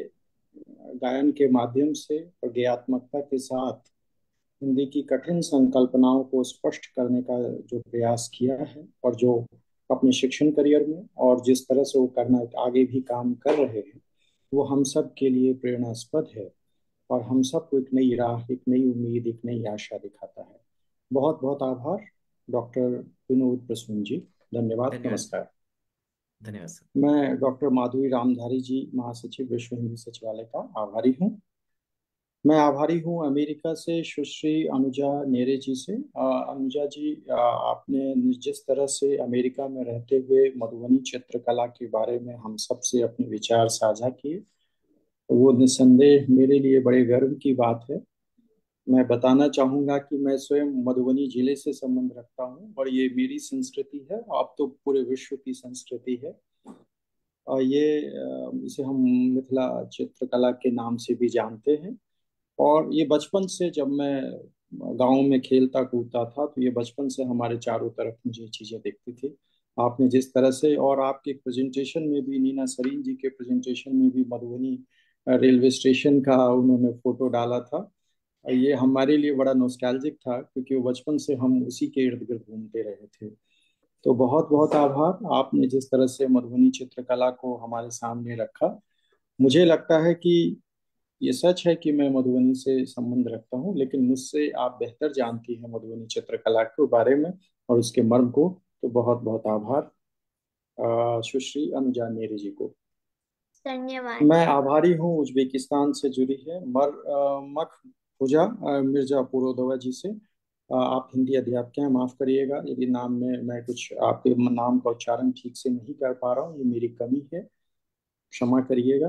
गायन के माध्यम से और गेयात्मकता के साथ हिंदी की कठिन संकल्पनाओं को स्पष्ट करने का जो प्रयास किया है, और जो अपने शिक्षण करियर में और जिस तरह से वो करना आगे भी काम कर रहे हैं, वो हम सब के लिए प्रेरणास्पद है और हम सबको एक नई राह, एक नई उम्मीद, एक नई आशा दिखाता है। बहुत बहुत आभार डॉक्टर विनोद प्रसून जी। धन्यवाद, नमस्कार। धन्यवाद सर। मैं डॉक्टर माधुरी रामधारी जी, महासचिव विश्व हिंदी सचिवालय का आभारी हूँ। मैं आभारी हूँ अमेरिका से सुश्री अनुजा नेरे जी से। अनुजा जी, आपने जिस तरह से अमेरिका में रहते हुए मधुबनी चित्रकला के बारे में हम सबसे अपने विचार साझा किए, वो निस्संदेह मेरे लिए बड़े गर्व की बात है। मैं बताना चाहूँगा कि मैं स्वयं मधुबनी जिले से संबंध रखता हूँ और ये मेरी संस्कृति है, अब तो पूरे विश्व की संस्कृति है। और इसे हम मिथिला चित्रकला के नाम से भी जानते हैं। और ये बचपन से, जब मैं गांव में खेलता कूदता था, तो ये बचपन से हमारे चारों तरफ मुझे चीजें दिखती थी। आपने जिस तरह से, और आपके प्रेजेंटेशन में भी, नीना सरीन जी के प्रेजेंटेशन में भी मधुबनी रेलवे स्टेशन का उन्होंने फोटो डाला था। ये हमारे लिए बड़ा नॉस्टैल्जिक था, क्योंकि वो बचपन से हम उसी के इर्द गिर्द घूमते रहे थे। तो बहुत बहुत आभार, आपने जिस तरह से मधुबनी चित्रकला को हमारे सामने रखा। मुझे लगता है कि ये सच है कि मैं मधुबनी से संबंध रखता हूँ, लेकिन मुझसे आप बेहतर जानती हैं मधुबनी चित्रकला के बारे में और उसके मर्म को। तो बहुत बहुत आभार सुश्री अनुजा नेरी जी को। धन्यवाद। मैं आभारी हूँ उज्बेकिस्तान से जुड़ी है मखफुजा मिर्जा पुरोदवा जी से। आप हिंदी अध्यापक हैं, माफ करिएगा यदि नाम में मैं कुछ आपके नाम का उच्चारण ठीक से नहीं कर पा रहा हूँ, ये मेरी कमी है, क्षमा करिएगा।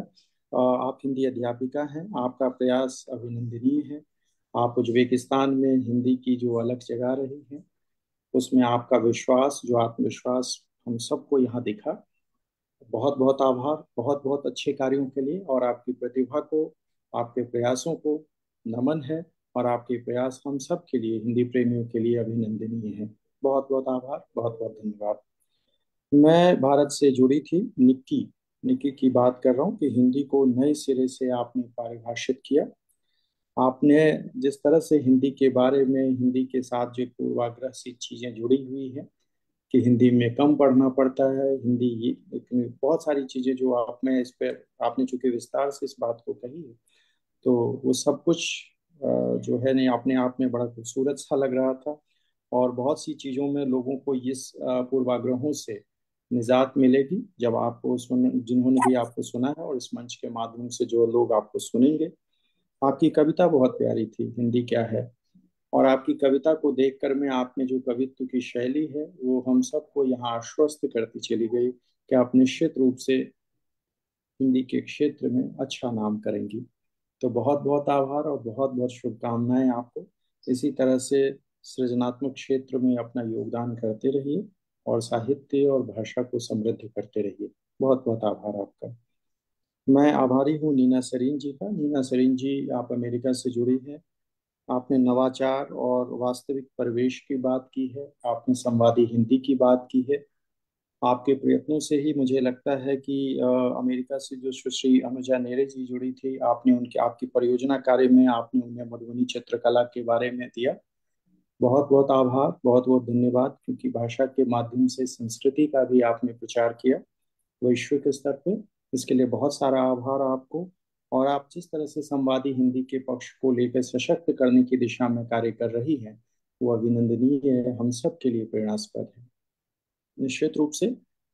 आप हिंदी अध्यापिका हैं, आपका प्रयास अभिनंदनीय है। आप उज्बेकिस्तान में हिंदी की जो अलग जगह रही है, उसमें आपका विश्वास, जो आत्मविश्वास हम सबको यहाँ दिखा। बहुत बहुत आभार, बहुत बहुत अच्छे कार्यों के लिए, और आपकी प्रतिभा को, आपके प्रयासों को नमन है। और आपके प्रयास हम सब के लिए, हिंदी प्रेमियों के लिए अभिनंदनीय है। बहुत बहुत आभार, बहुत बहुत धन्यवाद। मैं भारत से जुड़ी थी निक्की निक्की की बात कर रहा हूँ कि हिंदी को नए सिरे से आपने परिभाषित किया। आपने जिस तरह से हिंदी के बारे में, हिंदी के साथ जो पूर्वाग्रह सी चीजें जुड़ी हुई हैं कि हिंदी में कम पढ़ना पड़ता है, हिंदी ये इतनी बहुत सारी चीजें जो आप में इस पे आपने चूंकि विस्तार से इस बात को कही है, तो वो सब कुछ जो है नहीं, अपने आप में बड़ा खूबसूरत सा लग रहा था। और बहुत सी चीजों में लोगों को इस पूर्वाग्रहों से निजात मिलेगी जब आपको सुन, जिन्होंने भी आपको सुना है और इस मंच के माध्यम से जो लोग आपको सुनेंगे। आपकी कविता बहुत प्यारी थी, हिंदी क्या है। और आपकी कविता को देखकर मैं, आप में जो कवित्व की शैली है वो हम सबको यहाँ आश्वस्त करती चली गई कि आप निश्चित रूप से हिंदी के क्षेत्र में अच्छा नाम करेंगी। तो बहुत बहुत आभार और बहुत बहुत शुभकामनाएं आपको। इसी तरह से सृजनात्मक क्षेत्र में अपना योगदान करते रहिए और साहित्य और भाषा को समृद्ध करते रहिए। बहुत बहुत आभार आपका। मैं आभारी हूँ नीना सरीन जी का। नीना सरीन जी, आप अमेरिका से जुड़ी हैं। आपने नवाचार और वास्तविक परिवेश की बात की है, आपने संवादी हिंदी की बात की है। आपके प्रयत्नों से ही मुझे लगता है कि अमेरिका से जो सुश्री अनुजा नेरे जी जुड़ी थी, आपने उनके, आपकी परियोजना कार्य में आपने उन्हें मधुबनी चित्रकला के बारे में दिया। बहुत बहुत आभार, बहुत बहुत धन्यवाद, क्योंकि भाषा के माध्यम से संस्कृति का भी आपने प्रचार किया वैश्विक स्तर पे। इसके लिए बहुत सारा आभार आपको। और आप जिस तरह से संवादी हिंदी के पक्ष को लेकर सशक्त करने की दिशा में कार्य कर रही हैं, वो अभिनंदनीय है, हम सब के लिए प्रेरणास्पद है। निश्चित रूप से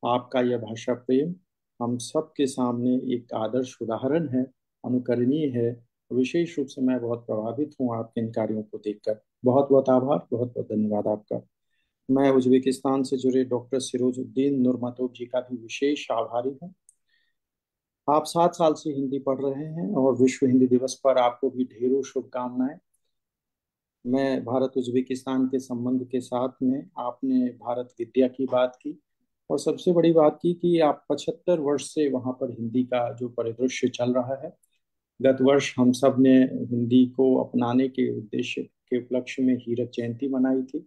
आपका यह भाषा प्रेम हम सब के सामने एक आदर्श उदाहरण है, अनुकरणीय है। विशेष रूप से मैं बहुत प्रभावित हूँ आपके इन कार्यों को देखकर। बहुत बहुत आभार, बहुत बहुत धन्यवाद आपका। मैं उज्बेकिस्तान से जुड़े डॉक्टर सिरोजुद्दीन नूरमतोव जी का भी विशेष आभारी हूँ। आप 7 साल से हिंदी पढ़ रहे हैं और विश्व हिंदी दिवस पर आपको भी ढेरों शुभकामनाएं। मैं भारत उज्बेकिस्तान के संबंध के साथ में आपने भारत विद्या की बात की, और सबसे बड़ी बात की कि आप 75 वर्ष से वहाँ पर हिंदी का जो परिदृश्य चल रहा है। गत वर्ष हम सब ने हिंदी को अपनाने के उद्देश्य के उपलक्ष्य में हीरक जयंती मनाई थी।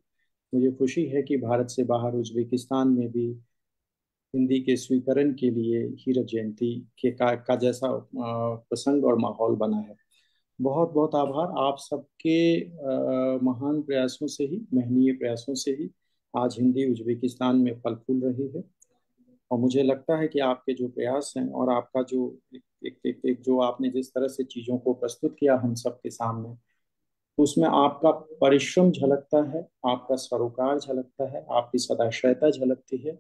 मुझे खुशी है कि भारत से बाहर उज्बेकिस्तान में भी हिंदी के स्वीकरण के लिए हीरक जयंती का जैसा प्रसंग और माहौल बना है। बहुत बहुत आभार आप सबके महान प्रयासों से ही, महनीय प्रयासों से ही आज हिंदी उज्बेकिस्तान में फल फूल रही है। और मुझे लगता है कि आपके जो प्रयास हैं और आपका जो एक जो आपने जिस तरह से चीज़ों को प्रस्तुत किया हम सबके सामने, उसमें आपका परिश्रम झलकता है, आपका सरोकार झलकता है, आपकी सदाशयता झलकती है।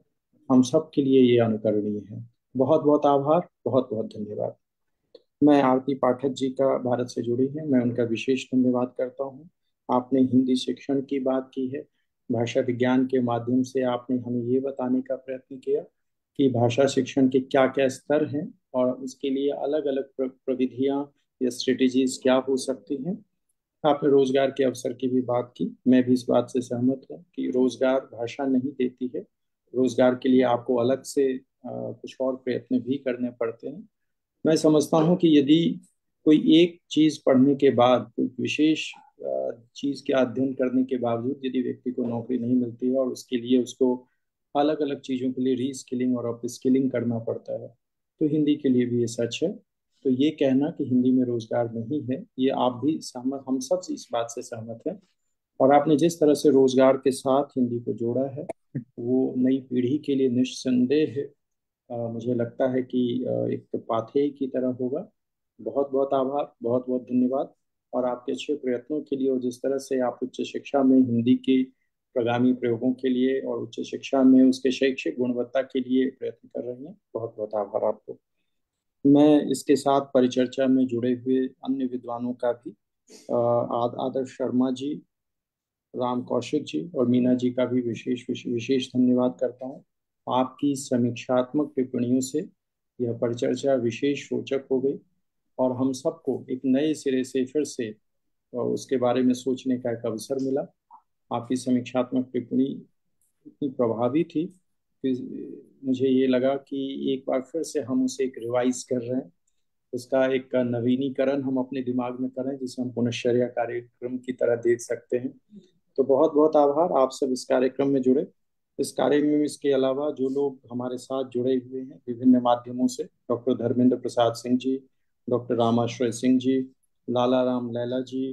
हम सब के लिए ये अनुकरणीय है। बहुत बहुत आभार, बहुत बहुत धन्यवाद। मैं आरती पाठक जी का भारत से जुड़ी है, मैं उनका विशेष धन्यवाद करता हूँ। आपने हिंदी शिक्षण की बात की है, भाषा विज्ञान के माध्यम से आपने हमें ये बताने का प्रयत्न किया कि भाषा शिक्षण के क्या क्या स्तर हैं और उसके लिए अलग अलग प्रविधियाँ या स्ट्रेटेजीज क्या हो सकती हैं। आपने रोजगार के अवसर की भी बात की। मैं भी इस बात से सहमत हूँ कि रोजगार भाषा नहीं देती है, रोजगार के लिए आपको अलग से कुछ और प्रयत्न भी करने पड़ते हैं। मैं समझता हूँ कि यदि कोई एक चीज पढ़ने के बाद, कोई विशेष चीज के अध्ययन करने के बावजूद यदि व्यक्ति को नौकरी नहीं मिलती है और उसके लिए उसको अलग अलग चीज़ों के लिए रीस्किलिंग और अपस्किलिंग करना पड़ता है। तो हिंदी के लिए भी ये सच है। तो ये कहना कि हिंदी में रोजगार नहीं है, ये आप भी सहमत, हम सब इस बात से सहमत हैं। और आपने जिस तरह से रोजगार के साथ हिंदी को जोड़ा है, वो नई पीढ़ी के लिए निस्संदेह मुझे लगता है कि एक पाथेय की तरह होगा। बहुत बहुत आभार, बहुत बहुत धन्यवाद। और आपके अच्छे प्रयत्नों के लिए, और जिस तरह से आप उच्च शिक्षा में हिंदी के प्रगामी प्रयोगों के लिए और उच्च शिक्षा में उसके शैक्षिक गुणवत्ता के लिए प्रयत्न कर रही हैं, बहुत बहुत आभार आपको। मैं इसके साथ परिचर्चा में जुड़े हुए अन्य विद्वानों का भी आदर्श शर्मा जी, राम कौशिक जी और मीना जी का भी विशेष विशेष धन्यवाद करता हूँ। आपकी समीक्षात्मक टिप्पणियों से यह परिचर्चा विशेष रोचक हो गई और हम सबको एक नए सिरे से फिर से उसके बारे में सोचने का एक अवसर मिला। आपकी समीक्षात्मक टिप्पणी इतनी प्रभावी थी कि मुझे ये लगा कि एक बार फिर से हम उसे एक रिवाइज कर रहे हैं, उसका एक नवीनीकरण हम अपने दिमाग में करें, जिसे हम पुनश्चर्या कार्यक्रम की तरह देख सकते हैं। तो बहुत बहुत आभार, आप सब इस कार्यक्रम में जुड़े। इस कार्य में इसके अलावा जो लोग हमारे साथ जुड़े हुए हैं विभिन्न माध्यमों से, डॉक्टर धर्मेंद्र प्रसाद सिंह जी, डॉक्टर रामाश्रय सिंह जी, लाला राम लैला जी,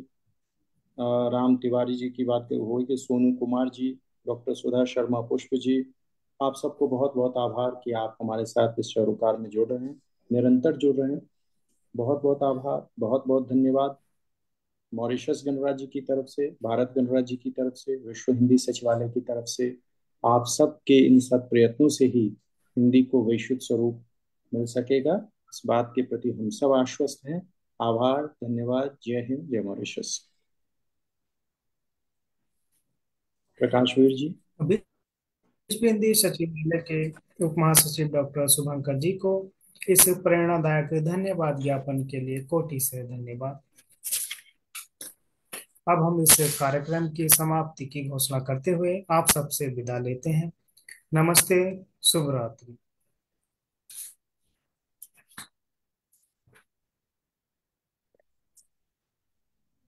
राम तिवारी जी की बात हो गई, सोनू कुमार जी, डॉक्टर सुधा शर्मा पुष्प जी, आप सबको बहुत बहुत आभार कि आप हमारे साथ इस सरोकार में जुड़ रहे हैं, निरंतर जुड़ रहे हैं। बहुत बहुत आभार, बहुत बहुत धन्यवाद। मॉरिशस गणराज्य की तरफ से, भारत गणराज्य की तरफ से, विश्व हिंदी सचिवालय की तरफ से, आप सबके इन सब प्रयत्नों से ही हिंदी को वैश्विक स्वरूप मिल सकेगा, इस बात के प्रति हम सब आश्वस्त हैं। आभार, धन्यवाद, जय हिंद, जय मॉरिशस। प्रकाशवीर जी। विश्व हिंदी सचिवालय के उप महासचिव डॉक्टर शुभंकर जी को इस प्रेरणादायक धन्यवाद ज्ञापन के लिए कोटि से धन्यवाद। अब हम इस कार्यक्रम की समाप्ति की घोषणा करते हुए आप सबसे विदा लेते हैं। नमस्ते, शुभ रात्रि।